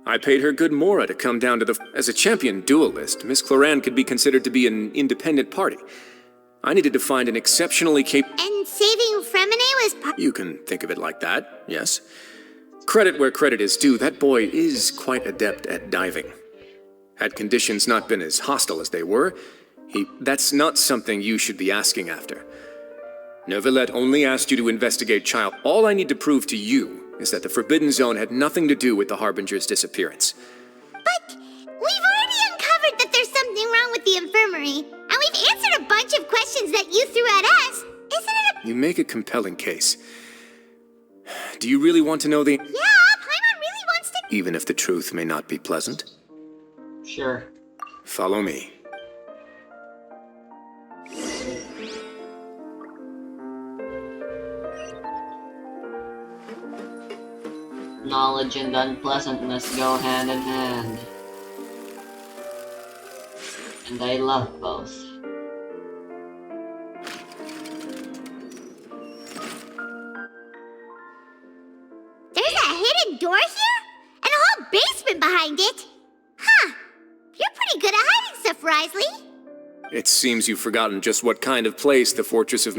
I paid her good mora to come down to the... As a champion duelist, Miss Clarand could be considered to be an independent party. I needed to find an exceptionally capable... And saving Fremonet was... You can think of it like that, yes. Credit where credit is due, that boy is quite adept at diving. Had conditions not been as hostile as they were, that's not something you should be asking after. Neuvillette only asked you to investigate Child. All I need to prove to you is that the Forbidden Zone had nothing to do with the Harbinger's disappearance. But we've already uncovered that there's something wrong with the infirmary, and we've answered a bunch of questions that you threw at us. Isn't it a... You make a compelling case. Do you really want to know the... Yeah, Paimon really wants to... Even if the truth may not be pleasant? Sure. Follow me. Knowledge and unpleasantness go hand in hand. And I love both. There's a hidden door here? And a whole basement behind it? Huh. You're pretty good at hiding stuff, Risley. It seems you've forgotten just what kind of place the Fortress of...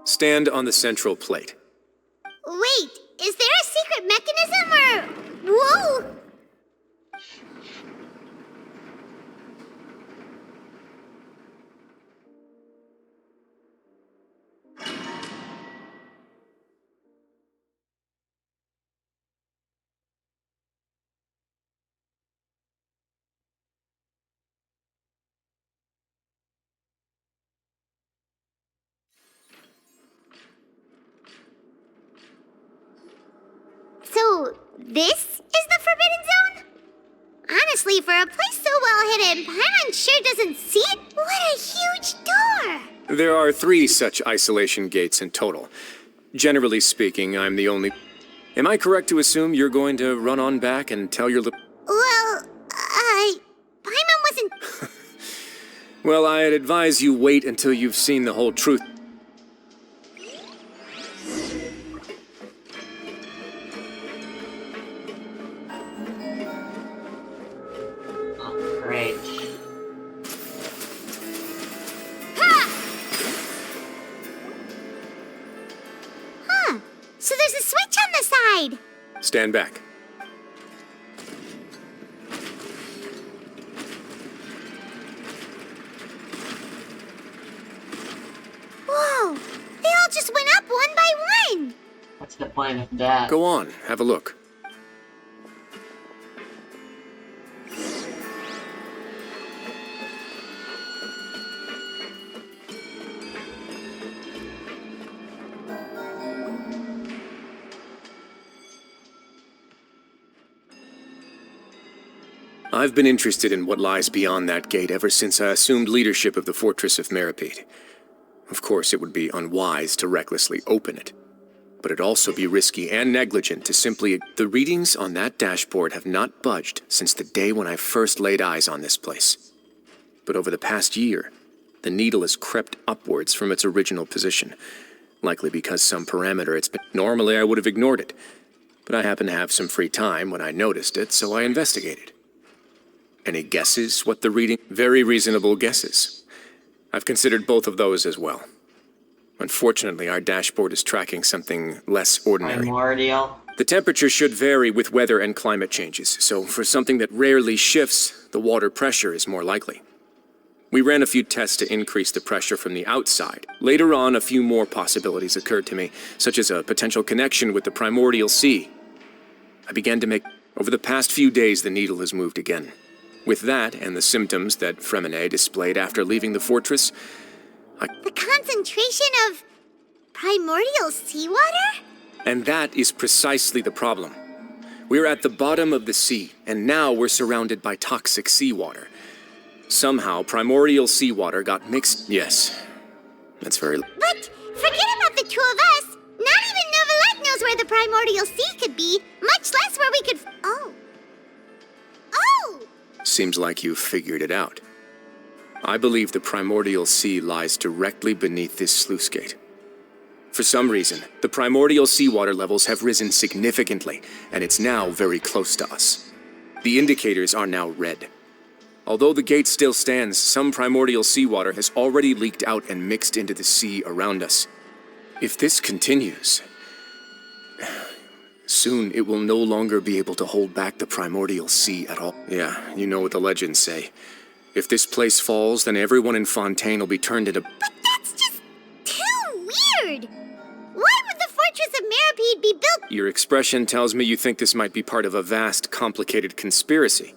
Stand on the central plate. Wait, is there a secret mechanism or... Whoa! So, this is the Forbidden Zone? Honestly, for a place so well hidden, Paimon sure doesn't see it. What a huge door! There are 3 such isolation gates in total. Generally speaking, I'm the only... Am I correct to assume you're going to run on back and tell your... Well, Paimon wasn't... Well, I'd advise you wait until you've seen the whole truth. Great. Huh. So there's a switch on the side. Stand back. Whoa. They all just went up one by one. What's the point of that? Go on, have a look. I've been interested in what lies beyond that gate ever since I assumed leadership of the Fortress of Meropide. Of course, it would be unwise to recklessly open it, but it'd also be risky and negligent to simply... The readings on that dashboard have not budged since the day when I first laid eyes on this place. But over the past year, the needle has crept upwards from its original position, likely because some parameter it's been... Normally, I would have ignored it, but I happened to have some free time when I noticed it, so I investigated. Any guesses what the reading... Very reasonable guesses. I've considered both of those as well. Unfortunately, our dashboard is tracking something less ordinary. Primordial. The temperature should vary with weather and climate changes, so for something that rarely shifts, the water pressure is more likely. We ran a few tests to increase the pressure from the outside. Later on, a few more possibilities occurred to me, such as a potential connection with the primordial sea. I began to make... Over the past few days, the needle has moved again. With that, and the symptoms that Freminet displayed after leaving the fortress, The concentration of primordial seawater? And that is precisely the problem. We're at the bottom of the sea, and now we're surrounded by toxic seawater. Somehow, primordial seawater got mixed... Yes, that's very... But forget about the two of us. Not even Neuvillette knows where the primordial sea could be, much less where we could... Oh. Seems like you've figured it out. I believe the primordial sea lies directly beneath this sluice gate. For some reason, the primordial seawater levels have risen significantly, and it's now very close to us. The indicators are now red. Although the gate still stands, some primordial seawater has already leaked out and mixed into the sea around us. If this continues, soon it will no longer be able to hold back the primordial sea at all. Yeah, you know what the legends say. If this place falls, then everyone in Fontaine will be turned into... But that's just too weird! Why would the Fortress of Meropide be built? Your expression tells me you think this might be part of a vast, complicated conspiracy.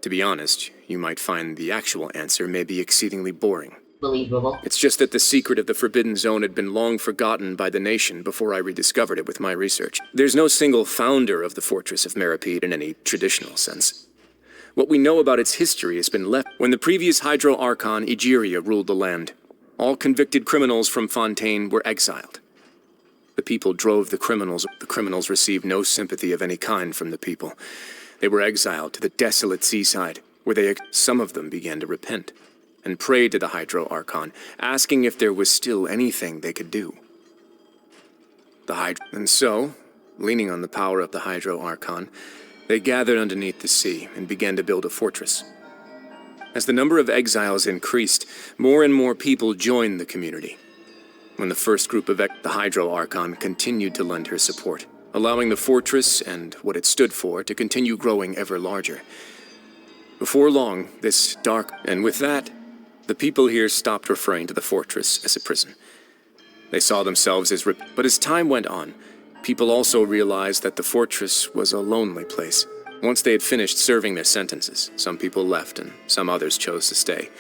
To be honest, you might find the actual answer may be exceedingly boring. Believable. It's just that the secret of the Forbidden Zone had been long forgotten by the nation before I rediscovered it with my research. There's no single founder of the Fortress of Meropide in any traditional sense. What we know about its history has been left when the previous Hydro Archon, Egeria, ruled the land. All convicted criminals from Fontaine were exiled. The people drove the criminals. The criminals received no sympathy of any kind from the people. They were exiled to the desolate seaside, where some of them began to repent and prayed to the Hydro Archon, asking if there was still anything they could do. And so, leaning on the power of the Hydro Archon, they gathered underneath the sea and began to build a fortress. As the number of exiles increased, more and more people joined the community. When the first group of the Hydro Archon continued to lend her support, allowing the fortress and what it stood for to continue growing ever larger. Before long, and with that, the people here stopped referring to the fortress as a prison. They saw themselves but as time went on, people also realized that the fortress was a lonely place. Once they had finished serving their sentences, some people left and some others chose to stay.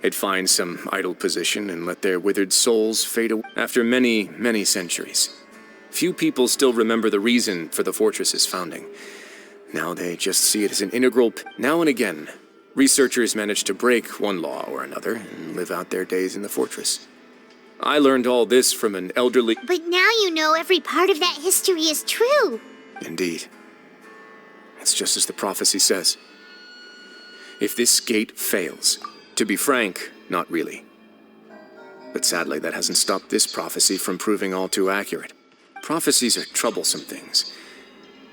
They'd find some idle position and let their withered souls fade away. After many, many centuries, few people still remember the reason for the fortress's founding. Now they just see it as an integral. Now and again, researchers manage to break one law or another and live out their days in the fortress. I learned all this from an elderly. But now you know every part of that history is true. Indeed. It's just as the prophecy says. If this gate fails, to be frank, not really. But sadly, that hasn't stopped this prophecy from proving all too accurate. Prophecies are troublesome things.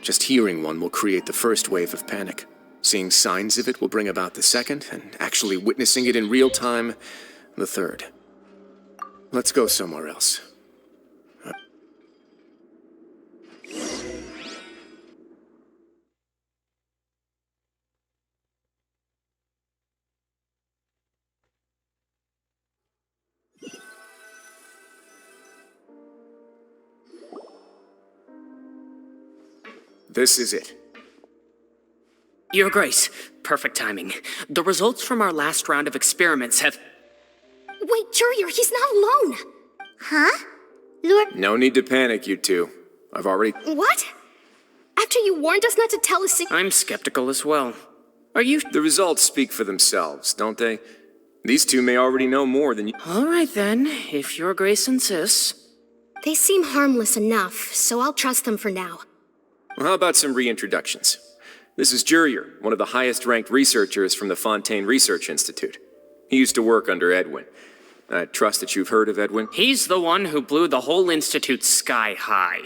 Just hearing one will create the first wave of panic. Seeing signs of it will bring about the second, and actually witnessing it in real time, the third. Let's go somewhere else. This is it. Your Grace, perfect timing. The results from our last round of experiments have... Wait, Jurier, he's not alone! Huh? Lord... No need to panic, you two. I've already... What? After you warned us not to tell us... I'm skeptical as well. Are you... The results speak for themselves, don't they? These two may already know more than you... All right then, if Your Grace insists. They seem harmless enough, so I'll trust them for now. Well, how about some reintroductions? This is Jurier, one of the highest-ranked researchers from the Fontaine Research Institute. He used to work under Edwin. I trust that you've heard of Edwin? He's the one who blew the whole institute sky high.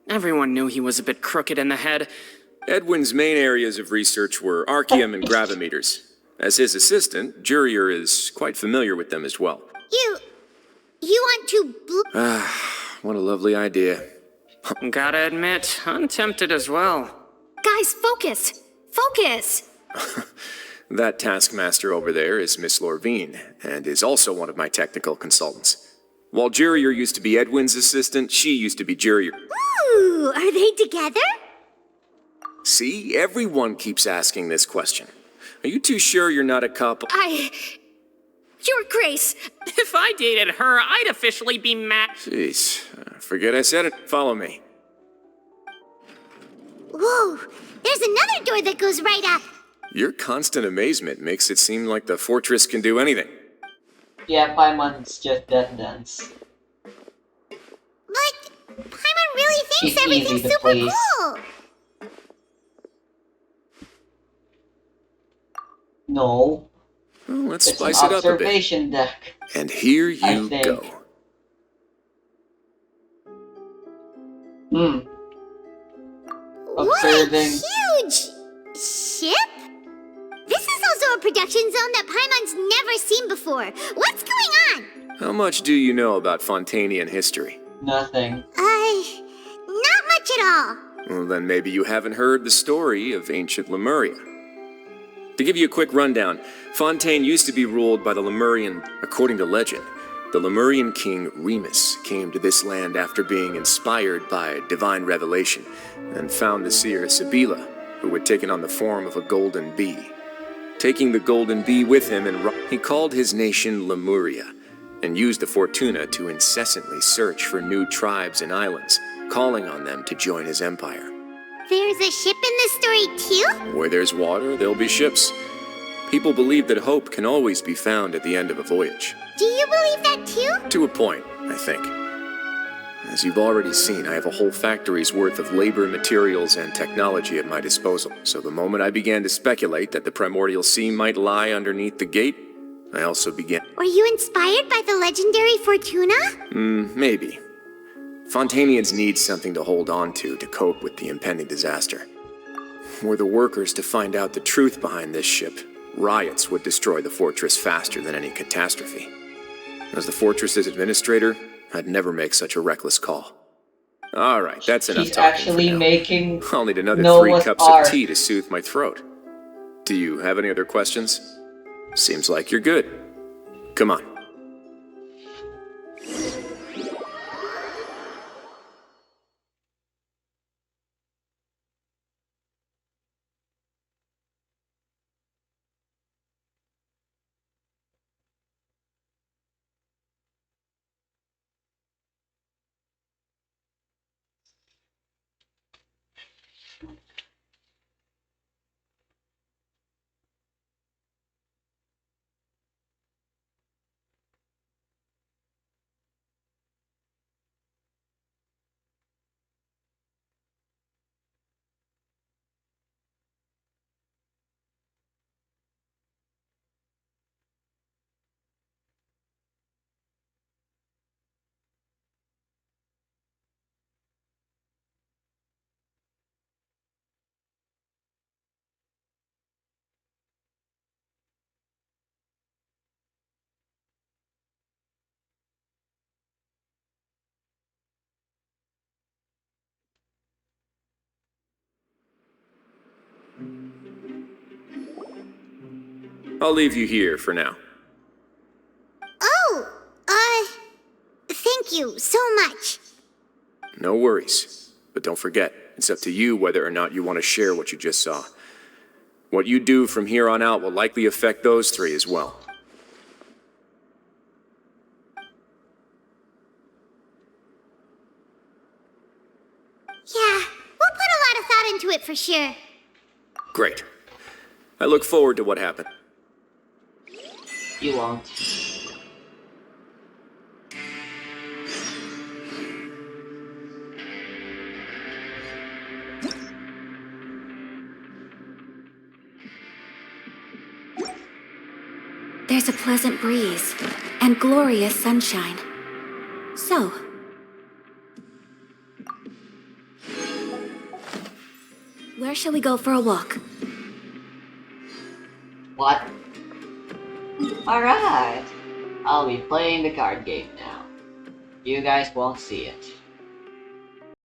Everyone knew he was a bit crooked in the head. Edwin's main areas of research were archaeum and gravimeters. As his assistant, Jurier is quite familiar with them as well. You want to What a lovely idea. Gotta admit, I'm tempted as well. Guys, focus! Focus! That taskmaster over there is Miss Lorvine, and is also one of my technical consultants. While Jurier used to be Edwin's assistant, she used to be Jurier. Ooh, are they together? See, everyone keeps asking this question. Are you too sure you're not a couple? Your Grace! If I dated her, I'd officially be mad. Jeez, forget I said it. Follow me. Whoa, there's another door that goes right up. Your constant amazement makes it seem like the fortress can do anything. Yeah, Paimon's just Death Dance. But Paimon really thinks She's everything's easy to super please. cool. Well, No. let's It's spice an it up a bit. observation deck. And here I you think. go. Observing. What a huge ship? This is also a production zone that Paimon's never seen before. What's going on? How much do you know about Fontainian history? Nothing. Not much at all. Well, then maybe you haven't heard the story of ancient Lemuria. To give you a quick rundown, Fontaine used to be ruled by the Lemurian. According to legend, the Lemurian king Remus came to this land after being inspired by divine revelation and found the seer Sibila, who had taken on the form of a golden bee. Taking the golden bee with him, he called his nation Lemuria and used the Fortuna to incessantly search for new tribes and islands, calling on them to join his empire. There's a ship in this story too? Where there's water, there'll be ships. People believe that hope can always be found at the end of a voyage. Do you believe that too? To a point, I think. As you've already seen, I have a whole factory's worth of labor, materials, and technology at my disposal. So the moment I began to speculate that the primordial sea might lie underneath the gate, I also began... Were you inspired by the legendary Fortuna? Maybe. Fontanians need something to hold on to cope with the impending disaster. Were the workers to find out the truth behind this ship, riots would destroy the fortress faster than any catastrophe. As the fortress's administrator, I'd never make such a reckless call. All right, that's enough He's talking actually for now. making I'll need another Noah's 3 cups Ark. of tea to soothe my throat. Do you have any other questions? Seems like you're good. Come on. I'll leave you here for now. Oh, thank you so much. No worries. But don't forget, it's up to you whether or not you want to share what you just saw. What you do from here on out will likely affect those 3 as well. Yeah, we'll put a lot of thought into it for sure. Great. I look forward to what happened. You won't. There's a pleasant breeze and glorious sunshine. So, where shall we go for a walk? What? Alright. I'll be playing the card game now. You guys won't see it.